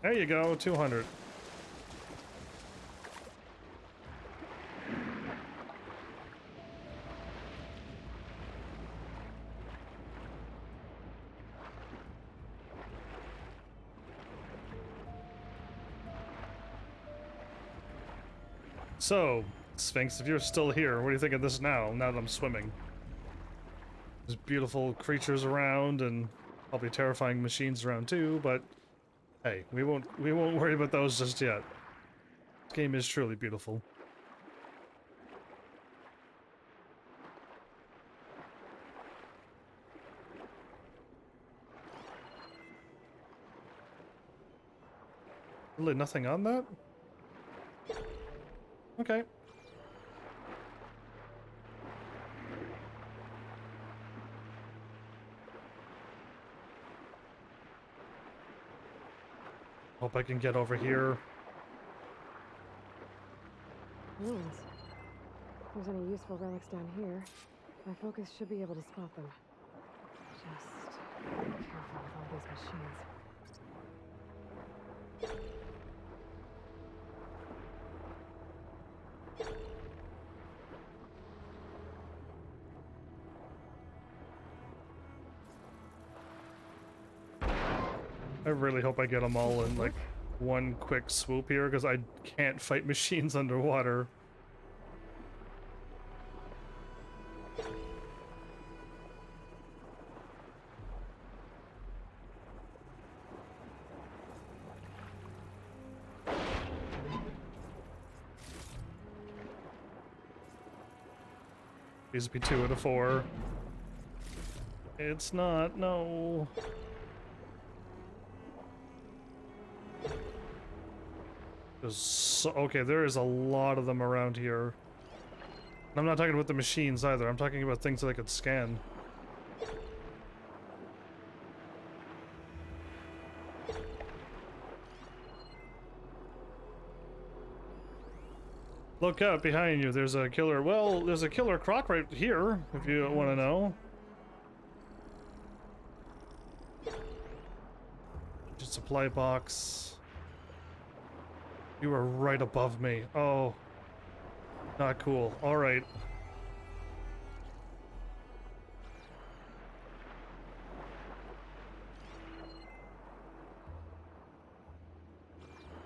There you go, 200. So, Sphinx, if you're still here, what do you think of this now that I'm swimming? There's beautiful creatures around and probably terrifying machines around too, but hey, we won't worry about those just yet. This game is truly beautiful. Really nothing on that? Okay. Hope I can get over here. Ruins. If there's any useful relics down here, my focus should be able to spot them. Just be careful with all these machines. I really hope I get them all in like one quick swoop here, because I can't fight machines underwater. Please be 2 out of 4. It's not, no. Okay, there is a lot of them around here. I'm not talking about the machines either, I'm talking about things that I could scan. Look out behind you, there's a killer. Well, there's a killer croc right here, if you want to know. Just supply box. You were right above me. Oh. Not cool. Alright.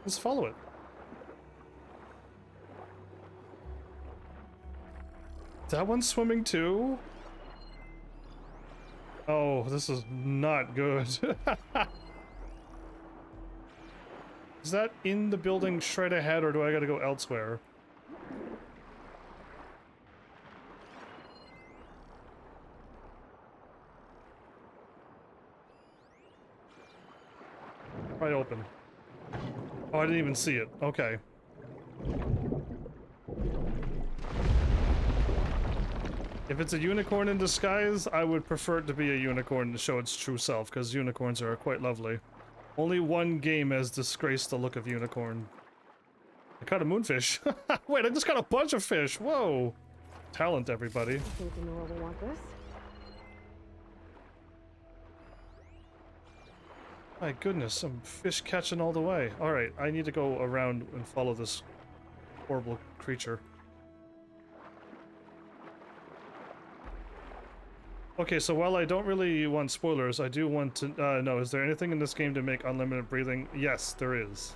Let's follow it. That one's swimming too? Oh, this is not good. Is that in the building straight ahead, or do I gotta go elsewhere? Probably open. Oh, I didn't even see it. Okay. If it's a unicorn in disguise, I would prefer it to be a unicorn to show its true self, because unicorns are quite lovely. Only one game has disgraced the look of unicorn. I caught a moonfish. Wait, I just got a bunch of fish. Whoa. Talent, everybody. I think the Nora will want this. My goodness, some fish catching all the way. Alright, I need to go around and follow this horrible creature. Okay, so while I don't really want spoilers, I do want to know, is there anything in this game to make unlimited breathing? Yes, there is.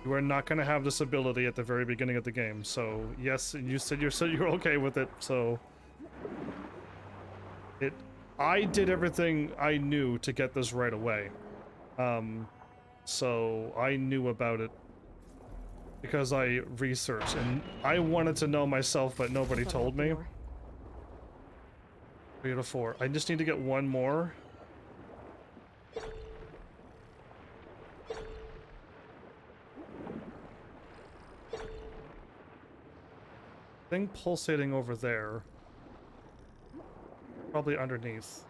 You are not going to have this ability at the very beginning of the game, so yes, you said you're okay with it, so... I did everything I knew to get this right away. So I knew about it because I researched, and I wanted to know myself, but nobody told me. 3 out of 4. I just need to get one more. Thing pulsating over there. Probably underneath.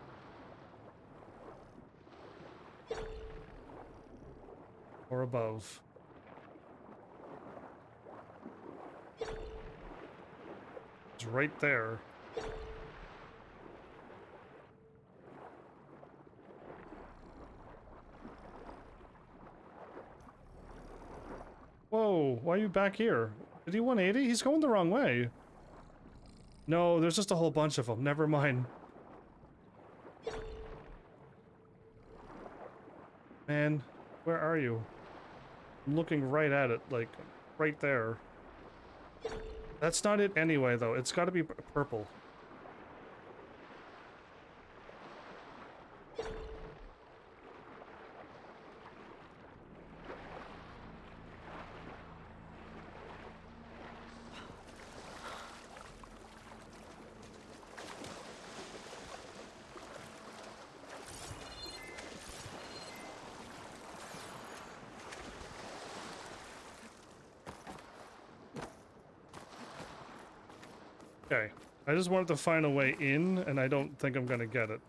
Or above. It's right there. Whoa, why are you back here? Did he 180? He's going the wrong way. No, there's just a whole bunch of them. Never mind. Man, where are you? I'm looking right at it, like, right there. That's not it anyway, though. It's got to be purple. Okay, I just wanted to find a way in, and I don't think I'm gonna get it.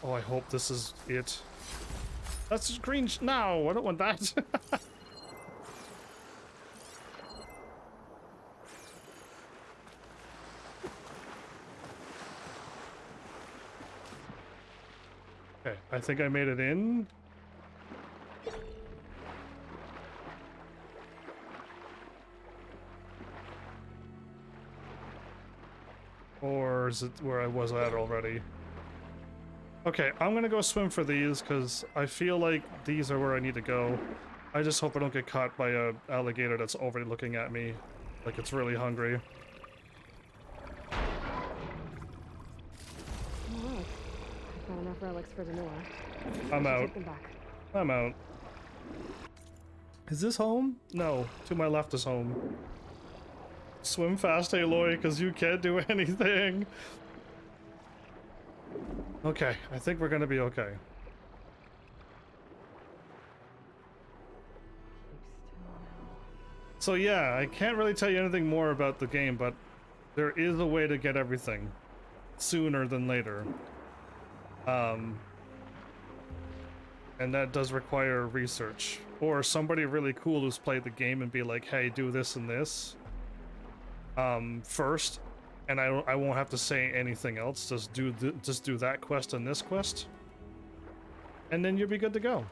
Oh, I hope this is it. That's green no, I don't want that. Okay, I think I made it in. Or is it where I was at already? Okay, I'm gonna go swim for these because I feel like these are where I need to go. I just hope I don't get caught by a alligator that's already looking at me like it's really hungry. Oh, look. I found enough relics for Denora. I'm out. Take them back. I'm out. Is this home? No, to my left is home. Swim fast, Aloy, because you can't do anything. Okay, I think we're gonna be okay. So yeah, I can't really tell you anything more about the game, but there is a way to get everything sooner than later. And that does require research. Or somebody really cool who's played the game and be like, hey, do this and this. First, and I won't have to say anything else. Just do that quest and this quest, and then you'll be good to go.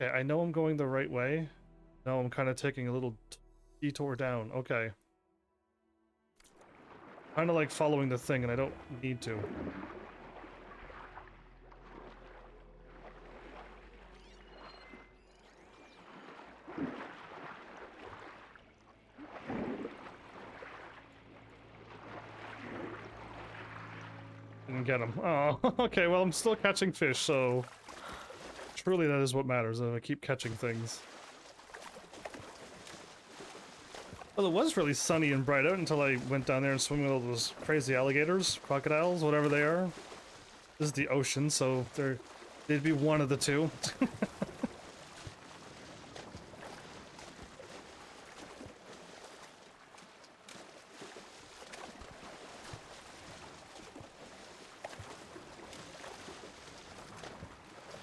Okay, I know I'm going the right way. No, I'm kind of taking a little detour down. Okay, kind of like following the thing, and I don't need to. Didn't get him. Oh, okay, well, I'm still catching fish, so truly that is what matters. I keep catching things. Well, it was really sunny and bright out until I went down there and swam with all those crazy alligators, crocodiles, whatever they are. This is the ocean, so they'd be one of the two.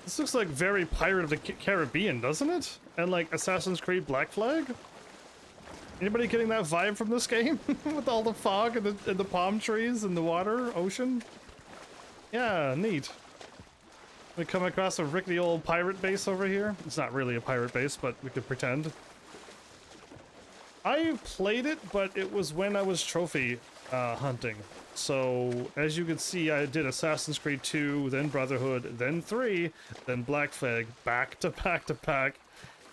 This looks like very Pirate of the Caribbean, doesn't it? And like Assassin's Creed Black Flag? Anybody getting that vibe from this game? With all the fog and the palm trees and the water, ocean? Yeah, neat. We come across a rickety old pirate base over here. It's not really a pirate base, but we could pretend. I played it, but it was when I was trophy hunting. So, as you can see, I did Assassin's Creed 2, then Brotherhood, then 3, then Black Flag, back to back to back.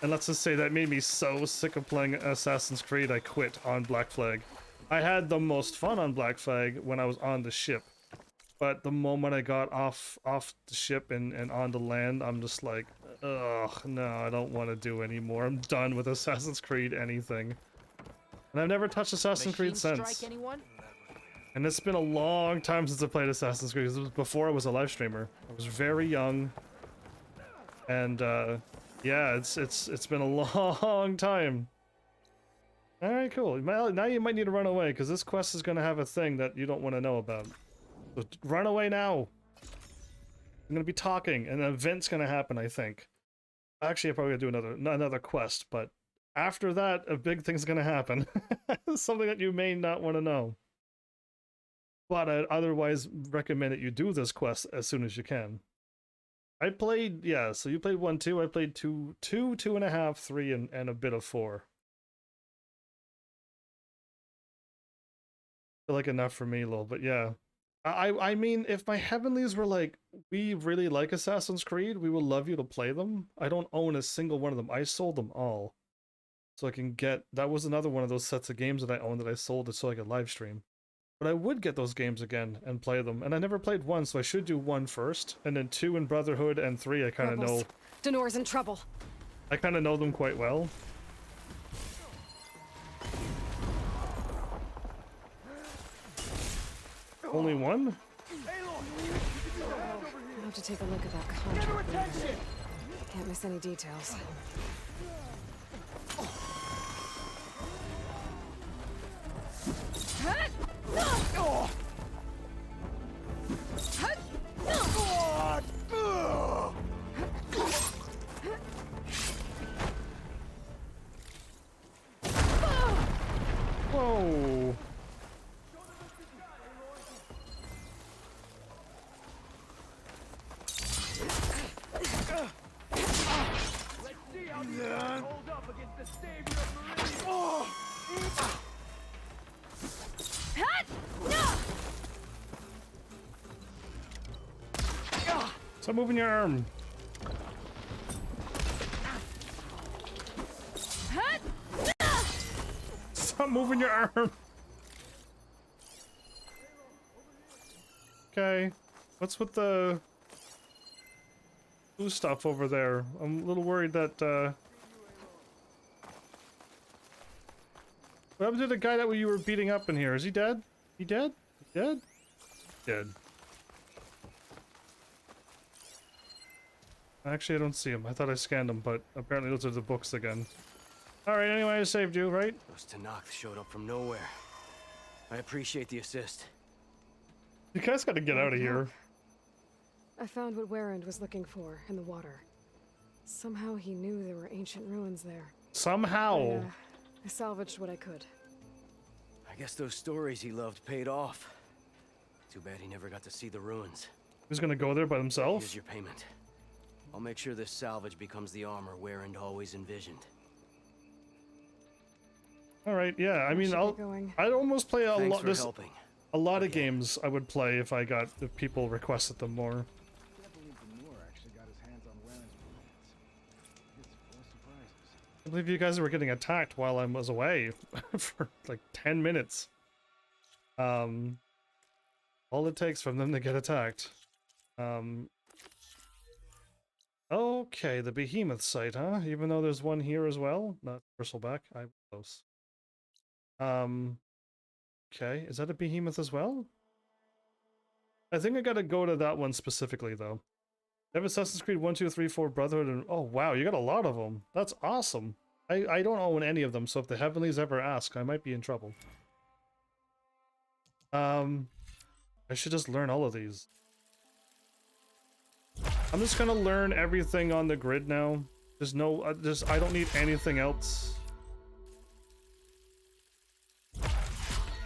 And let's just say that made me so sick of playing Assassin's Creed, I quit on Black Flag. I had the most fun on Black Flag when I was on the ship. But the moment I got off the ship and onto land, I'm just like, ugh, no, I don't want to do anymore. I'm done with Assassin's Creed anything. And I've never touched Assassin's Creed since. And it's been a long time since I played Assassin's Creed. This was before I was a live streamer. I was very young. And yeah, it's been a long time. Alright, cool. Now you might need to run away, because this quest is going to have a thing that you don't want to know about. So run away now! I'm going to be talking, and an event's going to happen, I think. Actually, I'm probably going to do another quest, but after that, a big thing's going to happen. Something that you may not want to know. But I'd otherwise recommend that you do this quest as soon as you can. I played, yeah, so you played 1, 2, I played 2, 2.5, 3, and a bit of 4. Feel like enough for me, lol, but yeah. I mean, if my Heavenlies were like, we really like Assassin's Creed, we will love you to play them. I don't own a single one of them. I sold them all. so I can get... That was another one of those sets of games that I owned that I sold it so I could live stream. But I would get those games again and play them. And I never played 1, so I should do 1 first. And then 2 in Brotherhood and 3 I kind of know... Denore's in trouble. I kind of know them quite well. Only 1? I'll have to take a look at that contract. Can't miss any details. Whoa! Stop moving your arm. Stop moving your arm. Okay. What's with the blue stuff over there? I'm a little worried that what happened to the guy that you were beating up in here? Is he dead? He dead? Dead? Dead. Actually, I don't see him. I thought I scanned him, but apparently those are the books again. Alright, anyway, I saved you, right? Those Tanakh showed up from nowhere. I appreciate the assist. You guys gotta get out of here. I found what Warren was looking for in the water. Somehow he knew there were ancient ruins there. Somehow. I salvaged what I could. I guess those stories he loved paid off. Too bad he never got to see the ruins. He's gonna go there by himself? Here's your payment. I'll make sure this salvage becomes the armor Warren always envisioned. Alright, yeah, I mean, I'd almost play a lot a lot of games I would play if people requested them more. I believe you guys were getting attacked while I was away for like 10 minutes. All it takes for them to get attacked. Okay, the behemoth site, huh? Even though there's one here as well? Not bristleback, I'm close. Okay, is that a behemoth as well? I think I gotta go to that one specifically, though. They have Assassin's Creed 1, 2, 3, 4, Brotherhood, and... Oh, wow, you got a lot of them. That's awesome. I don't own any of them, so if the Heavenlies ever ask, I might be in trouble. I should just learn all of these. I'm just gonna learn everything on the grid now. There's no... I don't need anything else.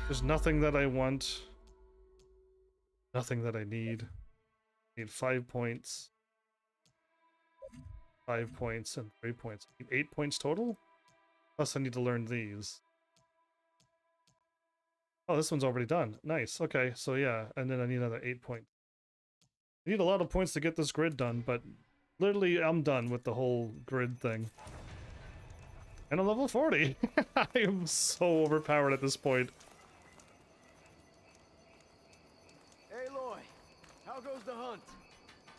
There's nothing that I want. Nothing that I need. I need 5 points. 5 points and 3 points. I need 8 points total? Plus I need to learn these. Oh, this one's already done. Nice. Okay, so yeah, and then I need another 8 points. I need a lot of points to get this grid done, but literally I'm done with the whole grid thing. And I'm level 40! I am so overpowered at this point. How goes the hunt?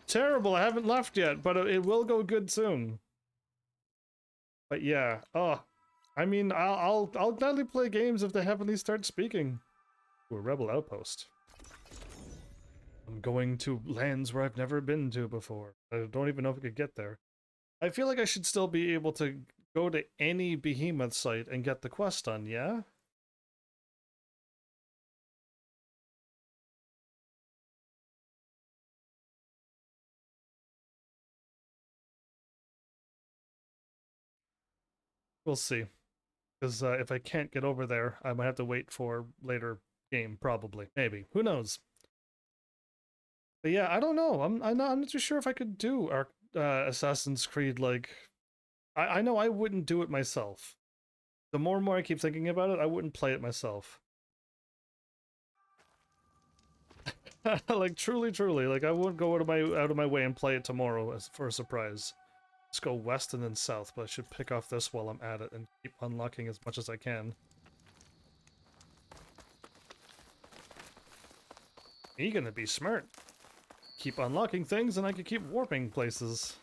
Terrible, I haven't left yet, but it will go good soon. But yeah, I mean, I'll gladly play games if the Heavenlies start speaking. To a rebel outpost. I'm going to lands where I've never been to before. I don't even know if I could get there. I feel like I should still be able to go to any behemoth site and get the quest done, yeah? We'll see. Because if I can't get over there, I might have to wait for later game, probably. Maybe. Who knows? But yeah, I don't know. I'm not too sure if I could do Assassin's Creed, like... I know I wouldn't do it myself. The more and more I keep thinking about it, I wouldn't play it myself. Like, truly, like, I wouldn't go out of my way and play it tomorrow for a surprise. Let's go west and then south, but I should pick off this while I'm at it and keep unlocking as much as I can. You're gonna be smart. Keep unlocking things and I can keep warping places.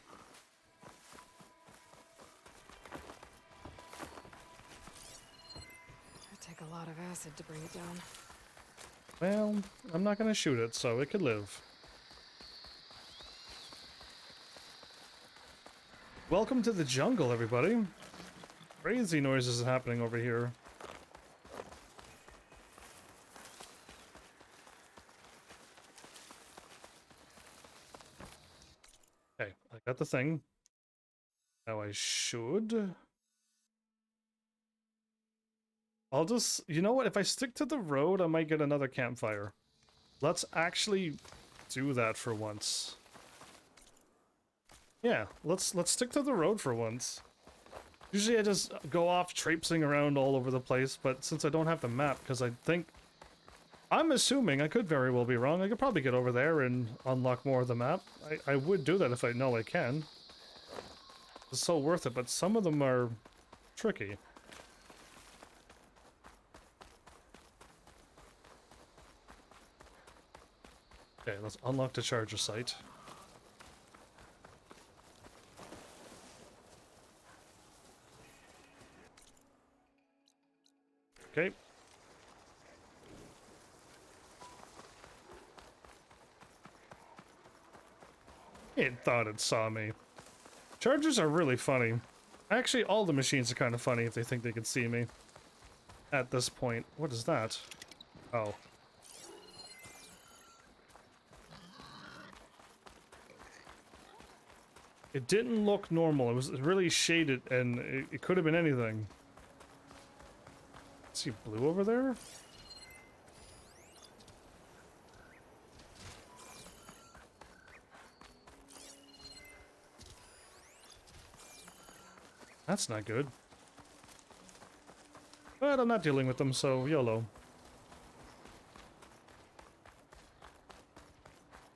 It'd take a lot of acid to bring it down. Well, I'm not gonna shoot it, so it could live. Welcome to the jungle, everybody. Crazy noises happening over here. Okay, I got the thing. Now I should... I'll just... You know what? If I stick to the road, I might get another campfire. Let's actually do that for once. Yeah, let's stick to the road for once. Usually I just go off traipsing around all over the place, but since I don't have the map, because I think... I'm assuming, I could very well be wrong, I could probably get over there and unlock more of the map. I would do that if I know I can. It's so worth it, but some of them are tricky. Okay, let's unlock the charger site. Okay. It thought it saw me. Chargers are really funny. Actually, all the machines are kind of funny if they think they can see me. At this point. What is that? Oh. It didn't look normal. It was really shaded and it could have been anything. See blue over there? That's not good. But I'm not dealing with them, so YOLO.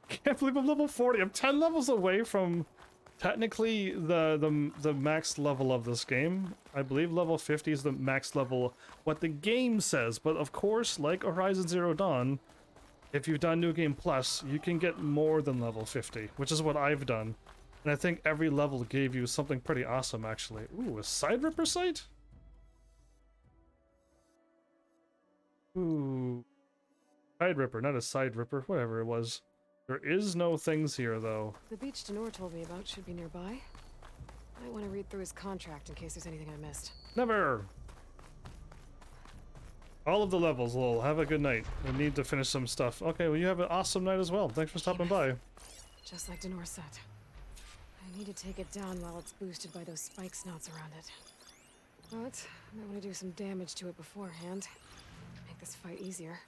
Can't believe I'm level 40. I'm 10 levels away from technically the max level of this game. I believe level 50 is the max level, what the game says. But of course, like Horizon Zero Dawn, if you've done New Game Plus, you can get more than level 50, which is what I've done. And I think every level gave you something pretty awesome, actually. Ooh, a side ripper site? Ooh. Side ripper, not a side ripper, whatever it was. There is no things here, though. The beach Denor told me about should be nearby. Might want to read through his contract in case there's anything I missed. Never! All of the levels, lol. Have a good night. I need to finish some stuff. Okay, well you have an awesome night as well. Thanks for stopping by. Just like Denor said. I need to take it down while it's boosted by those spike snouts around it. But I might want to do some damage to it beforehand. Make this fight easier.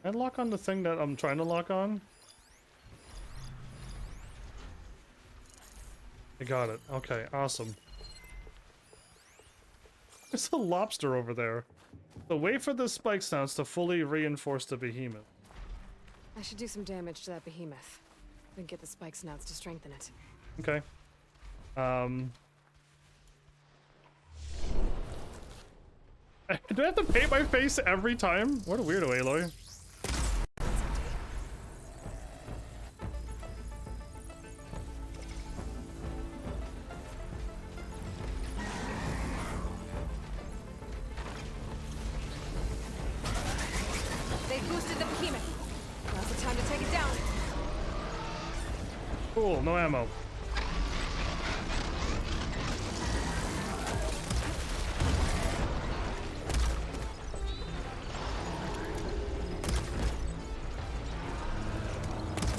Can I lock on the thing that I'm trying to lock on? I got it. Okay, awesome. There's a lobster over there. So wait for the spike snouts to fully reinforce the behemoth. I should do some damage to that behemoth. Then get the spike snouts to strengthen it. Okay. Do I have to paint my face every time? What a weirdo, Aloy. They boosted the behemoth. Now's the time to take it down. Cool, no ammo.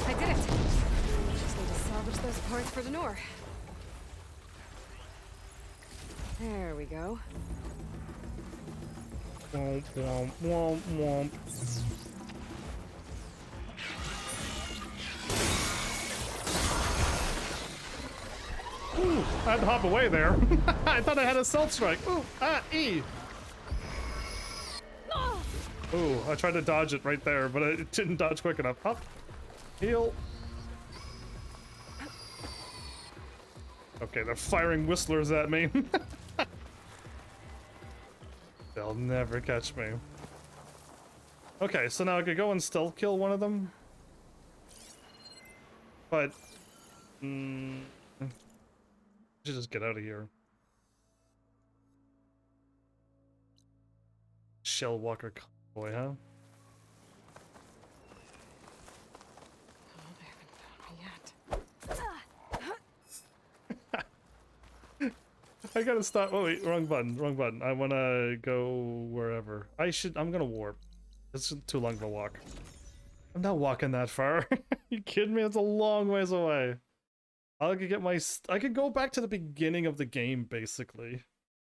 I did it. Just need to salvage those parts for Denor. There we go. Womp, womp, womp, womp. Ooh, I had to hop away there. I thought I had a stealth strike. Ooh, E. Ooh, I tried to dodge it right there, but it didn't dodge quick enough. Up, heal. Okay, they're firing whistlers at me. They'll never catch me. Okay, so now I could go and stealth kill one of them. But... I should just get out of here. Shell Walker Convoy, huh? Oh, they haven't found me yet. I gotta stop. Oh wait, wrong button, wrong button. I wanna go wherever. I'm gonna warp. It's too long of a walk. I'm not walking that far. You kidding me? It's a long ways away. I could go back to the beginning of the game, basically.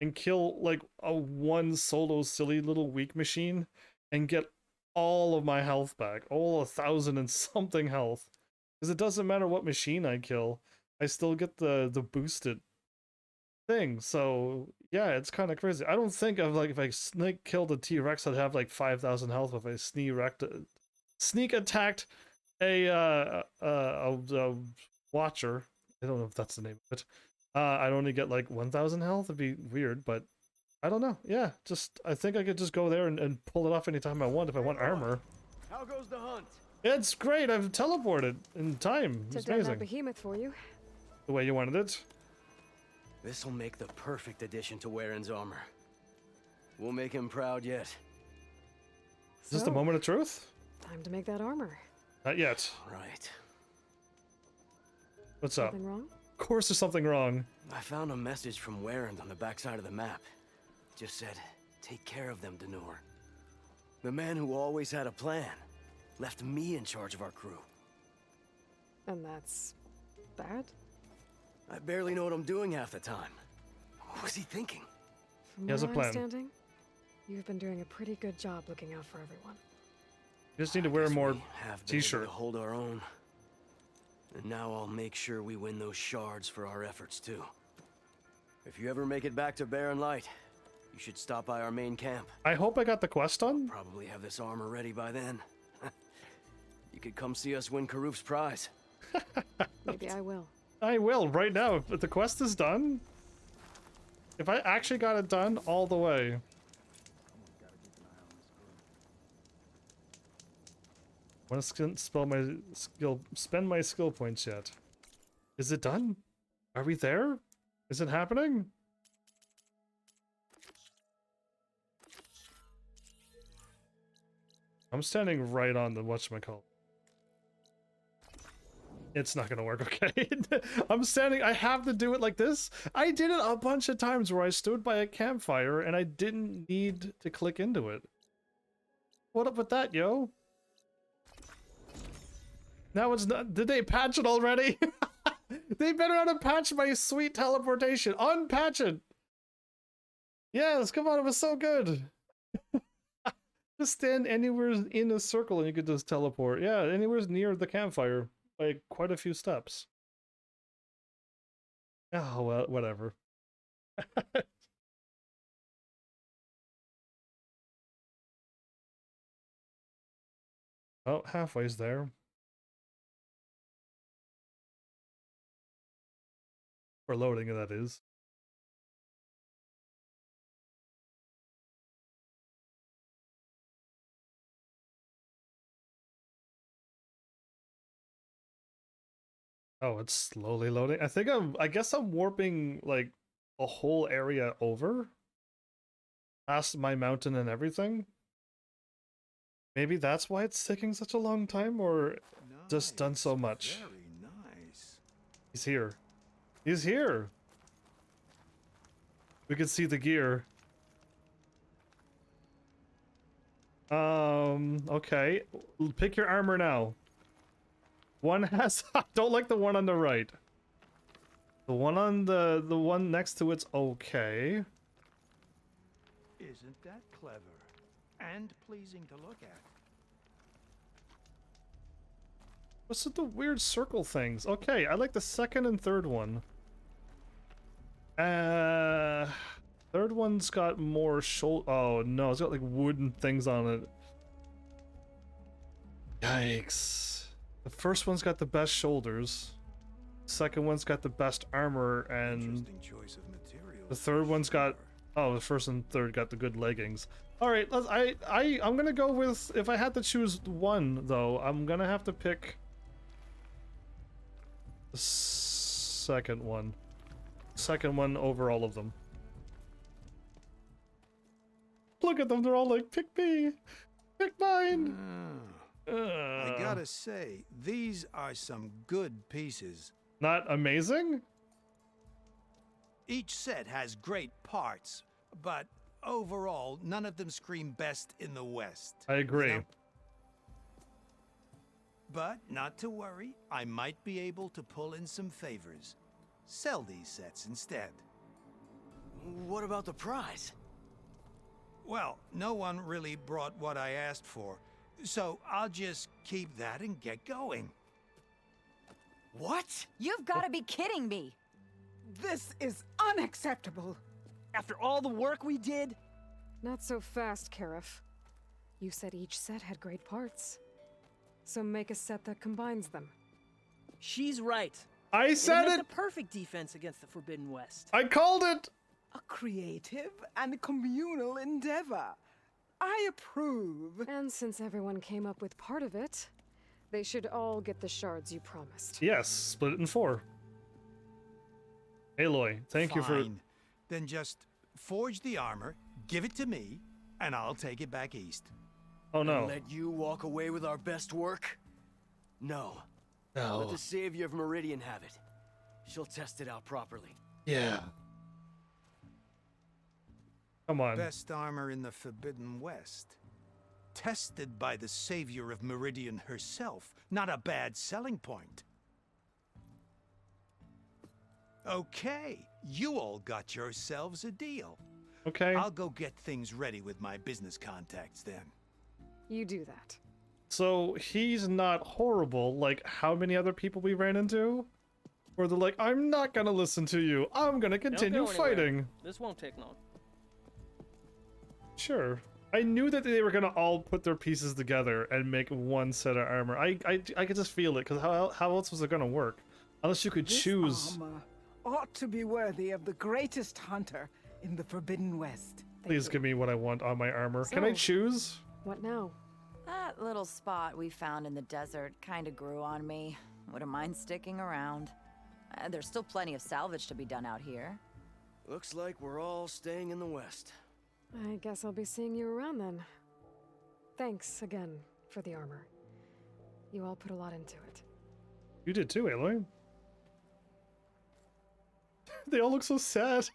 And kill, like, one solo silly little weak machine. And get all of my health back. All 1,000 and something health. Because it doesn't matter what machine I kill. I still get the boosted thing. So, yeah, it's kind of crazy. I don't think of, like, if I killed a T-Rex, I'd have, like, 5,000 health if I sneak attacked a Watcher. I don't know if that's the name of it. I'd only get like 1,000 health. It'd be weird, but I don't know. Yeah, I think I could just go there and pull it off anytime I want if I want armor. How goes the hunt? It's great. I've teleported in time. It's Took down that amazing. behemoth for you. The way you wanted it. This'll make the perfect addition to Warren's armor. We'll make him proud yet. Is this the moment of truth? Time to make that armor. Not yet. Right. What's up? Something wrong? Of course there's something wrong. I found a message from Warren on the backside of the map. Just said, take care of them, Denor. The man who always had a plan left me in charge of our crew. And that's bad? I barely know what I'm doing half the time. What was he thinking? From He has a where plan. I'm standing, you've been doing a pretty good job looking out for everyone. You just need to wear more We have been able t-shirt. to hold our own. And now I'll make sure we win those shards for our efforts too. If you ever make it back to Barren Light, you should stop by our main camp. I hope I got the quest done. Probably have this armor ready by then. You could come see us win Karuf's prize. Maybe I will. I will right now. If the quest is done, if I actually got it done all the way. I want to spend my skill points yet. Is it done? Are we there? Is it happening? I'm standing right on the whatchamacallit. It's not gonna work, okay? I'm standing, I have to do it like this. I did it a bunch of times where I stood by a campfire and I didn't need to click into it. What up with that, yo? Now it's not, did they patch it already? They better not have patched my sweet teleportation. Unpatch it! Yes, come on, it was so good. Just stand anywhere in a circle and you could just teleport. Yeah, anywhere near the campfire. By quite a few steps. Oh, well, whatever. Oh, halfway's there. For loading, that is. Oh, it's slowly loading. I guess I'm warping like a whole area over. Past my mountain and everything. Maybe that's why it's taking such a long time, or just done so much. Very nice. He's here. He's here. We can see the gear. Okay. Pick your armor now. One has I don't like the one on the right. The one on the one next to it's okay. Isn't that clever? And pleasing to look at. What's with the weird circle things? Okay, I like the second and third one. Third one's got more oh no, it's got like wooden things on it. Yikes. The first one's got the best shoulders. second one's got the best armor, and Interesting choice of materials. the third one's got, oh, the first and third got the good leggings. All right, I'm gonna go with, if I had to choose one though, I'm gonna have to pick the second one. Second one over all of them. Look at them, they're all like, pick me, pick mine. I gotta say, these are some good pieces. Not amazing? Each set has great parts, but overall, none of them scream best in the West. I agree. You know? But not to worry, I might be able to pull in some favors. Sell these sets instead. What about the prize? Well, no one really brought what I asked for, so I'll just keep that and get going. What? You've got to be kidding me! This is unacceptable. After all the work we did? Not so fast, Karif. You said each set had great parts. So make a set that combines them. She's right. I said It'd it! make the perfect defense against the Forbidden West. I called it! A creative and communal endeavor. I approve. And since everyone came up with part of it, they should all get the shards you promised. Yes, split it in 4. Aloy, thank you for... Fine. Then just forge the armor, give it to me, and I'll take it back east. Oh no. And let you walk away with our best work? No. No. Let the Savior of Meridian have it. She'll test it out properly. Yeah. Come on. Best armor in the Forbidden West. Tested by the Savior of Meridian herself. Not a bad selling point. Okay, you all got yourselves a deal. Okay. I'll go get things ready with my business contacts then. You do that. So he's not horrible like how many other people we ran into? Where they're like, I'm not gonna listen to you. I'm gonna continue Don't go anywhere. fighting. This won't take long. Sure. I knew that they were gonna all put their pieces together and make one set of armor. I could just feel it, because how else was it gonna work? Unless you could This choose. armor ought to be worthy of the greatest hunter in the Forbidden West. Please give me what I want on my armor. Can I So- choose? What now? That little spot we found in the desert kinda grew on me. Wouldn't mind sticking around. There's still plenty of salvage to be done out here. Looks like we're all staying in the West. I guess I'll be seeing you around then. Thanks again for the armor. You all put a lot into it. You did too, Aloy. They all look so sad.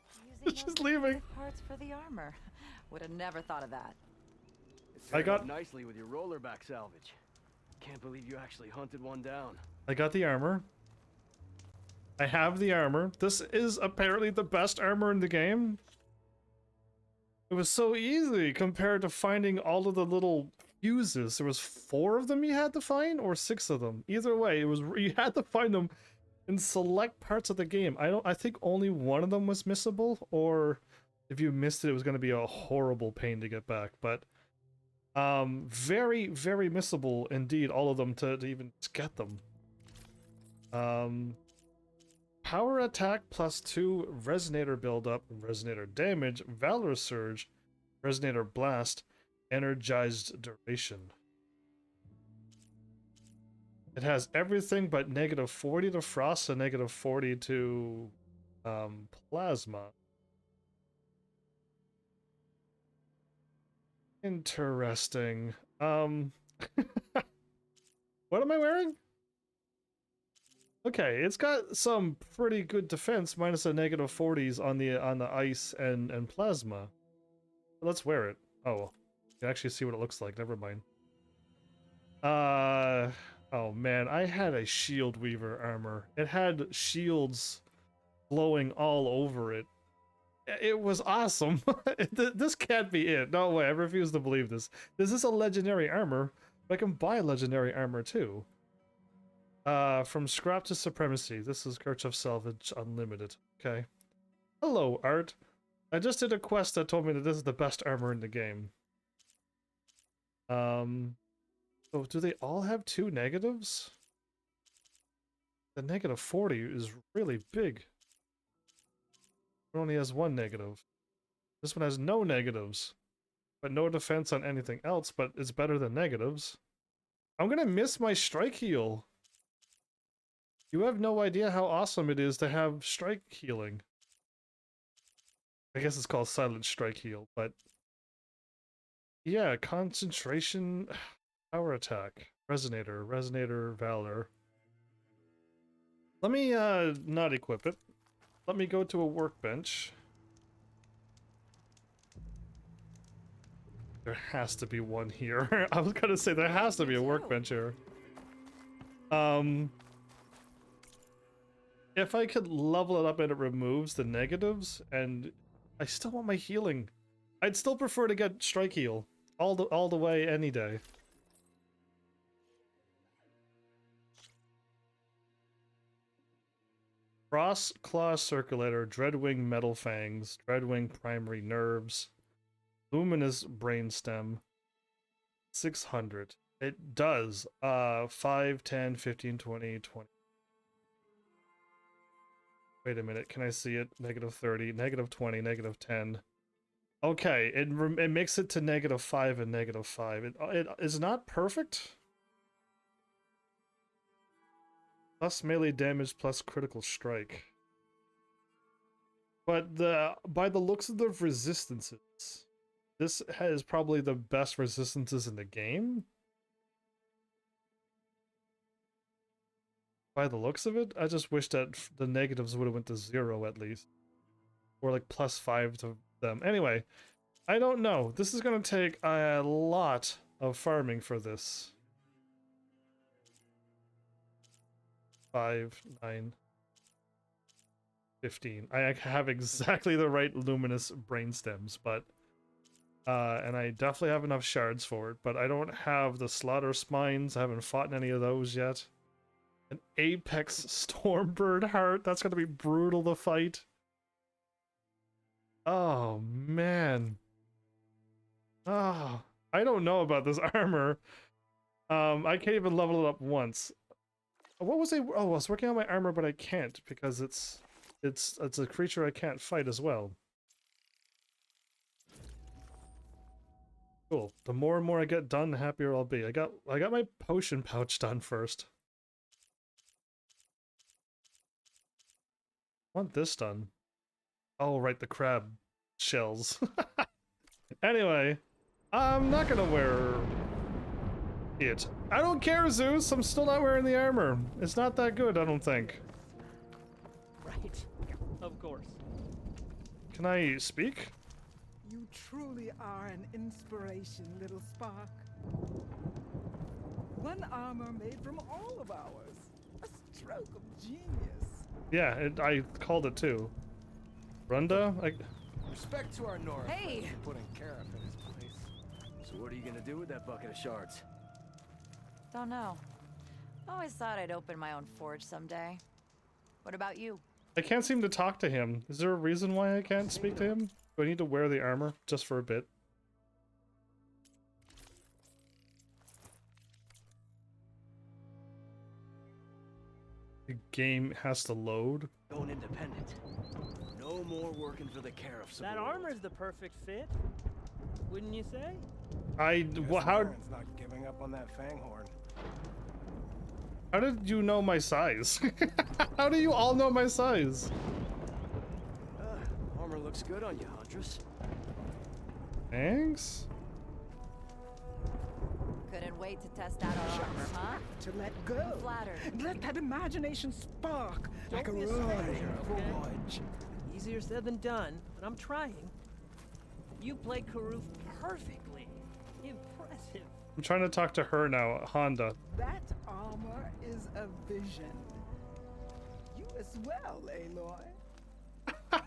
She's leaving. Parts for the armor. Would have never thought of that. I got nicely with your rollerback salvage. Can't believe you actually hunted one down. I got the armor. I have the armor. This is apparently the best armor in the game. It was so easy compared to finding all of the little fuses. There was 4 of them you had to find, or 6 of them. Either way, it was you had to find them in select parts of the game. I think only one of them was missable, or if you missed it, it was going to be a horrible pain to get back. But very, very missable indeed, all of them to even get them. Power attack +2, resonator buildup, resonator damage, valor surge, resonator blast, energized duration. It has everything but -40 to frost and -40 to plasma. Interesting. What am I wearing? Okay, it's got some pretty good defense, minus the -40s on the ice and plasma. Let's wear it. Oh, you can actually see what it looks like. Never mind. Oh man, I had a shield weaver armor. It had shields glowing all over it. It was awesome. This can't be it. No way. I refuse to believe this. This is a legendary armor, but I can buy legendary armor too. From scrap to supremacy. This is Kirchhoff Salvage Unlimited. Okay. Hello, Art. I just did a quest that told me that this is the best armor in the game. So do they all have 2 negatives? The negative 40 is really big. It only has one negative. This one has no negatives, but no defense on anything else, but it's better than negatives. I'm gonna miss my strike heal. You have no idea how awesome it is to have strike healing. I guess it's called silent strike heal, but yeah, concentration, power attack, resonator, valor. Let me not equip it. Let me go to a workbench. There has to be one here. I was gonna say there has to be a workbench here. If I could level it up and it removes the negatives, and I still want my healing. I'd still prefer to get strike heal all the way any day. Frost Claw Circulator, Dreadwing Metal Fangs, Dreadwing Primary Nerves, Luminous Brainstem, 600. It does 5, 10, 15, 20, 20. Wait a minute, can I see it? Negative 30, negative 20, negative 10. Okay, it makes it to negative 5 and negative 5. It is not perfect. Plus melee damage plus critical strike. But by the looks of the resistances, this has probably the best resistances in the game. By the looks of it, I just wish that the negatives would have went to 0 at least. Or like plus 5 to them. Anyway, I don't know. This is going to take a lot of farming for this. 5, 9, 15. I have exactly the right luminous brainstems, but and I definitely have enough shards for it, but I don't have the slaughter spines. I haven't fought in any of those yet. An apex stormbird heart. That's gonna be brutal to fight. Oh man. Oh, I don't know about this armor. I can't even level it up once. What was I? Oh, I was working on my armor, but I can't because it's a creature I can't fight as well. Cool. The more and more I get done, the happier I'll be. I got my potion pouch done first. I want this done. Oh, right, the crab shells. Anyway, I'm not gonna wear it. I don't care, Zeus. I'm still not wearing the armor. It's not that good, I don't think. Right. Of course. Can I speak? You truly are an inspiration, little spark. One armor made from all of ours. A stroke of genius. Yeah, I called it too. Runda? Respect to our Nora. Hey! For putting Karif in his place. So what are you gonna do with that bucket of shards? Don't know. Always thought I'd open my own forge someday. What about you? I can't seem to talk to him. Is there a reason why I can't speak to him? Do I need to wear the armor just for a bit? The game has to load. Going independent. No more working for the Karifs. That armor's the perfect fit. Wouldn't you say? How not giving up on that fanghorn. How did you know my size? How do you all know my size? Armor looks good on you, Huntress. Thanks. Couldn't wait to test out our armor, huh? To let go. I'm flattered. Let that imagination spark like a Don't be a roaring stranger, okay? forge. Easier said than done, but I'm trying. You play Karuf perfectly. Impressive. I'm trying to talk to her now, Honda. That armor is a vision. You as well, Aloy.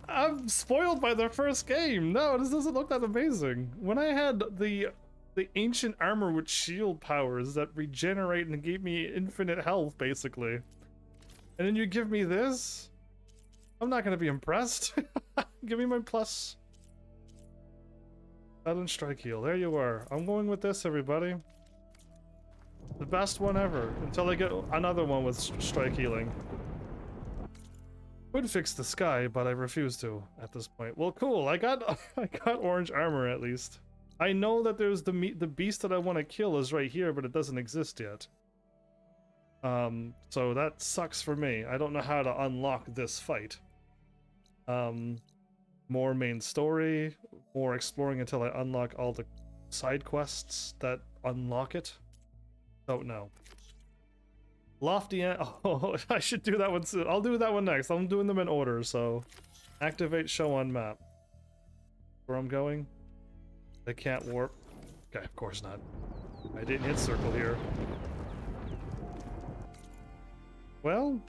I'm spoiled by the first game. No, this doesn't look that amazing. When I had the ancient armor with shield powers that regenerate and gave me infinite health, basically. And then you give me this? I'm not gonna be impressed. Give me my plus. Silent strike heal. There you are. I'm going with this, everybody. The best one ever, until I get another one with strike healing. Would fix the sky, but I refuse to at this point. Well, cool. I got orange armor at least. I know that there's the beast that I want to kill is right here, but it doesn't exist yet. So that sucks for me. I don't know how to unlock this fight. More main story, more exploring until I unlock all the side quests that unlock it. Don't know. Lofty oh, I should do that one soon. I'll do that one next. I'm doing them in order, so activate show on map. Where I'm going? They can't warp. Okay, of course not. I didn't hit circle here. Well,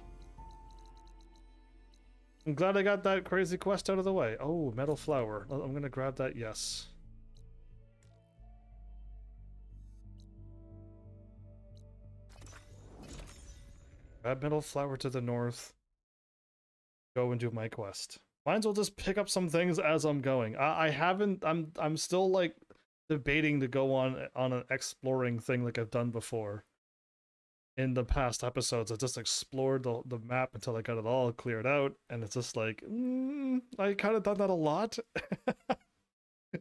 I'm glad I got that crazy quest out of the way. Oh, metal flower. I'm gonna grab that, yes. Grab metal flower to the north. Go and do my quest. Might as well just pick up some things as I'm going. I'm still like debating to go on an exploring thing like I've done before. In the past episodes, I just explored the map until I got it all cleared out, and it's just like, I kind of done that a lot.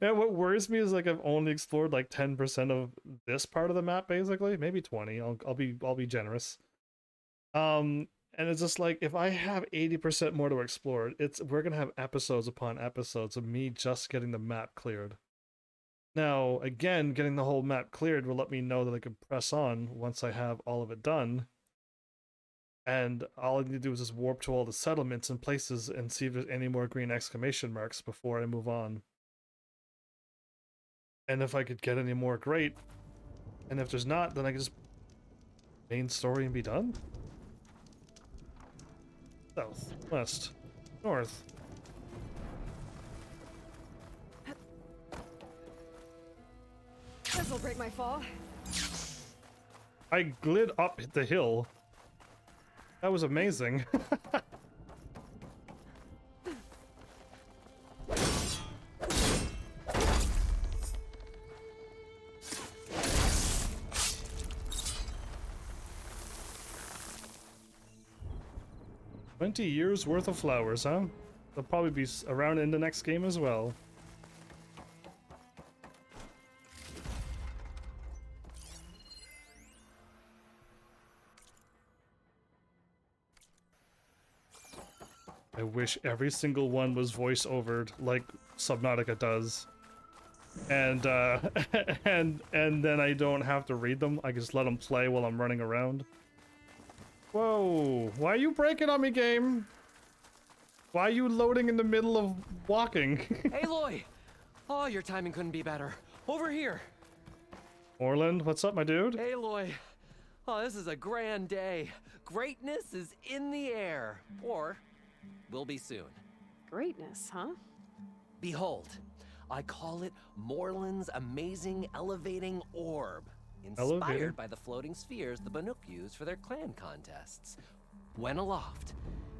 And what worries me is like I've only explored like 10% of this part of the map, basically, maybe 20. I'll be generous. And it's just like if I have 80% more to explore, we're gonna have episodes upon episodes of me just getting the map cleared. Now, again, getting the whole map cleared will let me know that I can press on once I have all of it done. And all I need to do is just warp to all the settlements and places and see if there's any more green exclamation marks before I move on. And if I could get any more, great. And if there's not, then I can just main story and be done. South, west, north. This'll break my fall. I glid up the hill. That was amazing. 20 years worth of flowers, huh? They'll probably be around in the next game as well. I wish every single one was voice-overed like Subnautica does. And and then I don't have to read them. I just let them play while I'm running around. Whoa, why are you breaking on me, game? Why are you loading in the middle of walking? Aloy! Oh, your timing couldn't be better. Over here. Orland, what's up, my dude? Aloy. Oh, this is a grand day. Greatness is in the air. Or will be soon. Greatness, huh? Behold, I call it Morland's amazing elevating orb. Inspired by the floating spheres the Banuk use for their clan contests. When aloft,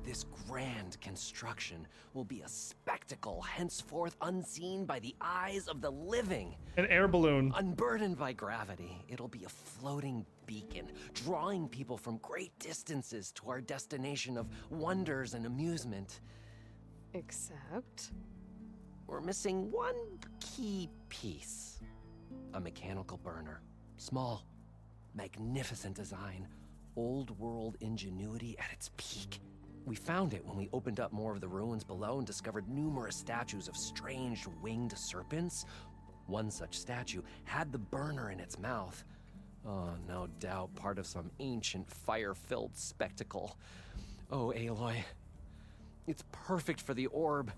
this grand construction will be a spectacle henceforth unseen by the eyes of the living. An air balloon. Unburdened by gravity, it'll be a floating beacon, drawing people from great distances to our destination of wonders and amusement. Except? We're missing one key piece. A mechanical burner. Small, magnificent design, old world ingenuity at its peak. We found it when we opened up more of the ruins below and discovered numerous statues of strange winged serpents. One such statue had the burner in its mouth. Oh, no doubt part of some ancient fire-filled spectacle. Oh, Aloy, it's perfect for the orb.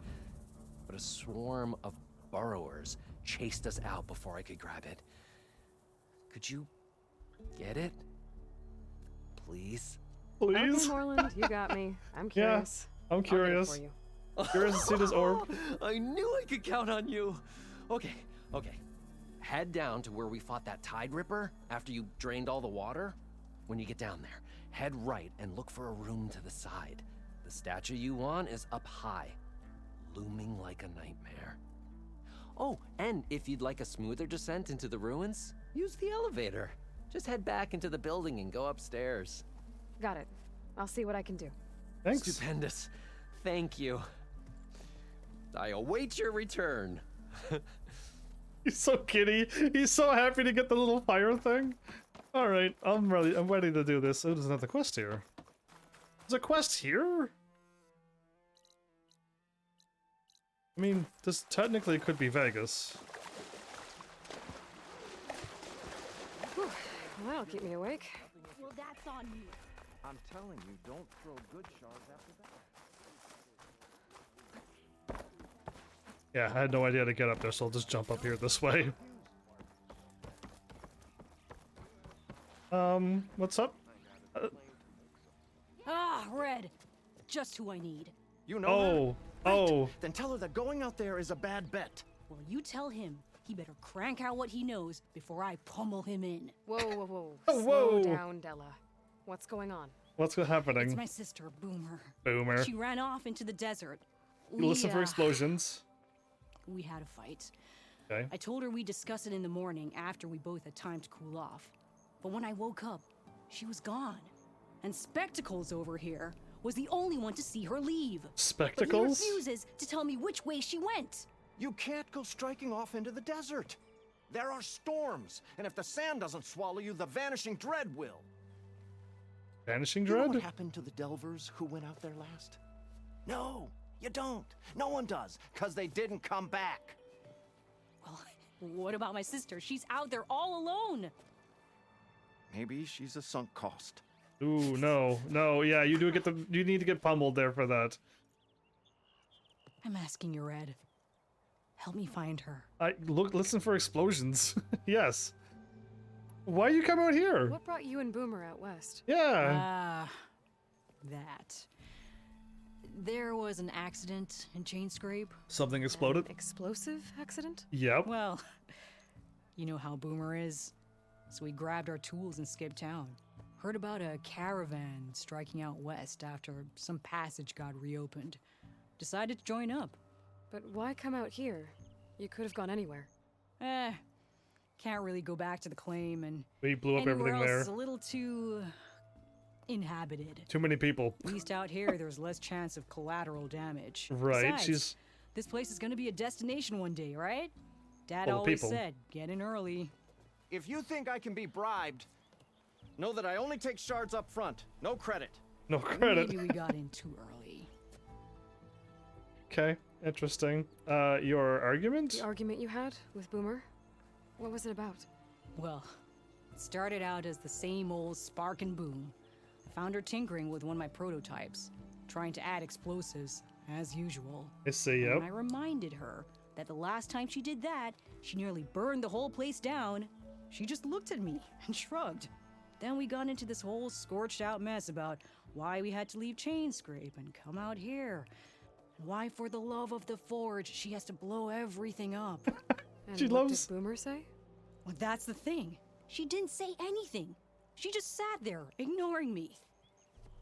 But a swarm of burrowers chased us out before I could grab it. Could you get it? Please? Please? Okay, Morland, you got me. I'm curious. Yeah, I'm curious. I'll get it for you. Curious to see this orb. I knew I could count on you. Okay. Head down to where we fought that Tide Ripper after you drained all the water. When you get down there, head right and look for a room to the side. The statue you want is up high, looming like a nightmare. Oh, and if you'd like a smoother descent into the ruins, use the elevator. Just head back into the building and go upstairs. Got it. I'll see what I can do. Thanks. Stupendous. Thank you. I await your return. He's so giddy. He's so happy to get the little fire thing. All right, I'm ready to do this. Oh, there's another quest here. There's a quest here? I mean, this technically could be Vegas. Whew. Well, that'll keep me awake. Well, that's on you. I'm telling you, don't throw good shards after bad. Yeah, I had no idea to get up there, so I'll just jump up here this way. What's up? Red. Just who I need. You know Oh, her? oh. Right. Then tell her that going out there is a bad bet. Well, you tell him. He better crank out what he knows before I pummel him in. Whoa, whoa, whoa. Oh, Slow whoa. down, Della. What's going on? What's happening? It's my sister, Boomer. Boomer. She ran off into the desert. You listen for explosions. We had a fight. Okay. I told her we'd discuss it in the morning after we both had time to cool off. But when I woke up, she was gone. And Spectacles over here was the only one to see her leave. Spectacles? But he refuses to tell me which way she went. You can't go striking off into the desert. There are storms, and if the sand doesn't swallow you, the Vanishing Dread will. Vanishing You know Dread? what happened to the Delvers who went out there last? No, you don't. No one does, because they didn't come back. Well, what about my sister? She's out there all alone. Maybe she's a sunk cost. Ooh, no, yeah, you need to get pummeled there for that. I'm asking you, Red. Help me find her. Listen for explosions. Yes. Why you come out here? What brought you and Boomer out west? Yeah. That. There was an accident in Chain Scrape. Something exploded? Explosive accident? Yep. Well, you know how Boomer is. So we grabbed our tools and skipped town. Heard about a caravan striking out west after some passage got reopened. Decided to join up. But why come out here? You could have gone anywhere. Can't really go back to the claim, and We blew up anywhere everything else there. is a little too inhabited. Too many people. At least out here, there's less chance of collateral damage. Right, Besides, this place is gonna be a destination one day, right? Dad Full of always people. said, get in early. If you think I can be bribed, know that I only take shards up front. No credit. No credit. Maybe we got in too early. Okay, interesting. Your argument? The argument you had with Boomer? What was it about? Well, it started out as the same old spark and boom. I found her tinkering with one of my prototypes, trying to add explosives, as usual. I see, And yep. I reminded her that the last time she did that, she nearly burned the whole place down. She just looked at me and shrugged. Then we got into this whole scorched out mess about why we had to leave Chain Scrape and come out here. And why, for the love of the Forge, she has to blow everything up. And She what loves- did Boomer say? Well, that's the thing. She didn't say anything. She just sat there, ignoring me.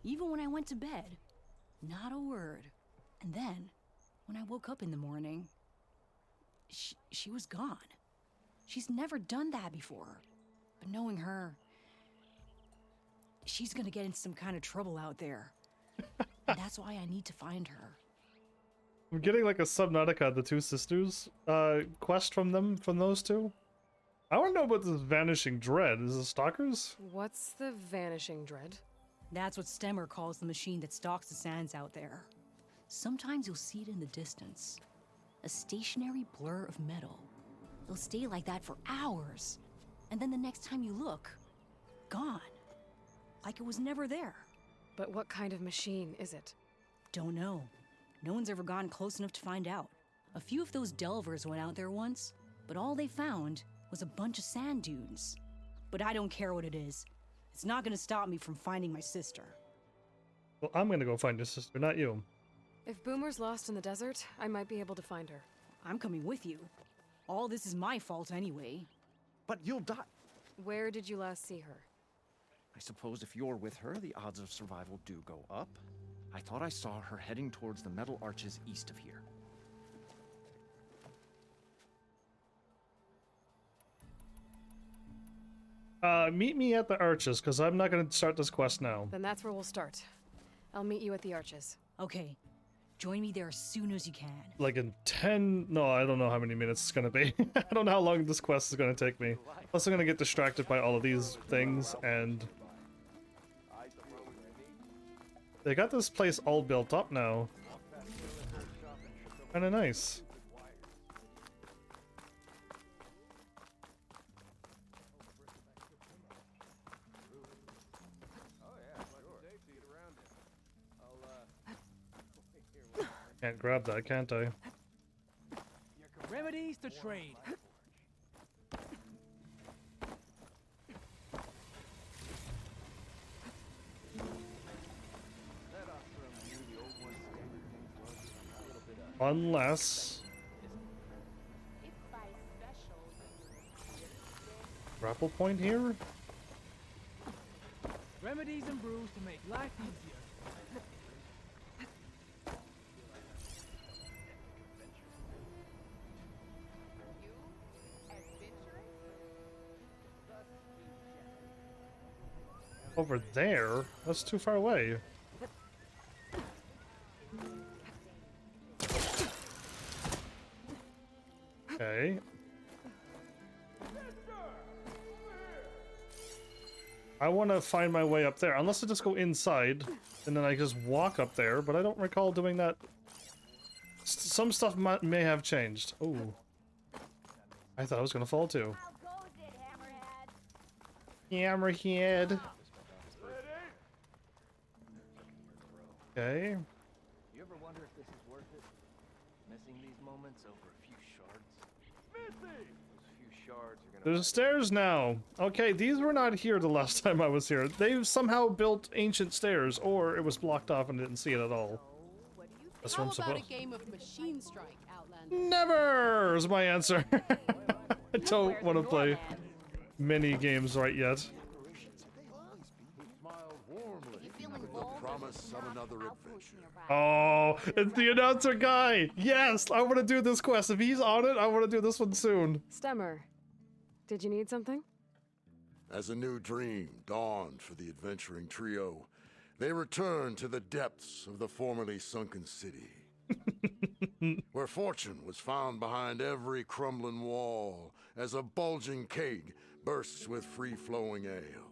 Even when I went to bed, not a word. And then, when I woke up in the morning, she was gone. She's never done that before. But knowing her, she's gonna get in some kind of trouble out there. And that's why I need to find her. I'm getting like a Subnautica, the two sisters, quest from those two. I want to know about this Vanishing Dread. Is it Stalkers? What's the Vanishing Dread? That's what Stemmer calls the machine that stalks the sands out there. Sometimes you'll see it in the distance. A stationary blur of metal. It'll stay like that for hours. And then the next time you look, gone. Like it was never there. But what kind of machine is it? Don't know. No one's ever gotten close enough to find out. A few of those delvers went out there once, but all they found was a bunch of sand dunes. But I don't care what it is. It's not gonna stop me from finding my sister. Well, I'm gonna go find your sister, not you. If Boomer's lost in the desert, I might be able to find her. I'm coming with you. All this is my fault anyway. But you'll die. Where did you last see her? I suppose if you're with her, the odds of survival do go up. I thought I saw her heading towards the metal arches east of here. Meet me at the arches, because I'm not going to start this quest now. Then that's where we'll start. I'll meet you at the arches. Okay. Join me there as soon as you can. Like in 10... No, I don't know how many minutes it's going to be. I don't know how long this quest is going to take me. Plus I'm going to get distracted by all of these things, and... They got this place all built up now. Kinda nice. Can't grab that, can't I? Remedies to trade. Unless... Grapple point here? Remedies and brews to make life easier. Over there? That's too far away. Okay. I want to find my way up there, unless I just go inside, and then I just walk up there, but I don't recall doing that. Some stuff may have changed. Oh. I thought I was going to fall too. Hammerhead. Okay. You ever wonder if this is worth it? Missing these moments over a few shards? Missing! Those few shards are gonna... There's stairs now. Okay, these were not here the last time I was here. They've somehow built ancient stairs, or it was blocked off and I didn't see it at all. That's How what I'm about a supposed. game of Machine Strike, Outlander? Never is my answer. I don't want to play many games right yet. Promise of another adventure. Oh, it's the announcer guy. Yes, I want to do this quest. If he's on it, I want to do this one soon. Stemmer, did you need something? As a new dream dawned for the adventuring trio, they returned to the depths of the formerly sunken city, where fortune was found behind every crumbling wall as a bulging keg bursts with free-flowing ale.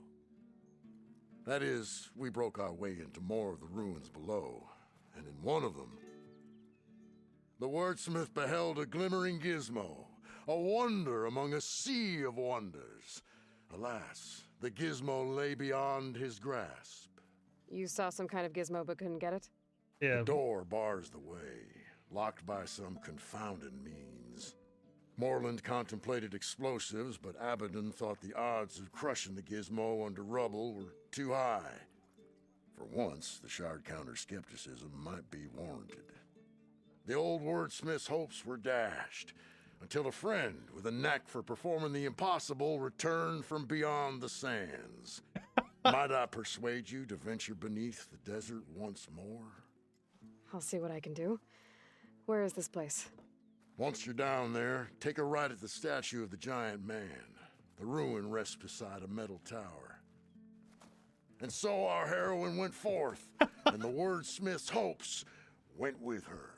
That is, we broke our way into more of the ruins below, and in one of them, the wordsmith beheld a glimmering gizmo, a wonder among a sea of wonders. Alas, the gizmo lay beyond his grasp. You saw some kind of gizmo but couldn't get it? Yeah. The door bars the way, locked by some confounding means. Moreland contemplated explosives, but Abaddon thought the odds of crushing the gizmo under rubble were too high. For once, the shard counter's skepticism might be warranted. The old wordsmith's hopes were dashed, until a friend with a knack for performing the impossible returned from beyond the sands. Might I persuade you to venture beneath the desert once more? I'll see what I can do. Where is this place? Once you're down there, take a right at the statue of the giant man. The ruin rests beside a metal tower. And so our heroine went forth, and the wordsmith's hopes went with her.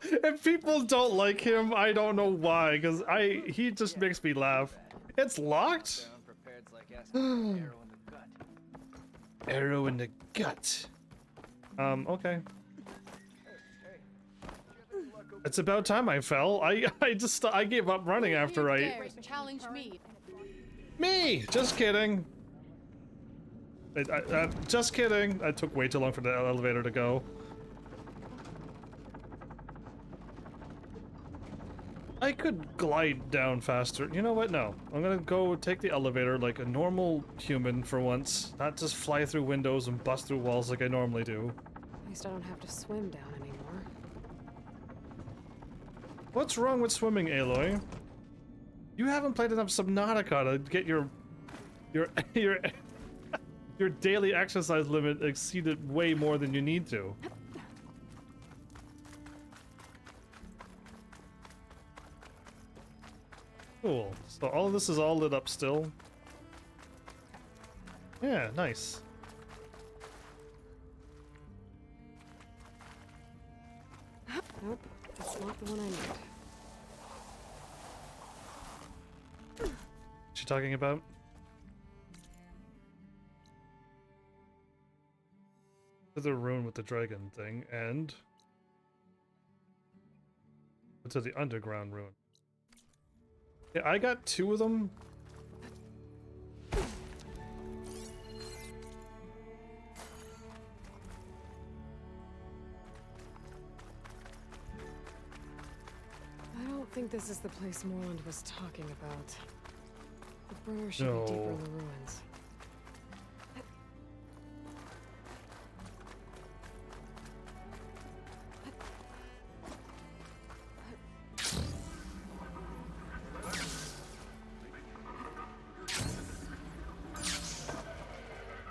If people don't like him, I don't know why, because he just makes me laugh. It's locked? Arrow in the gut. Okay. It's about time I fell. I gave up running after I... Challenge me. Me! Just kidding. Just kidding. I took way too long for the elevator to go. I could glide down faster. You know what? No. I'm gonna go take the elevator like a normal human for once. Not just fly through windows and bust through walls like I normally do. At least I don't have to swim down anymore. What's wrong with swimming, Aloy? You haven't played enough Subnautica to get your daily exercise limit exceeded way more than you need to. Cool. So all of this is all lit up still. Yeah, nice. Nope, that's not the one I need. What's she talking about? To the ruin with the dragon thing, and to the underground ruin. Yeah, I got 2 of them. I don't think this is the place Moreland was talking about. The burner should No. be deeper in the ruins.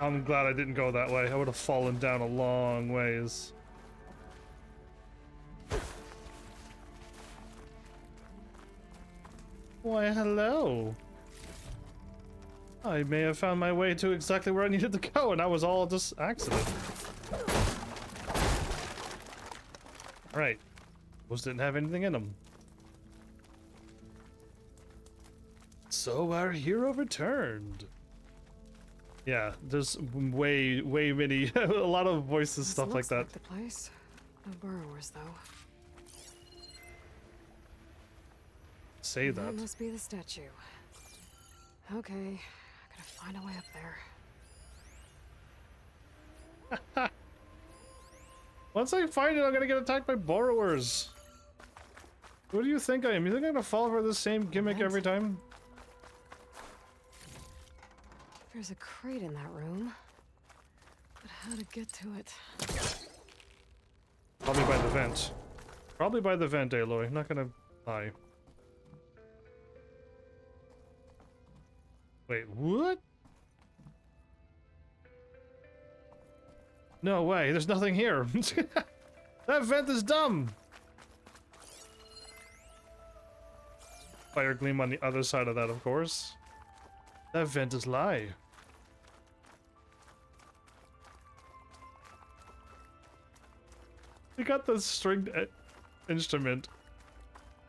I'm glad I didn't go that way. I would have fallen down a long ways. Why, hello. I may have found my way to exactly where I needed to go, and that was all just accident. Alright. Those didn't have anything in them. So our hero returned. Yeah, there's way many, a lot of voices, This stuff like looks that. the place. No burrowers, though. Say that. That must be the statue. Okay, I gotta find a way up there. Once I find it, I'm gonna get attacked by borrowers. What do you think I am? You think I'm gonna fall for the same gimmick every time? There's a crate in that room. But how to get to it? Probably by the vent. Probably by the vent, Aloy. Not gonna lie. Wait, what? No way, there's nothing here. That vent is dumb. Fire gleam on the other side of that, of course. That vent is lie. We got the stringed instrument,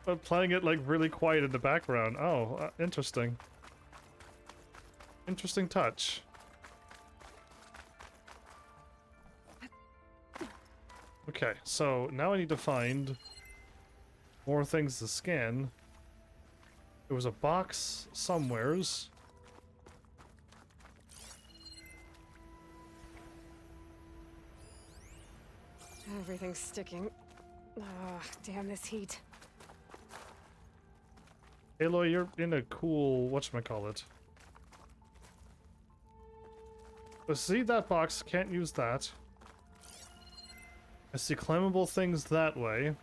but playing it like really quiet in the background. Oh, interesting. Interesting touch. Okay, so now I need to find more things to scan. There was a box somewheres. Everything's sticking. Ugh, damn this heat. Aloy, you're in a cool whatchamacallit. But see that box, can't use that. I see climbable things that way.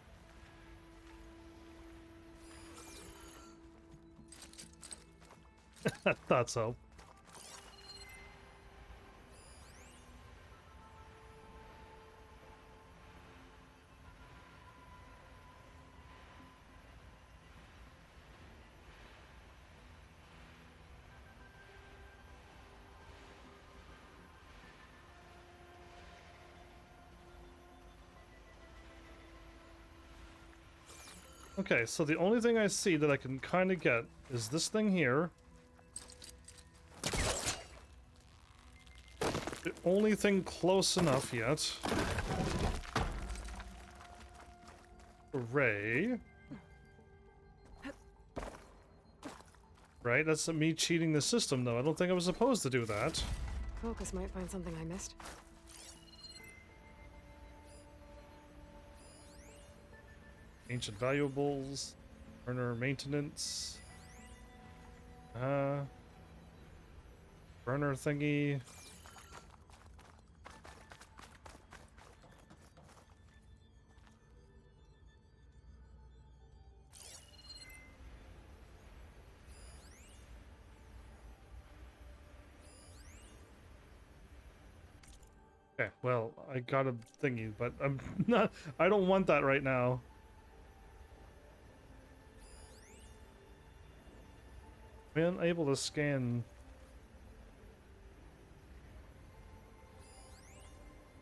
I thought so. Okay, so the only thing I see that I can kind of get is this thing here. The only thing close enough yet. Hooray. Right, that's me cheating the system though. I don't think I was supposed to do that. Focus might find something I missed. Ancient valuables. Burner maintenance. Burner thingy. Okay, well, I got a thingy, but I'm not, I don't want that right now. I'm unable to scan.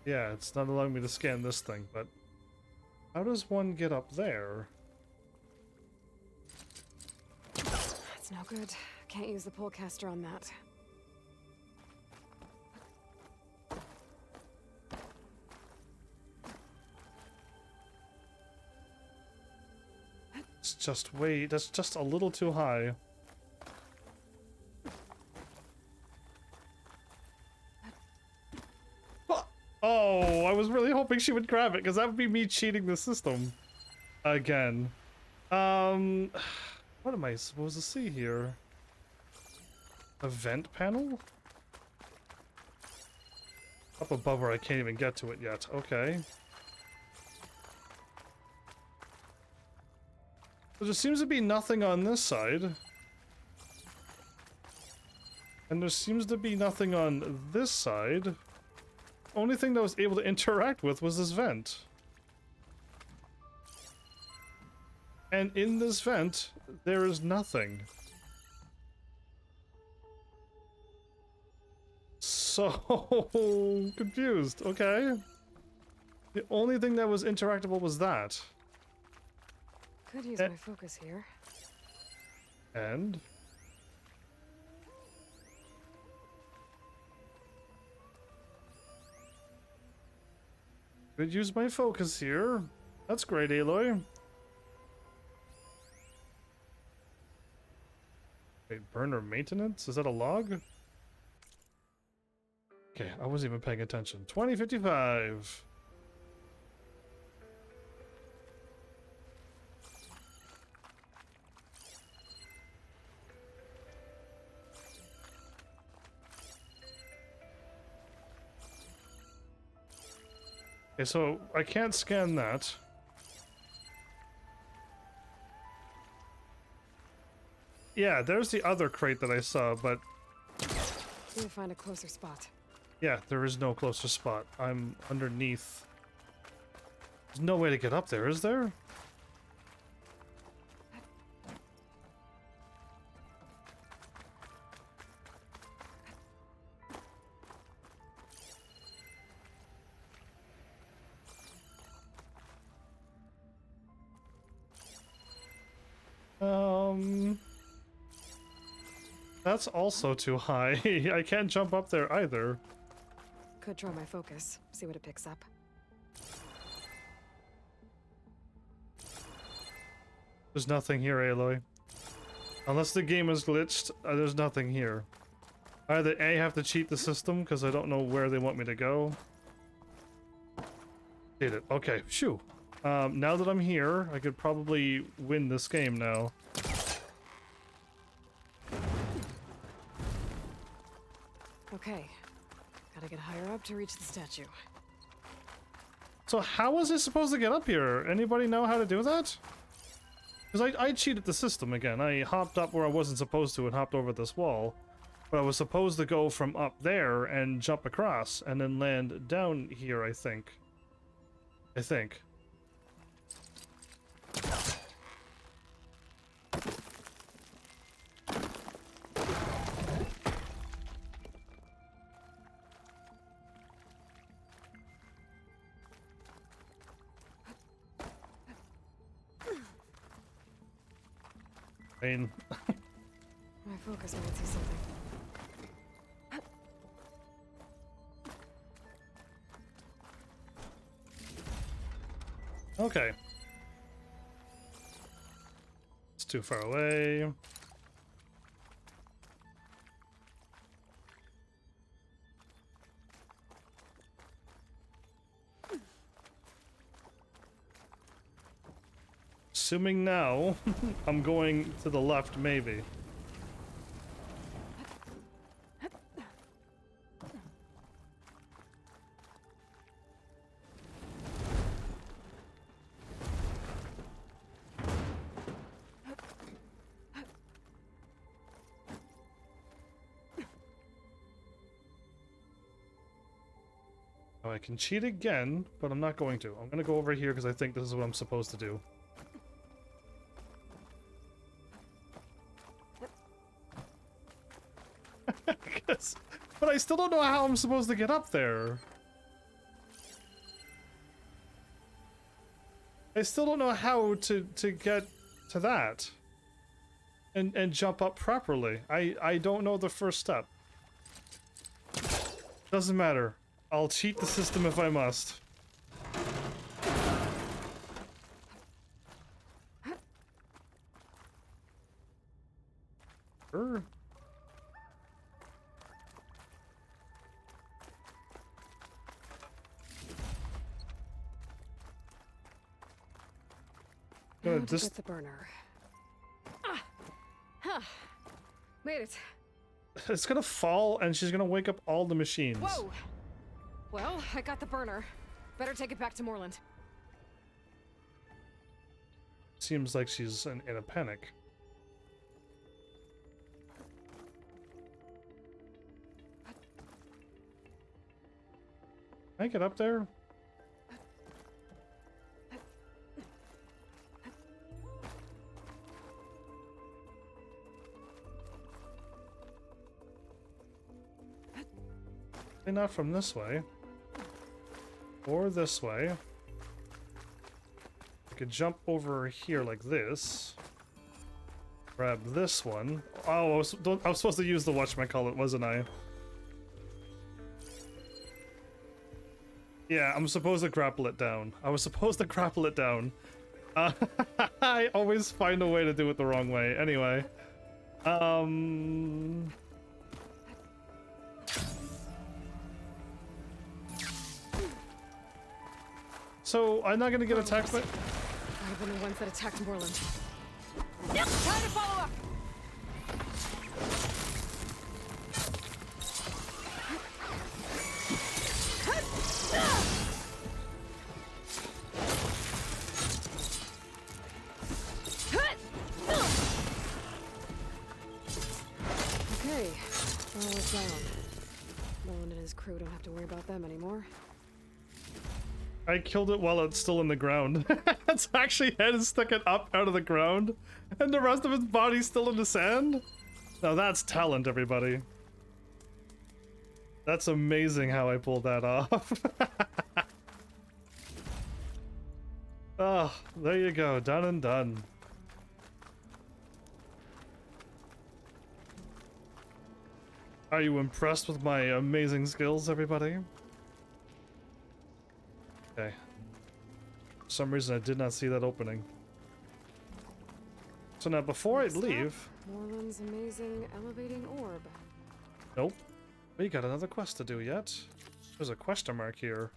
Yeah, it's not allowing me to scan this thing, but how does one get up there? That's no good. Can't use the pullcaster on that. It's just way, that's just a little too high. Oh, I was really hoping she would grab it, because that would be me cheating the system. Again. What am I supposed to see here? Event panel? Up above where I can't even get to it yet. Okay. There seems to be nothing on this side. And there seems to be nothing on this side. Only thing that I was able to interact with was this vent. And in this vent, there is nothing. So confused. Okay. The only thing that was interactable was that. Could use my focus here. And could use my focus here. That's great, Aloy. Wait, burner maintenance? Is that a log? Okay, I wasn't even paying attention. 2055. Okay, so I can't scan that. Yeah, there's the other crate that I saw, but Need to find a closer spot. yeah, there is no closer spot. I'm underneath. There's no way to get up there, is there? That's also too high. I can't jump up there either. Could try my focus, see what it picks up. There's nothing here, Aloy. Unless the game is glitched, there's nothing here. Either A, have to cheat the system, because I don't know where they want me to go. Did it. Okay, shoo. Now that I'm here, I could probably win this game now. Okay. Gotta get higher up to reach the statue. So how was I supposed to get up here? Anybody know how to do that? Because I cheated the system again. I hopped up where I wasn't supposed to and hopped over this wall. But I was supposed to go from up there and jump across and then land down here, I think. My focus might see something. Okay. It's too far away. Assuming now, I'm going to the left, maybe. Oh, I can cheat again, but I'm not going to. I'm going to go over here because I think this is what I'm supposed to do. But I still don't know how I'm supposed to get up there. I still don't know how to get to that. And jump up properly. I don't know the first step. Doesn't matter. I'll cheat the system if I must. Sure. Now to get the burner. Made it. It's gonna fall and she's gonna wake up all the machines. Whoa! Well, I got the burner. Better take it back to Moreland. Seems like she's in a panic. Can I get up there? Not from this way. Or this way. I could jump over here like this. Grab this one. Oh, I was supposed to use the whatchamacallit, wasn't I? Yeah, I'm supposed to grapple it down. I was supposed to grapple it down. I always find a way to do it the wrong way. Anyway. So, I'm not gonna get attacked by... I've been the ones that attacked Moreland. Time to follow up! Okay, all is down. Moreland and his crew don't have to worry about them anymore. I killed it while it's still in the ground. Its actually head is sticking up out of the ground, and the rest of its body's still in the sand? Now that's talent, everybody. That's amazing how I pulled that off. Oh, there you go. Done and done. Are you impressed with my amazing skills, everybody? Okay. For some reason I did not see that opening. So now before I leave... Moreland's amazing elevating orb. Nope. We got another quest to do yet. There's a question mark here.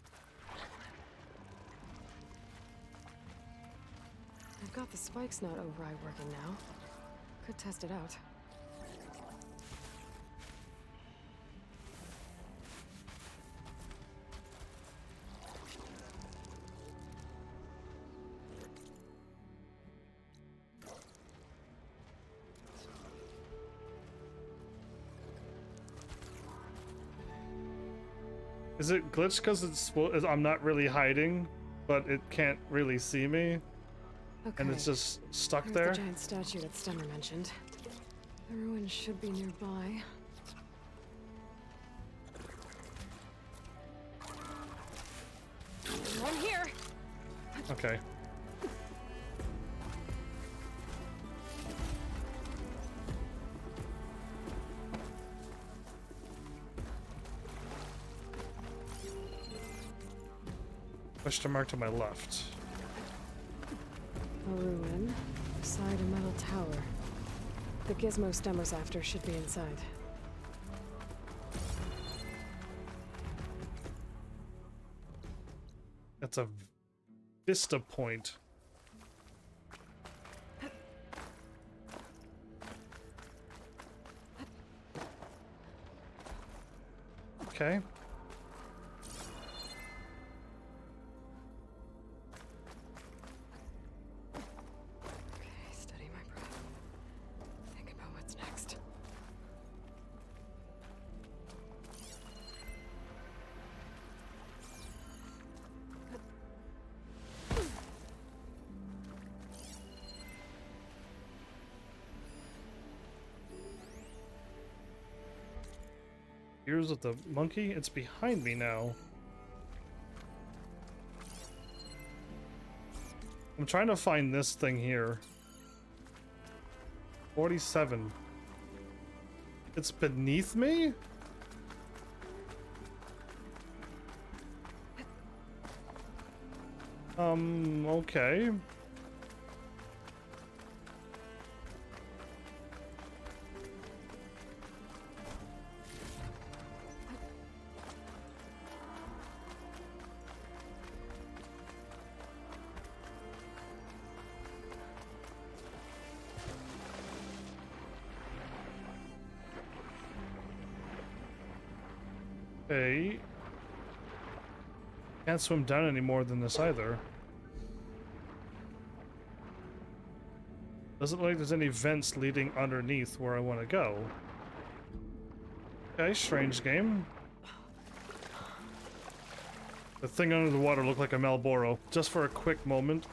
I've got the spikes not override working now. Could test it out. Is it glitched because I'm not really hiding, but it can't really see me? Okay. And it's just stuck Here's there? the giant statue that Stemmer mentioned. The ruin should be nearby. One here. Okay. Question mark to my left. A ruin beside a metal tower. The gizmo Stemmer's after should be inside. That's a vista point. Okay. Steady my breath. Think about what's next. Ears of the monkey? It's behind me now. I'm trying to find this thing here. 47. It's beneath me? Okay. Okay. Can't swim down any more than this either. Doesn't look like there's any vents leading underneath where I want to go. Okay, strange game. The thing under the water looked like a Malboro, just for a quick moment.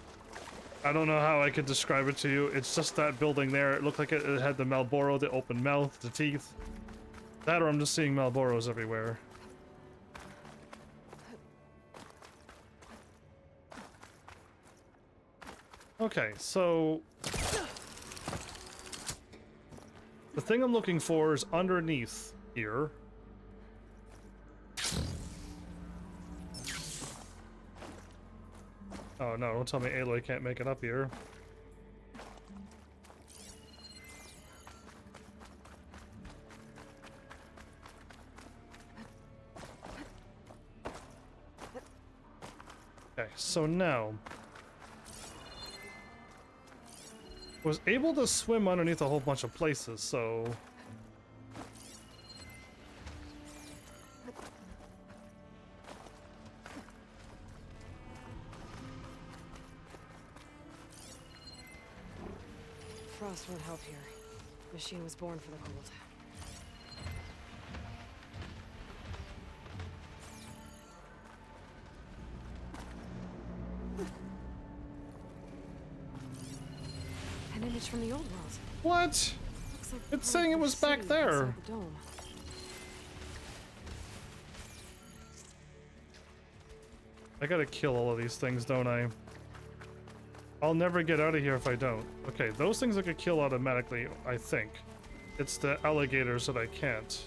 I don't know how I could describe it to you. It's just that building there. It looked like it had the Malboro, the open mouth, the teeth. That or I'm just seeing Malboros everywhere. Okay, so the thing I'm looking for is underneath here. Oh no, don't tell me Aloy can't make it up here. Okay, so now was able to swim underneath a whole bunch of places, so Frost won't help here. Machine was born for the cold. An image from the old world. what? Looks like It's saying it was back there. The dome. I gotta kill all of these things, don't I? I'll never get out of here if I don't. Okay, those things I could kill automatically, I think. It's the alligators that I can't.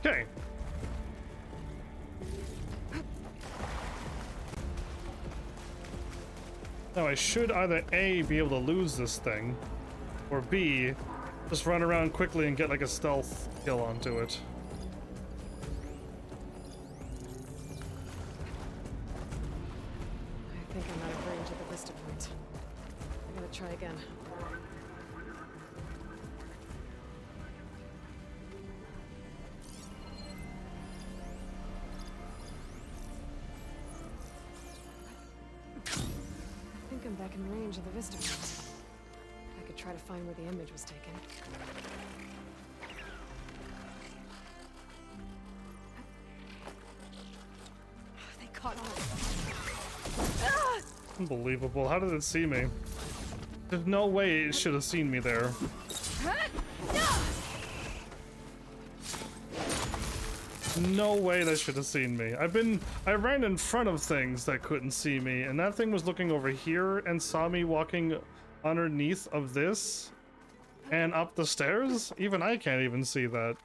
Okay. Now I should either A, be able to lose this thing, or B, just run around quickly and get like a stealth kill onto it. I think I'm out of range at the vista point. I'm gonna try again. I think I'm back in range of the vista point. I could try to find where the image was taken. They caught on. Unbelievable. How did it see me? There's no way it should have seen me there. No way that should have seen me. I ran in front of things that couldn't see me, and that thing was looking over here and saw me walking underneath of this and up the stairs. Even I can't even see that.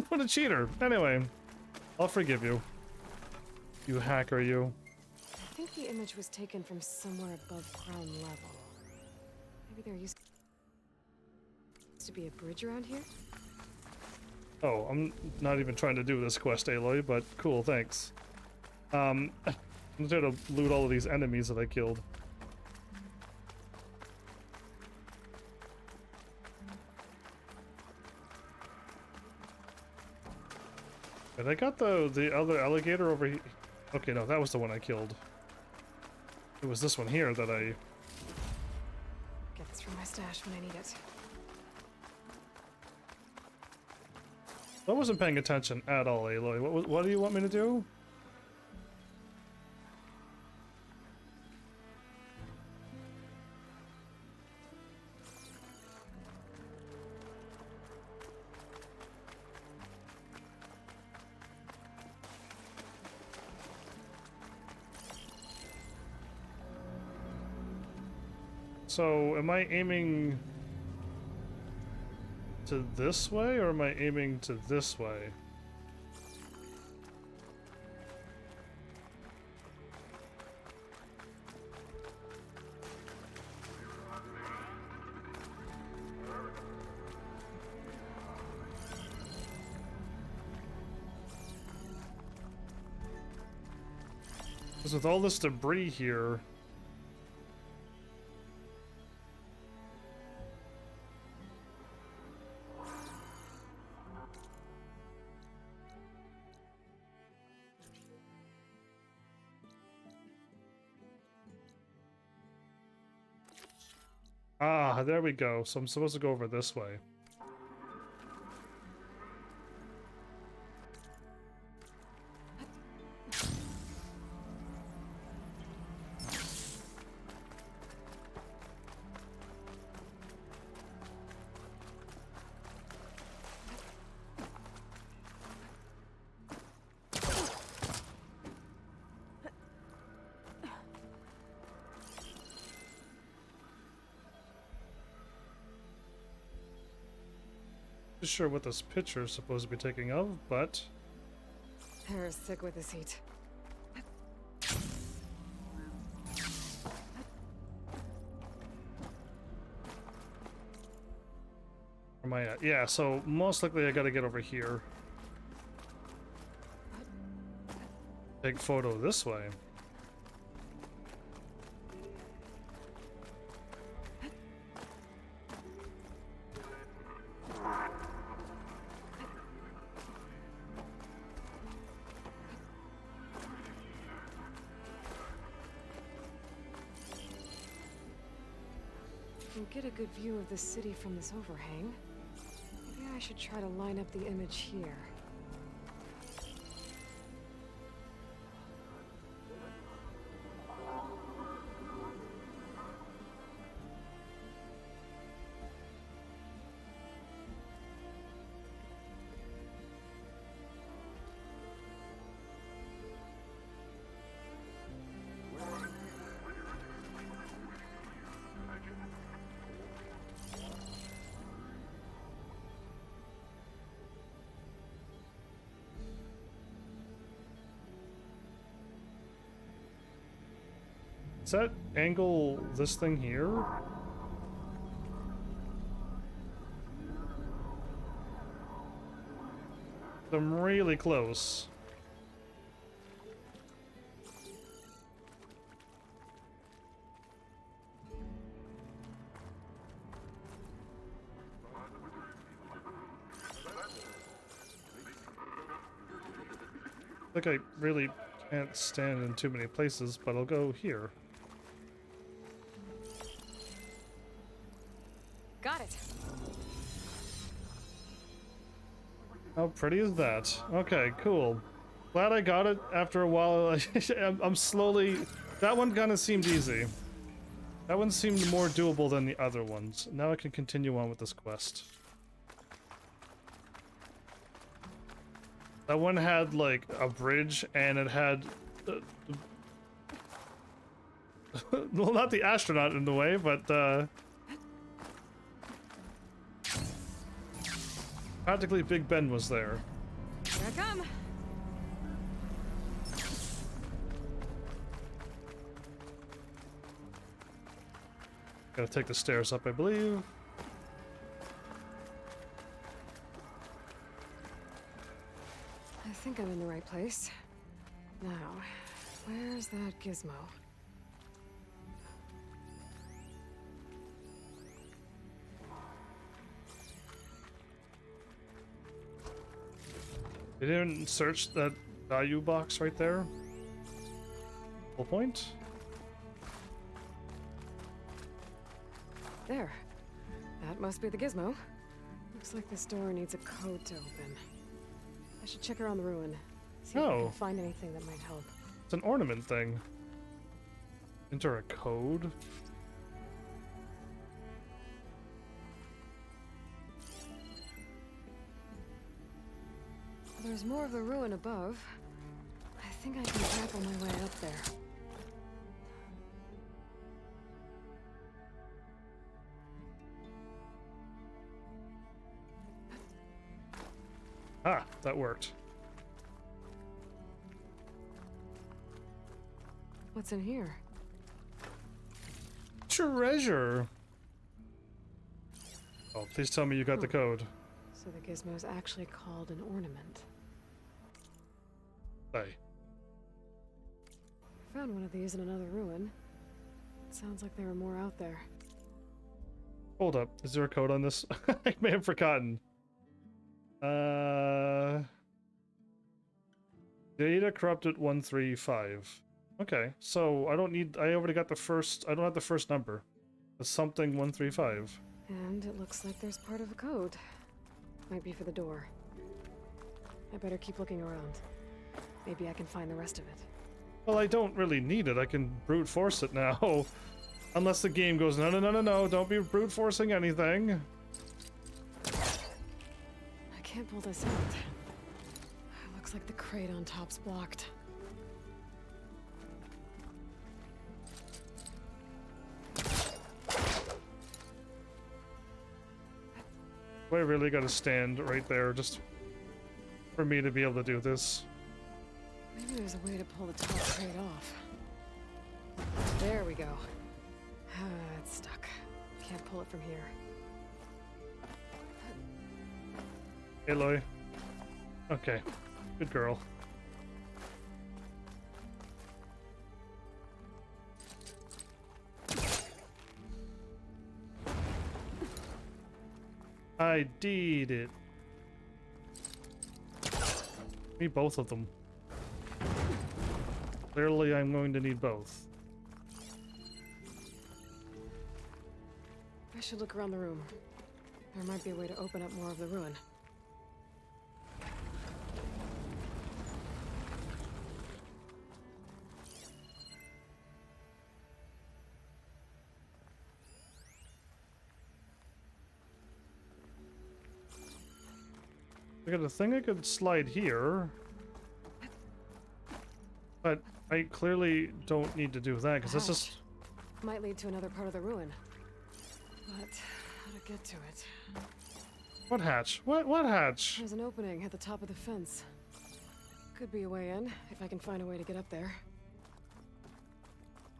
What a cheater. Anyway, I'll forgive you. You hacker, you. I think the image was taken from somewhere above ground level. Maybe there used to be a bridge around here? Oh, I'm not even trying to do this quest, Aloy, but cool, thanks. I'm trying to loot all of these enemies that I killed. But I got the other alligator over here. Okay, no, that was the one I killed. It was this one here that I... Get this from my stash when I need it. I wasn't paying attention at all, Aloy. What do you want me to do? So, am I aiming to this way, or am I aiming to this way? Because with all this debris here... Ah, there we go. So I'm supposed to go over this way. Not sure what this picture is supposed to be taking of, but Hair is thick with this heat. where am I at? Yeah, so most likely I gotta get over here. Take photo this way. Can get a good view of the city from this overhang. Maybe I should try to line up the image here. Does that angle this thing here? I'm really close. I think I really can't stand in too many places, but I'll go here. Got it. How pretty is that? Okay, cool. Glad I got it after a while. I'm slowly... That one kind of seemed easy. That one seemed more doable than the other ones. Now I can continue on with this quest. That one had like a bridge and it had well, not the astronaut in the way, but practically Big Ben was there. Here I come. Gotta take the stairs up, I believe. I think I'm in the right place. Now, where's that gizmo? They didn't search that value box right there. Full point. There. That must be the gizmo. Looks like this door needs a code to open. I should check around the ruin. See if I can find anything that might help. It's an ornament thing. Enter a code. There's more of the ruin above. I think I can grapple my way up there. Ah, that worked. What's in here? Treasure! Oh, please tell me you got the code. So the gizmo is actually called an ornament. Hey. I found one of these in another ruin. It sounds like there are more out there. Hold up. Is there a code on this? I may have forgotten. Data corrupted 135. Okay, so I don't need. I already got the first. I don't have the first number. It's something 135. And it looks like there's part of a code. Might be for the door. I better keep looking around. Maybe I can find the rest of it. Well, I don't really need it. I can brute force it now. Unless the game goes, no, no, no, no, no, don't be brute forcing anything. I can't pull this out. It looks like the crate on top's blocked. I really gotta stand right there just for me to be able to do this. Maybe there's a way to pull the top crate off. There we go. It's stuck. Can't pull it from here. Aloy. Okay. Good girl. I did it. Need both of them. Clearly I'm going to need both. I should look around the room. There might be a way to open up more of the ruin. I got a thing I could slide here. But I clearly don't need to do that because this is... Might lead to another part of the ruin. But how to get to it? What hatch? What hatch? There's an opening at the top of the fence. Could be a way in, if I can find a way to get up there.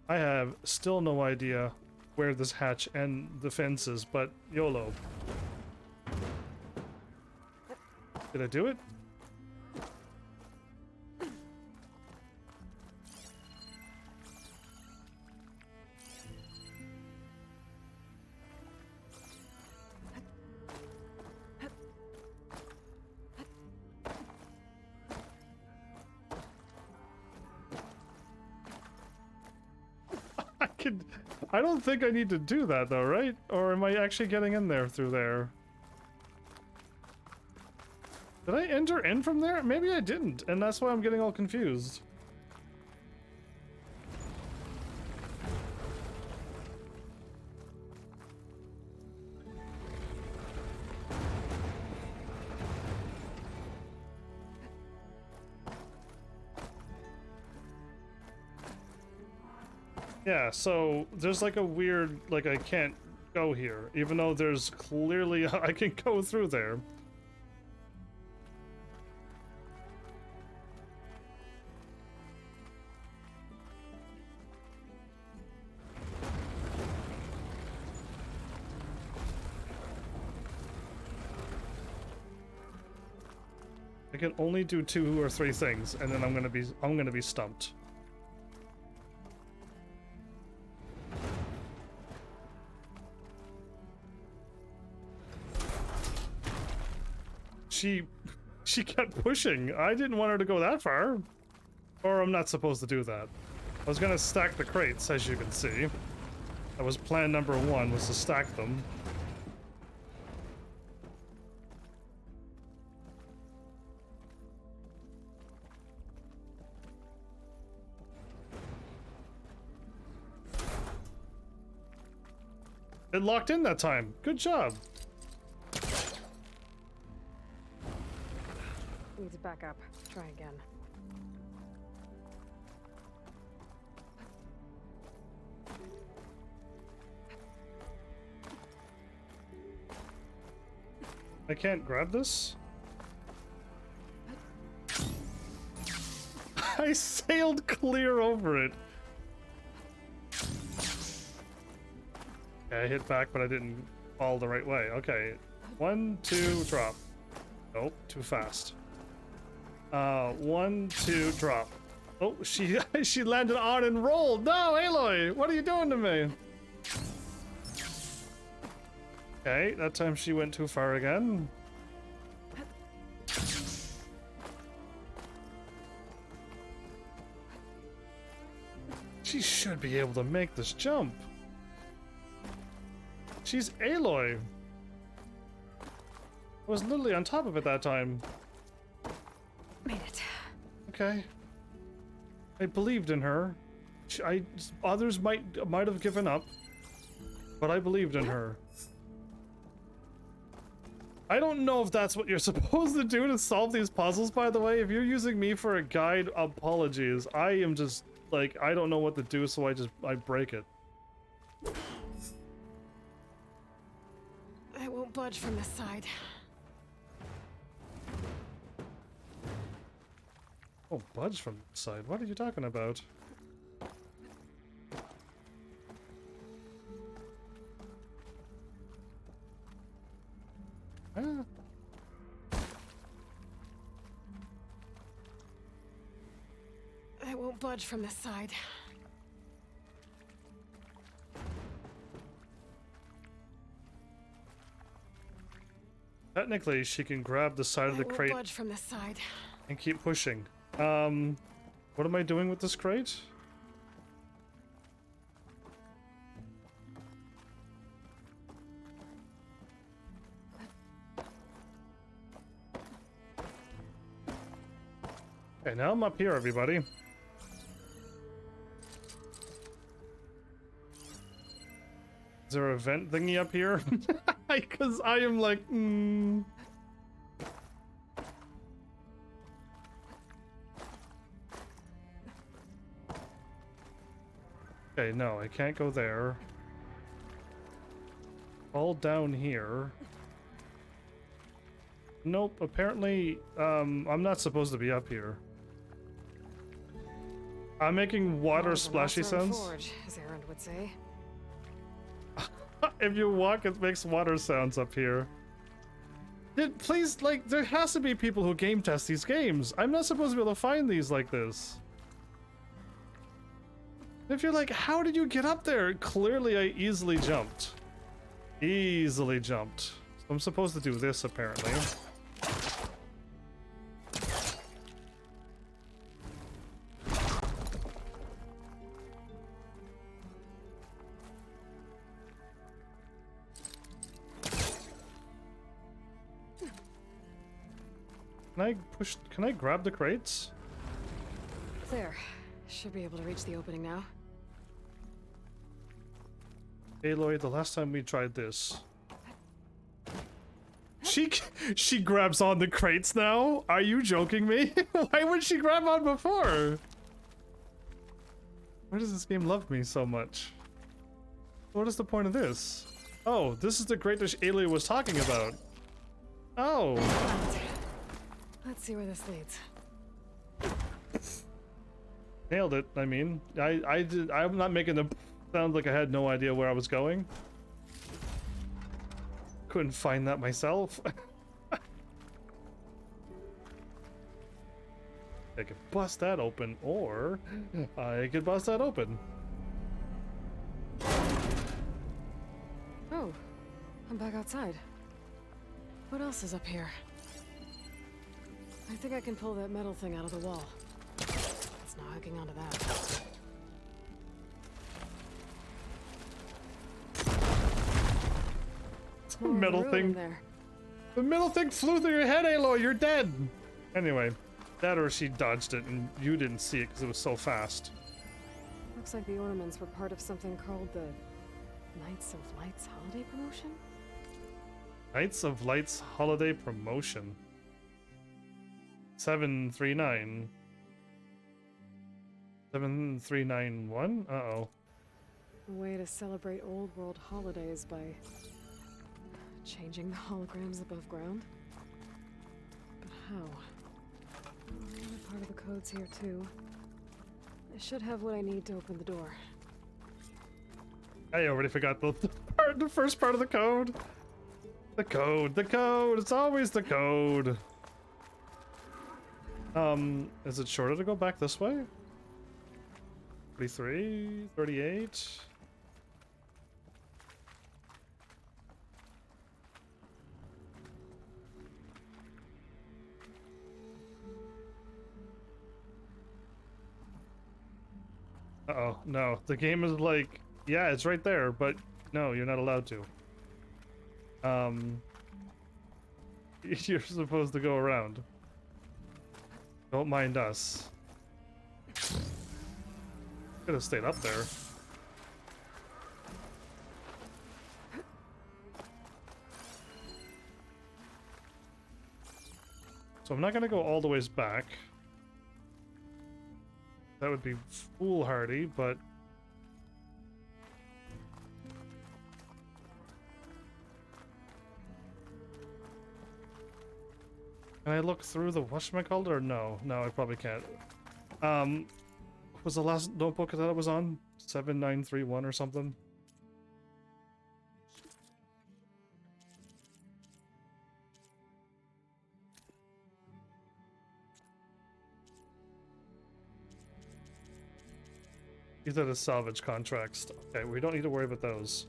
I have still no idea where this hatch and the fence is, but YOLO. Did I do it? I don't think I need to do that though, right? Or am I actually getting in there through there? Did I enter in from there? Maybe I didn't, and that's why I'm getting all confused. Yeah, so there's like a weird, like I can't go here, even though there's clearly I can go through there. I can only do 2 or 3 things, and then I'm gonna be stumped. She kept pushing. I didn't want her to go that far. Or I'm not supposed to do that. I was gonna stack the crates, as you can see. That was plan number 1, was to stack them. It locked in that time. Good job. Need to back up. Try again. I can't grab this? I sailed clear over it. Okay, I hit back, but I didn't fall the right way. Okay. 1, 2, drop. Nope, too fast. 1, 2, drop. Oh, she landed on and rolled. No, Aloy, what are you doing to me? Okay, that time she went too far again. She should be able to make this jump. She's Aloy. I was literally on top of it that time. Made it. Okay. I believed in her. Others might have given up, but I believed in her. I don't know if that's what you're supposed to do to solve these puzzles, by the way. If you're using me for a guide, apologies. I am just, like, I don't know what to do, so I break it. I won't budge from this side. Oh, budge from the side. What are you talking about? Ah. I won't budge from this side. Technically, she can grab the side of the crate Budge from this side. and keep pushing. What am I doing with this crate? Okay, now I'm up here, everybody. Is there a vent thingy up here? Because I am like, Okay, no, I can't go there. Fall down here. Nope, apparently, I'm not supposed to be up here. I'm making water splashy sounds. Forge, as Aaron would say. If you walk, it makes water sounds up here. Please, like, there has to be people who game test these games. I'm not supposed to be able to find these like this. If you're like, how did you get up there? Clearly, I easily jumped. Easily jumped. So I'm supposed to do this, apparently. Can I grab the crates? There. Should be able to reach the opening now. Aloy, the last time we tried this. She grabs on the crates now? Are you joking me? Why would she grab on before? Why does this game love me so much? What is the point of this? Oh, this is the great dish Ayla was talking about. Oh. Let's see where this leads. Nailed it. I mean, I'm not making the sound like I had no idea where I was going. Couldn't find that myself. I could bust that open, or I could bust that open. Oh, I'm back outside. What else is up here? I think I can pull that metal thing out of the wall. It's not hooking onto that. Metal thing. The metal thing flew through your head, Aloy. You're dead. Anyway, that or she dodged it and you didn't see it because it was so fast. Looks like the ornaments were part of something called the Knights of Lights holiday promotion? Knights of Lights holiday promotion. 739. 7391? Uh-oh. A way to celebrate old world holidays by changing the holograms above ground? But how? Another part of the code's here too. I should have what I need to open the door. I already forgot the first part of the code. The code. It's always the code. Is it shorter to go back this way? 33, 38. Uh-oh, no. The game is like, yeah, it's right there, but no, you're not allowed to. You're supposed to go around. Don't mind us. Could have stayed up there. So I'm not gonna go all the ways back. That would be foolhardy, but can I look through the whatchamacallit or no? No, I probably can't. Was the last notebook that I was on? 7931 or something? These are the salvage contracts. Okay, we don't need to worry about those.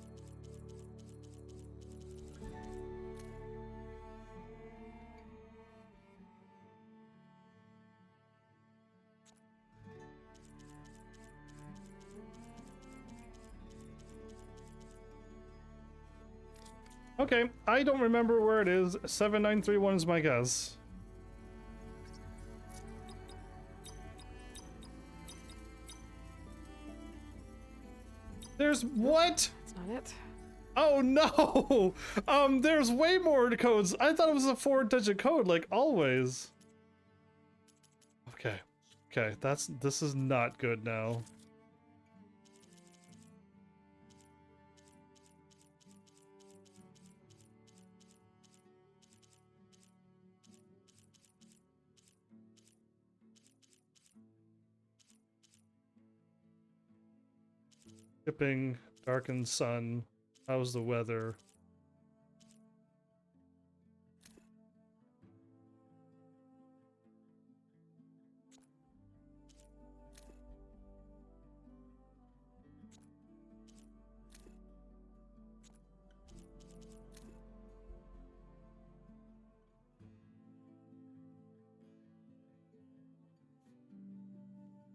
Okay, I don't remember where it is. 7931 is my guess. There's what? That's not it. Oh no! There's way more codes. I thought it was a 4-digit code, like always. Okay. Okay, this is not good now. Shipping, darkened sun, how's the weather?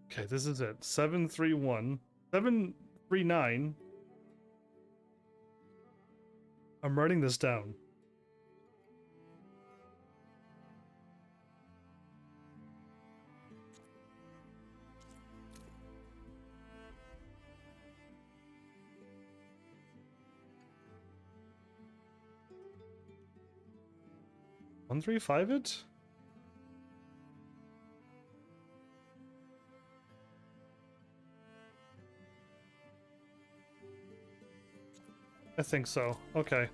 Okay, this is it. 731. 739. I'm writing this down. One, 3, 5 it? I think so. Okay.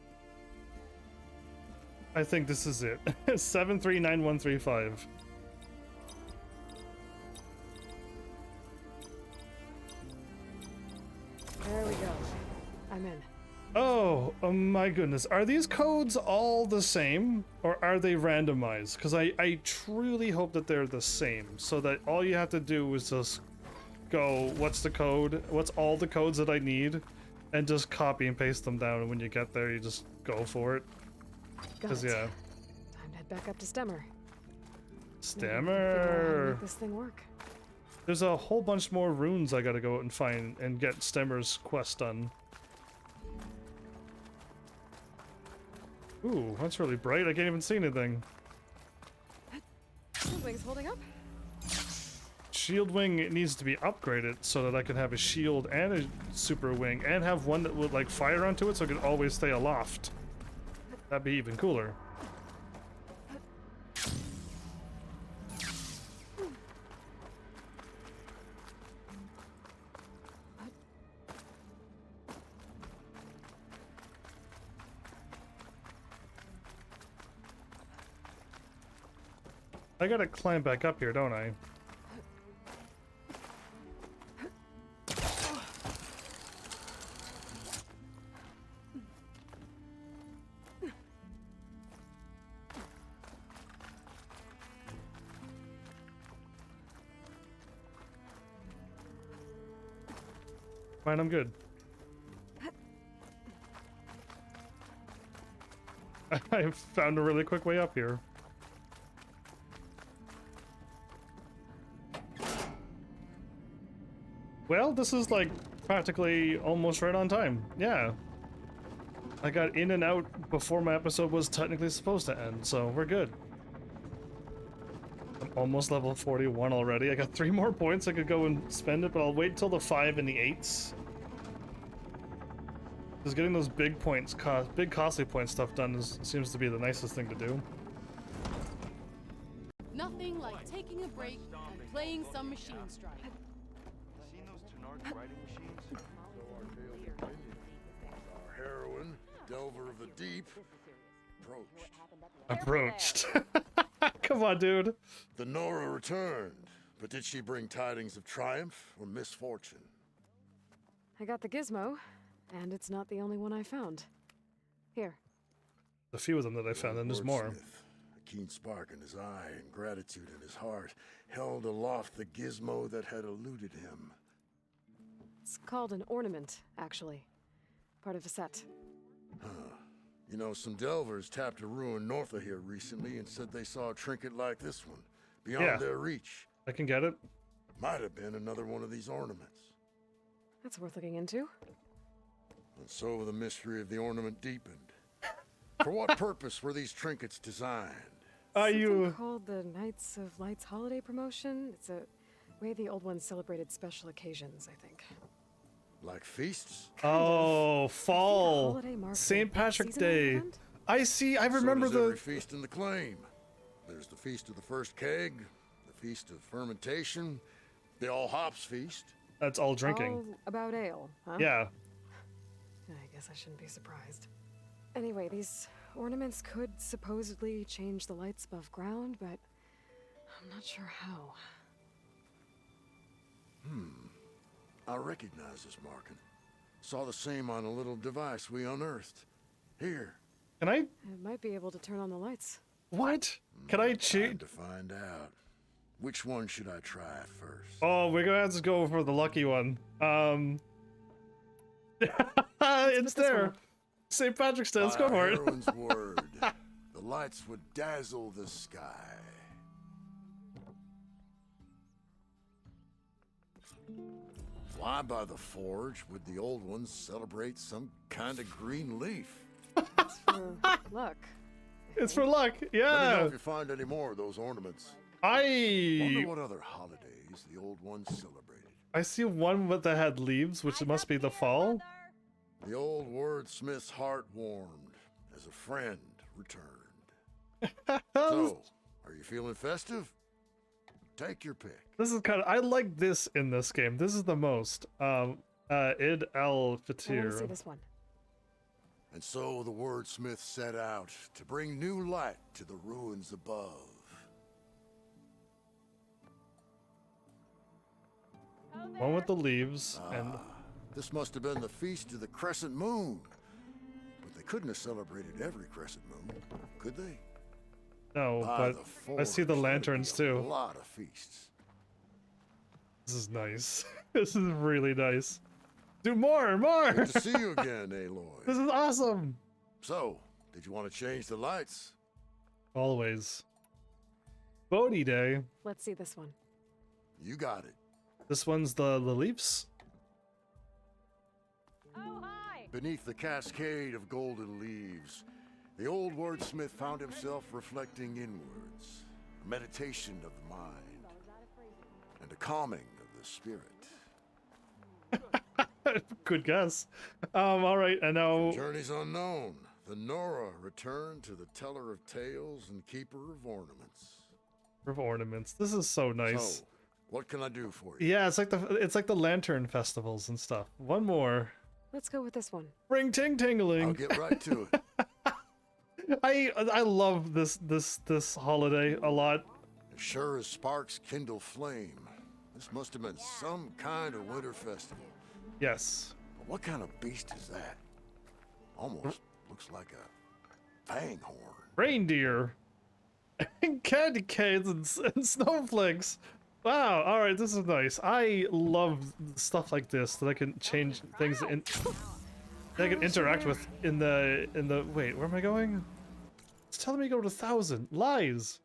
I think this is it. 739135. There we go. I'm in. Oh my goodness. Are these codes all the same or are they randomized? Because I truly hope that they're the same so that all you have to do is just go, what's the code? What's all the codes that I need? And just copy and paste them down, and when you get there, you just go for it. Because, yeah. Time to head back up to Stemmer. Stemmer! Make this thing work. There's a whole bunch more runes I gotta go out and find and get Stemmer's quest done. Ooh, that's really bright. I can't even see anything. Wing's holding up. Shield wing needs to be upgraded so that I can have a shield and a super wing and have one that would like fire onto it so it can always stay aloft. That'd be even cooler. I gotta climb back up here, don't I? Fine, I'm good. I found a really quick way up here. Well, this is like practically almost right on time. Yeah. I got in and out before my episode was technically supposed to end, so we're good. I'm almost level 41 already. I got 3 more points. I could go and spend it, but I'll wait till the 5 and the 8s. Because getting those big points, big costly point stuff done seems to be the nicest thing to do. Nothing like taking a break and playing some Machine Strike. Seen those Tunardi writing machines? Our heroine, Delver of the Deep, Approached. Come on, dude. The Nora returned, but did she bring tidings of triumph or misfortune? I got the gizmo, and it's not the only one I found. Here. A few of them that I found, and there's more. A keen spark in his eye and gratitude in his heart held aloft the gizmo that had eluded him. It's called an ornament, actually. Part of a set. Huh. You know, some delvers tapped a ruin north of here recently and said they saw a trinket like this one, beyond their reach. I can get it. Might have been another one of these ornaments. That's worth looking into. And so the mystery of the ornament deepened. For what purpose were these trinkets designed? Something called the Knights of Light's holiday promotion. It's a way the old ones celebrated special occasions, I think. Like feasts? Oh, fall. St. Patrick's Day. I see. I remember so does every feast in the claim. There's the Feast of the First Keg, the Feast of Fermentation, the All Hops Feast. That's all drinking. All about ale, huh? Yeah. I guess I shouldn't be surprised. Anyway, these ornaments could supposedly change the lights above ground, but I'm not sure how. I recognize this marking. Saw the same on a little device we unearthed. Here. Can I? It might be able to turn on the lights. What? Can I cheat? To find out. Which one should I try first? Oh, we're gonna have to go for the lucky one. It's there. St. Patrick's Day. Let's go for it. Heroine's word. The lights would dazzle the sky. Why, by the forge, would the old ones celebrate some kind of green leaf? It's for luck. It's for luck, Let me know if you find any more of those ornaments. Wonder what other holidays the old ones celebrated. I see one that had leaves, which must be the fall. The old wordsmith's heart warmed as a friend returned. So, are you feeling festive? Take your pick. This is kind of, I like this in this game. This is the most. Id al I want to see Fatir. this one. And so the wordsmith set out to bring new light to the ruins above. One with the leaves, and This must have been the feast of the crescent moon. But they couldn't have celebrated every crescent moon, could they? no, By but the I see the forge, that'd lanterns be a too. lot of feasts. This is nice. This is really nice. Do more, more! Good to see you again, Aloy. This is awesome! So, did you want to change the lights? Always. Bodhi Day. Let's see this one. You got it. This one's the leaves. Oh, hi! Beneath the cascade of golden leaves, the old wordsmith found himself reflecting inwards, a meditation of the mind, and a calming of the spirit. Good guess. All right, and now Journeys unknown. The Nora returned to the teller of tales and keeper of ornaments. This is so nice. So, what can I do for you? Yeah, it's like the lantern festivals and stuff. One more. Let's go with this one. Ring ting tingling. I'll get right to it. I love this holiday a lot. As sure as sparks kindle flame, this must have been some kind of winter festival. Yes. But what kind of beast is that? Almost looks like a fanghorn. Reindeer. Candy canes and snowflakes. Wow, alright, this is nice. I love stuff like this that I can change things in that I can interact with in the wait, where am I going? It's telling me to go to 1,000. Lies.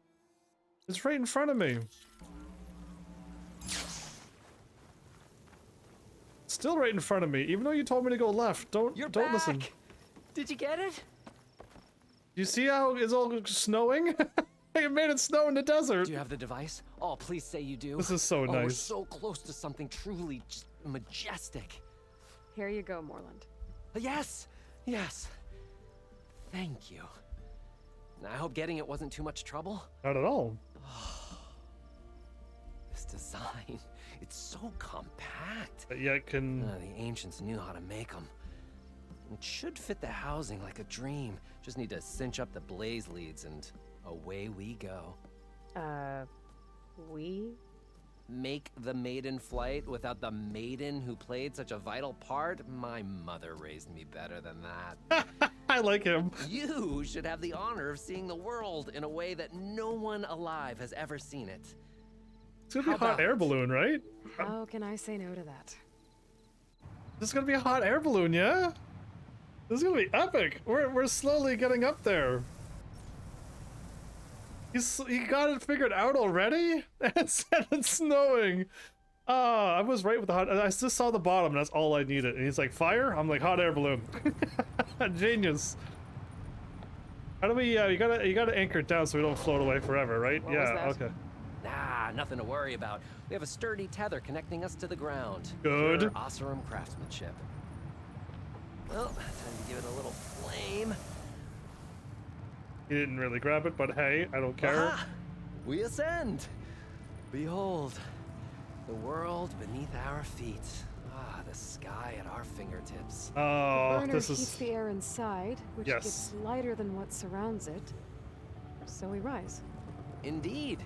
It's right in front of me. Still right in front of me, even though you told me to go left. Don't listen. Did you get it? You see how it's all snowing? It made it snow in the desert. Do you have the device? Oh, please say you do. This is so We're nice. so close to something truly just majestic. Here you go, Moreland. Yes, yes. Thank you. I hope getting it wasn't too much trouble. Not at all. This design, it's so compact. But yeah, it can. The ancients knew how to make them. It should fit the housing like a dream. Just need to cinch up the blaze leads and away we go. We? Make the maiden flight without the maiden who played such a vital part? My mother raised me better than that. I like him. You should have the honor of seeing the world in a way that no one alive has ever seen it. It's gonna be a hot air balloon, right? How can I say no to that? This is gonna be a hot air balloon, yeah? This is gonna be epic. We're slowly getting up there. He got it figured out already? And said it's snowing. I was right with the hot. I just saw the bottom. And that's all I needed. And he's like, fire? I'm like, hot air balloon. Genius. How do we? You gotta anchor it down so we don't float away forever, right? What was Yeah. that? Okay. Ah, nothing to worry about. We have a sturdy tether connecting us to the ground. Good. Pure Oseram craftsmanship. Well, time to give it a little flame. He didn't really grab it, but hey, I don't care. Aha! We ascend. Behold, the world beneath our feet. Ah, the sky at our fingertips. Oh, the burner this heats is. the air inside, which Yes. gets lighter than what surrounds it. So we rise. Indeed,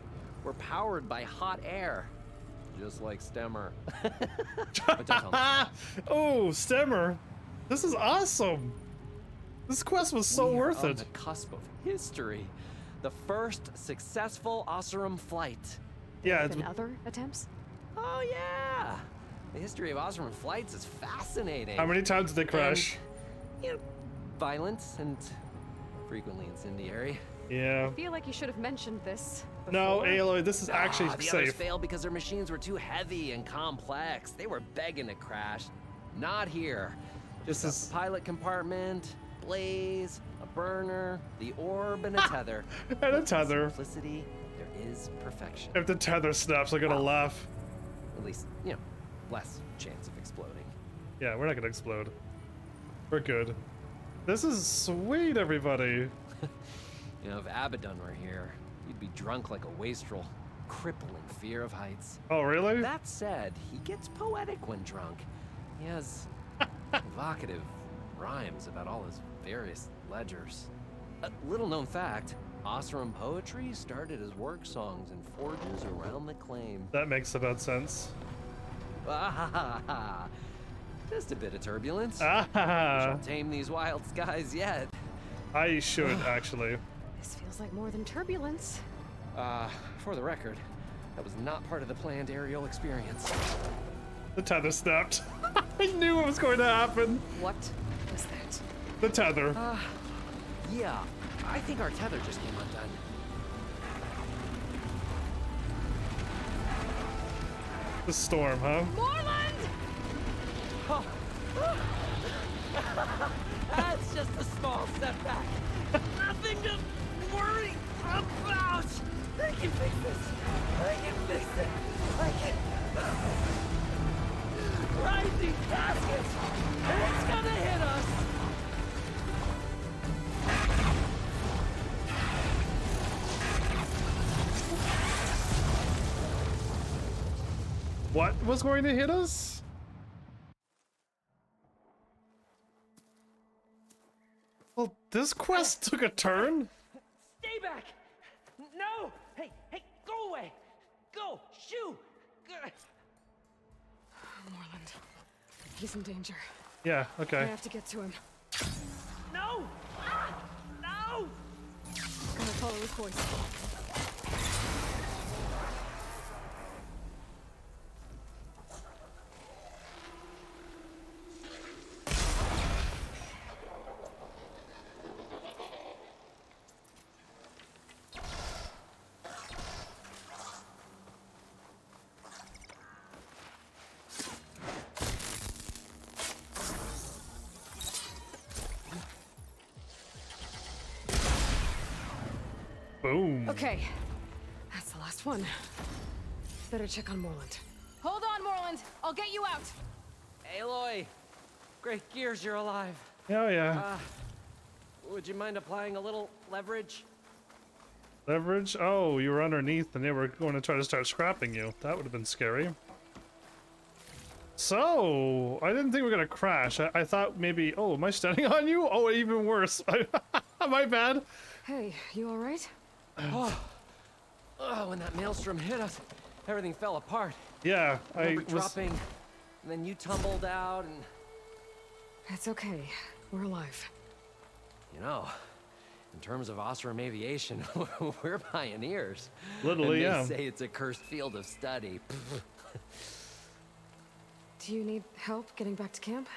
we're powered by hot air, just like Stemmer. But don't tell me. Oh, Stemmer. This is awesome. This quest was so We are worth on it. the cusp of history. The first successful Oseram flight. Yeah, And other attempts? Oh yeah! The history of Oseram flights is fascinating. How many times did they crash? And, you know, violent and frequently incendiary. Yeah. I feel like you should have mentioned this No, before. Aloy, this is actually the others safe. failed because their machines were too heavy and complex. They were begging to crash. Not here. Just This is- a pilot compartment, blaze, a burner, the orb, and a tether. And a With tether. Simplicity, there is perfection. If the tether snaps, I'm gonna laugh. At least, less chance of exploding. Yeah, we're not gonna explode. We're good. This is sweet, everybody. If Abaddon were here, you'd be drunk like a wastrel, crippling fear of heights. Oh, really? That said, he gets poetic when drunk. He has evocative rhymes about all his various ledgers. A little known fact, Oseram poetry started as work songs in forges around the claim. That makes about sense. Ah, just a bit of turbulence. Ah, We shall tame these wild skies yet. I should actually. This feels like more than turbulence. For the record, that was not part of the planned aerial experience. The tether snapped. I knew it was going to happen. What was that? The tether. Yeah, I think our tether just came undone. The storm, huh? Moreland! Oh. That's just a small setback. Nothing to worry about. I can fix this. I can fix it. I can. Rising casket. It's gonna hit us. What was going to hit us? Well, this quest took a turn. Stay back! No! Hey, go away! Go! Shoo! Moreland. He's in danger. Yeah, I okay. have to get to him. No! Ah! No! Gotta follow his voice. Boom. Okay, that's the last one. Better check on Moreland. Hold on, Moreland. I'll get you out. Aloy, great gears you're alive. Oh yeah. Would you mind applying a little leverage? Leverage? Oh, you were underneath and they were going to try to start scrapping you. That would have been scary. So, I didn't think we were going to crash. I thought maybe, oh, am I standing on you? Oh, even worse. My bad. Hey, you alright? Oh, when that maelstrom hit us, everything fell apart. Yeah, I was dropping, and then you tumbled out, and It's okay. We're alive. you know, in terms of Oseram aviation, we're pioneers. Literally, and yeah. they say it's a cursed field of study. Do you need help getting back to camp?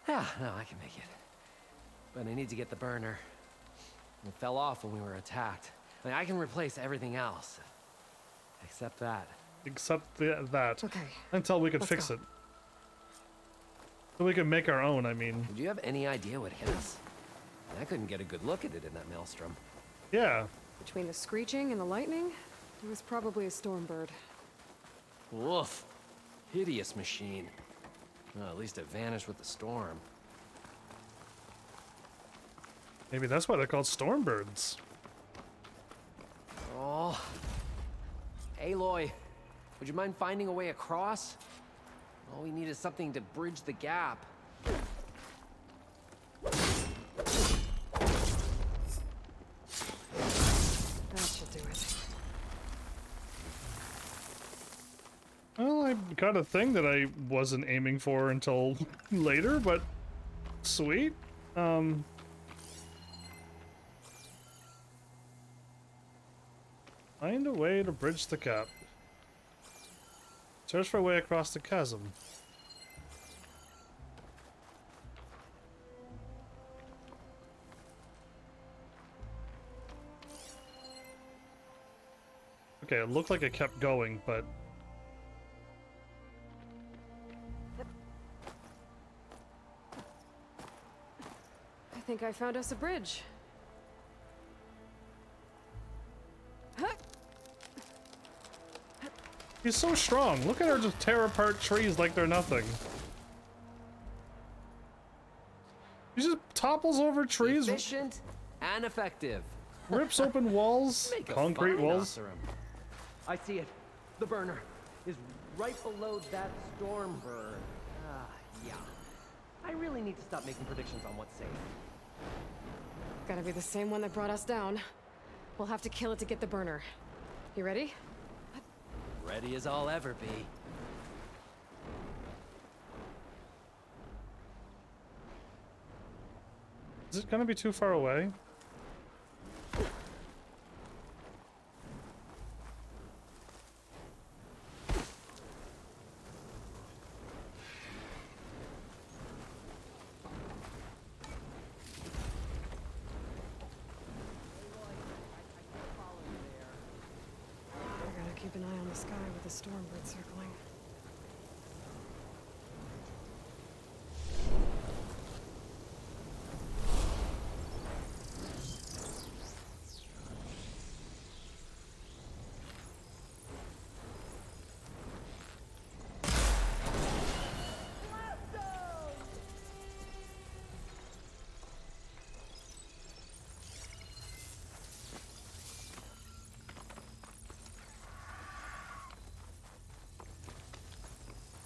Yeah, no, I can make it. But I need to get the burner. It fell off when we were attacked. I mean, I can replace everything else. Except that. Except that. Okay. Until we could Let's fix go. it. So we can make our own, I mean. Do you have any idea what hit us? I couldn't get a good look at it in that maelstrom. Yeah. Between the screeching and the lightning, it was probably a storm bird. Woof. Hideous machine. Well, at least it vanished with the storm. Maybe that's why they're called storm birds. Oh. Aloy, would you mind finding a way across? All we need is something to bridge the gap. That should do it. Well, I got a thing that I wasn't aiming for until later, but sweet. Find a way to bridge the gap. Search for a way across the chasm. Okay, it looked like it kept going, but I think I found us a bridge. he's so strong. Look at her just tear apart trees like they're nothing. He just topples over trees, Efficient and effective. rips open walls, Make a concrete fine walls. Oseram. I see it. The burner is right below that storm bird. Yeah. I really need to stop making predictions on what's safe. Gotta be the same one that brought us down. We'll have to kill it to get the burner. You ready? Ready as I'll ever be. Is it gonna be too far away? I gotta keep an eye on the sky with the storm bird circling.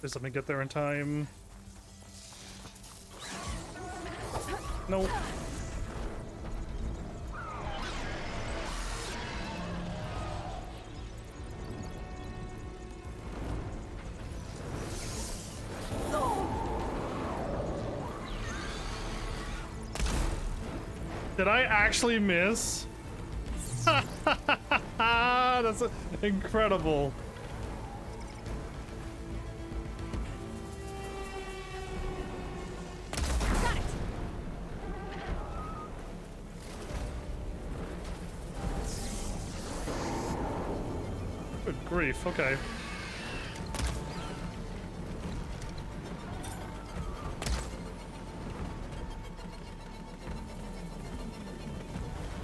Please let me get there in time. No. Did I actually miss? That's incredible. Good grief, okay.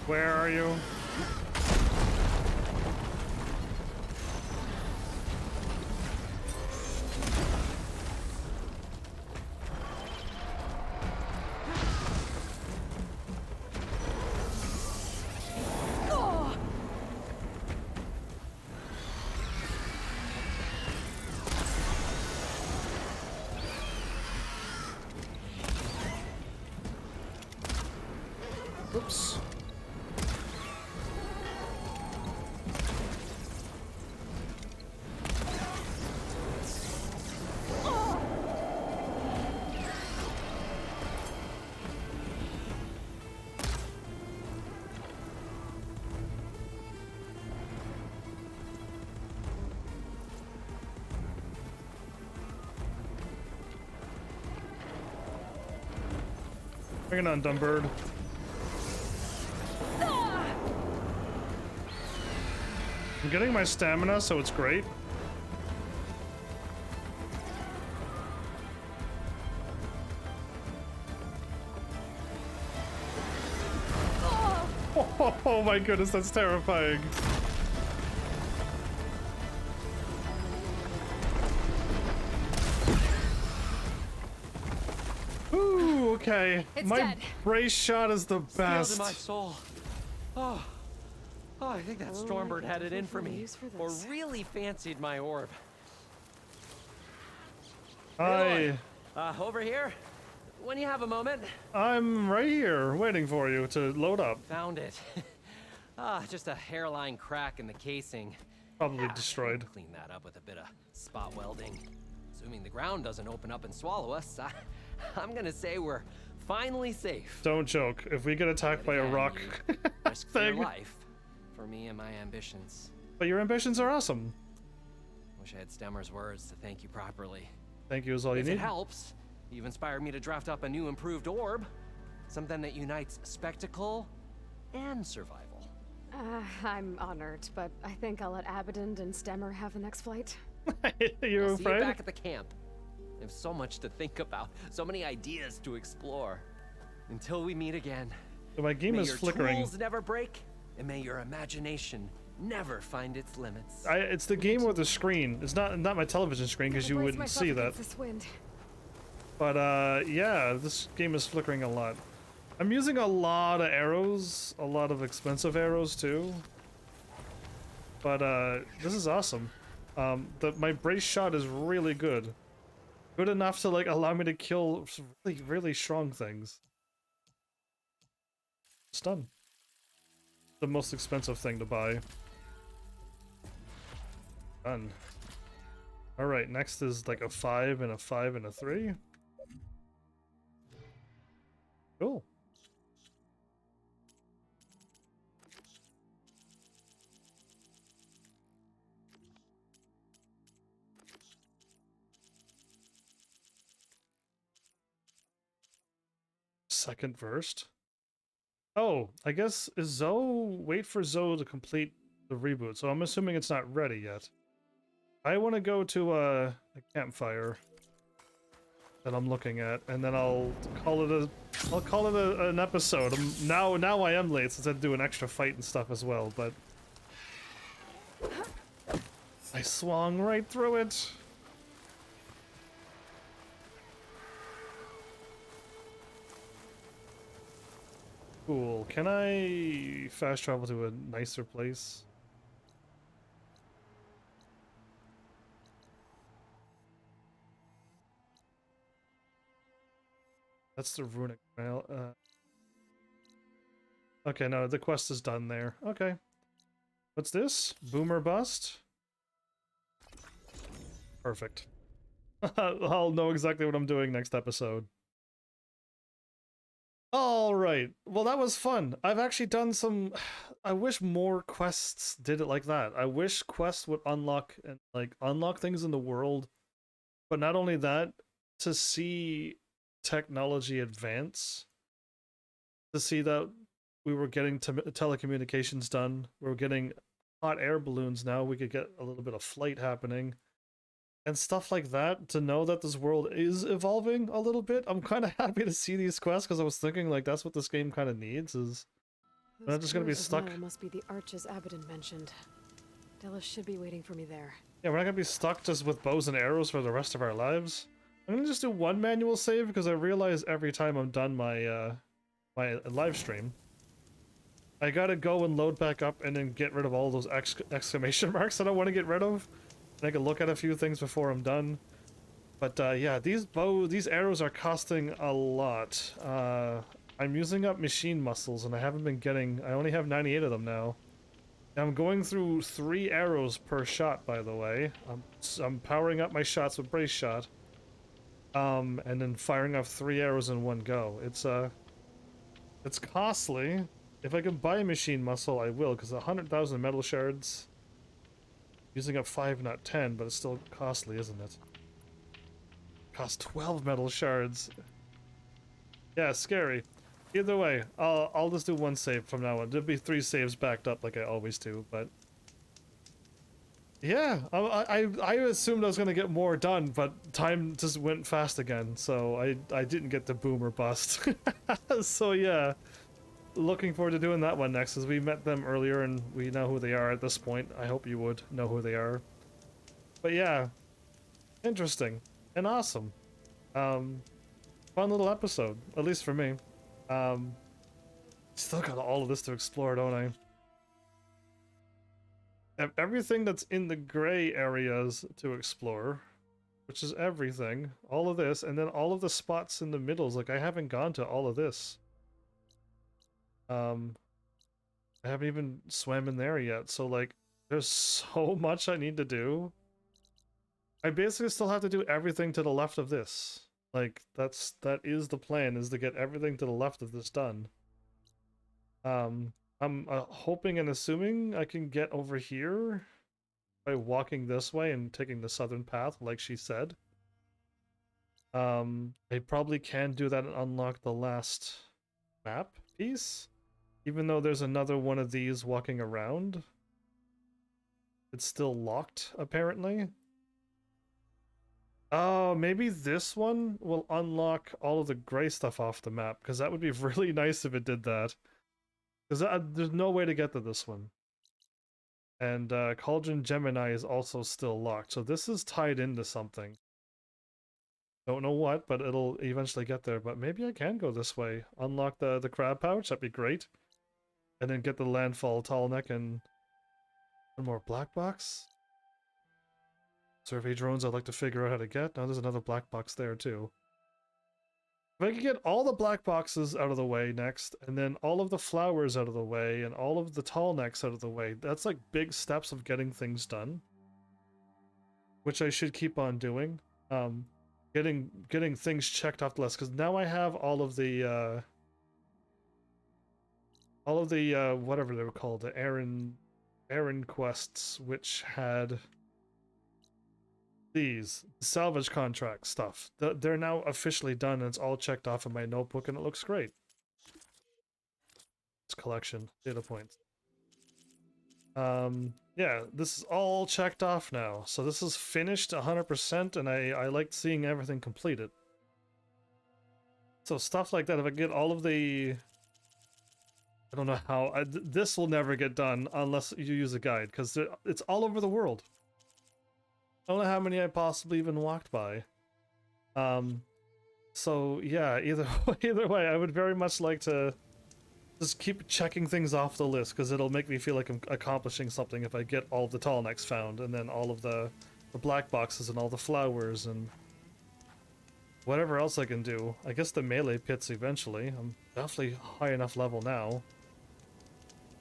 Where are you? Oops. Bring it on, dumb bird. I'm getting my stamina, so it's great. Oh my goodness, that's terrifying. Ooh, okay. My dead. brace shot is the Steel best. to my soul. Oh, I think that Stormbird had it in for me, or really fancied my orb. Hi. Over here. When you have a moment. I'm right here, waiting for you to load up. Found it. Just a hairline crack in the casing. Probably destroyed. Clean that up with a bit of spot welding. Assuming the ground doesn't open up and swallow us, I'm gonna say we're finally safe. Don't joke. If we get attacked by a rock Risk your thing. life for me and my ambitions. But your ambitions are awesome. Wish I had Stemmer's words to thank you properly. Thank you is all you If need. it helps, you've inspired me to draft up a new improved orb. Something that unites spectacle and survival. I'm honored, but I think I'll let Abaddon and Stemmer have the next flight. You're I'll see you afraid? back at the camp. I have so much to think about, so many ideas to explore. Until we meet again. So my game may is your flickering. tools never break, and may your imagination never find its limits. It's the game with the screen. It's not my television screen because you Brace wouldn't myself see that. against this wind. But yeah, this game is flickering a lot. I'm using a lot of arrows, a lot of expensive arrows too. But this is awesome. My brace shot is really good. Good enough to like allow me to kill some really, really strong things. It's done. The most expensive thing to buy. Done. Alright, next is like a 5 and a 5 and a 3. Cool. Second verse. Oh, I guess is Zoe wait for Zoe to complete the reboot, so I'm assuming it's not ready yet. I want to go to a campfire that I'm looking at, and then I'll call it an episode. Now I am late since I had to do an extra fight and stuff as well, but I swung right through it. Cool. Can I fast travel to a nicer place? That's the runic mail. Okay, no, the quest is done there. Okay. What's this? Boomer bust? Perfect. I'll know exactly what I'm doing next episode. Alright, well that was fun. I've actually done some... I wish more quests did it like that. I wish quests would unlock and unlock things in the world. But not only that, to see technology advance. To see that we were getting telecommunications done. We were getting hot air balloons now. We could get a little bit of flight happening. And stuff like that, to know that this world is evolving a little bit. I'm kind of happy to see these quests, because I was thinking, like, that's what this game kind of needs, is... I'm not just gonna be stuck... Must be the arches Abaddon mentioned. Della should be waiting for me there. Yeah, we're not gonna be stuck just with bows and arrows for the rest of our lives. I'm gonna just do one manual save, because I realize every time I'm done my, my live stream, I gotta go and load back up and then get rid of all those exclamation marks that I want to get rid of. And I can look at a few things before I'm done. But yeah, these arrows are costing a lot. I'm using up machine muscles and I haven't been getting... I only have 98 of them now. And I'm going through 3 arrows per shot, by the way. I'm powering up my shots with brace shot. And then firing off 3 arrows in one go. It's costly. If I can buy a machine muscle, I will, because 100,000 metal shards... Using up 5, not 10, but it's still costly, isn't it? Cost 12 metal shards. Yeah, scary. Either way, I'll just do one save from now on. There'll be 3 saves backed up like I always do, but... Yeah, I assumed I was gonna get more done, but time just went fast again, so I didn't get the boomer bust. So yeah. Looking forward to doing that one next, as we met them earlier and we know who they are at this point. I hope you would know who they are. But yeah, interesting and awesome. Fun little episode, at least for me. Still got all of this to explore, don't I? Have everything that's in the gray areas to explore, which is everything. All of this, and then all of the spots in the middles. Like, I haven't gone to all of this. I haven't even swam in there yet, so like, there's so much I need to do. I basically still have to do everything to the left of this. Like, that is the plan, is to get everything to the left of this done. I'm hoping and assuming I can get over here by walking this way and taking the southern path, like she said. I probably can do that and unlock the last map piece. Even though there's another one of these walking around, it's still locked, apparently. Oh, maybe this one will unlock all of the gray stuff off the map, because that would be really nice if it did that. Because there's no way to get to this one. And Cauldron Gemini is also still locked, so this is tied into something. Don't know what, but it'll eventually get there. But maybe I can go this way. Unlock the crab pouch, that'd be great. And then get the landfall tall neck and one more black box. Survey drones I'd like to figure out how to get. Now there's another black box there too. If I could get all the black boxes out of the way next, and then all of the flowers out of the way, and all of the tall necks out of the way, that's like big steps of getting things done. Which I should keep on doing. Getting things checked off the list, because now I have all of the whatever they were called, the Aaron quests, which had these salvage contract stuff. They're now officially done, and it's all checked off in my notebook, and it looks great. It's collection data points. Yeah, this is all checked off now, so this is finished 100%, and I like seeing everything completed. So stuff like that, if I get all of the, I don't know how, this will never get done unless you use a guide, because it's all over the world. I don't know how many I possibly even walked by. So yeah, either way, I would very much like to just keep checking things off the list, because it'll make me feel like I'm accomplishing something if I get all the tall necks found, and then all of the black boxes and all the flowers and whatever else I can do. I guess the melee pits eventually. I'm definitely high enough level now.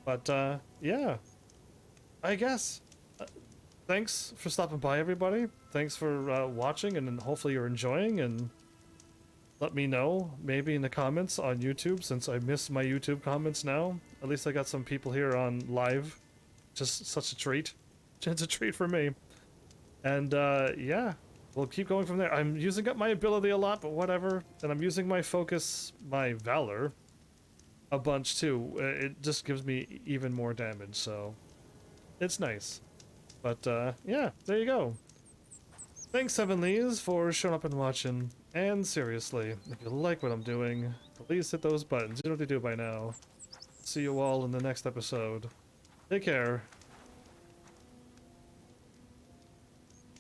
But yeah, I guess. Thanks for stopping by, everybody. Thanks for watching, and hopefully you're enjoying, and let me know, maybe in the comments on YouTube, since I miss my YouTube comments now. At least I got some people here on live. Just such a treat. It's a treat for me. And yeah, we'll keep going from there. I'm using up my ability a lot, but whatever. And I'm using my focus, my valor, a bunch too. It just gives me even more damage, so it's nice. But yeah, there you go. Thanks, Seven Lees, for showing up and watching. And seriously, if you like what I'm doing, please hit those buttons. You know what to do by now. See you all in the next episode. Take care.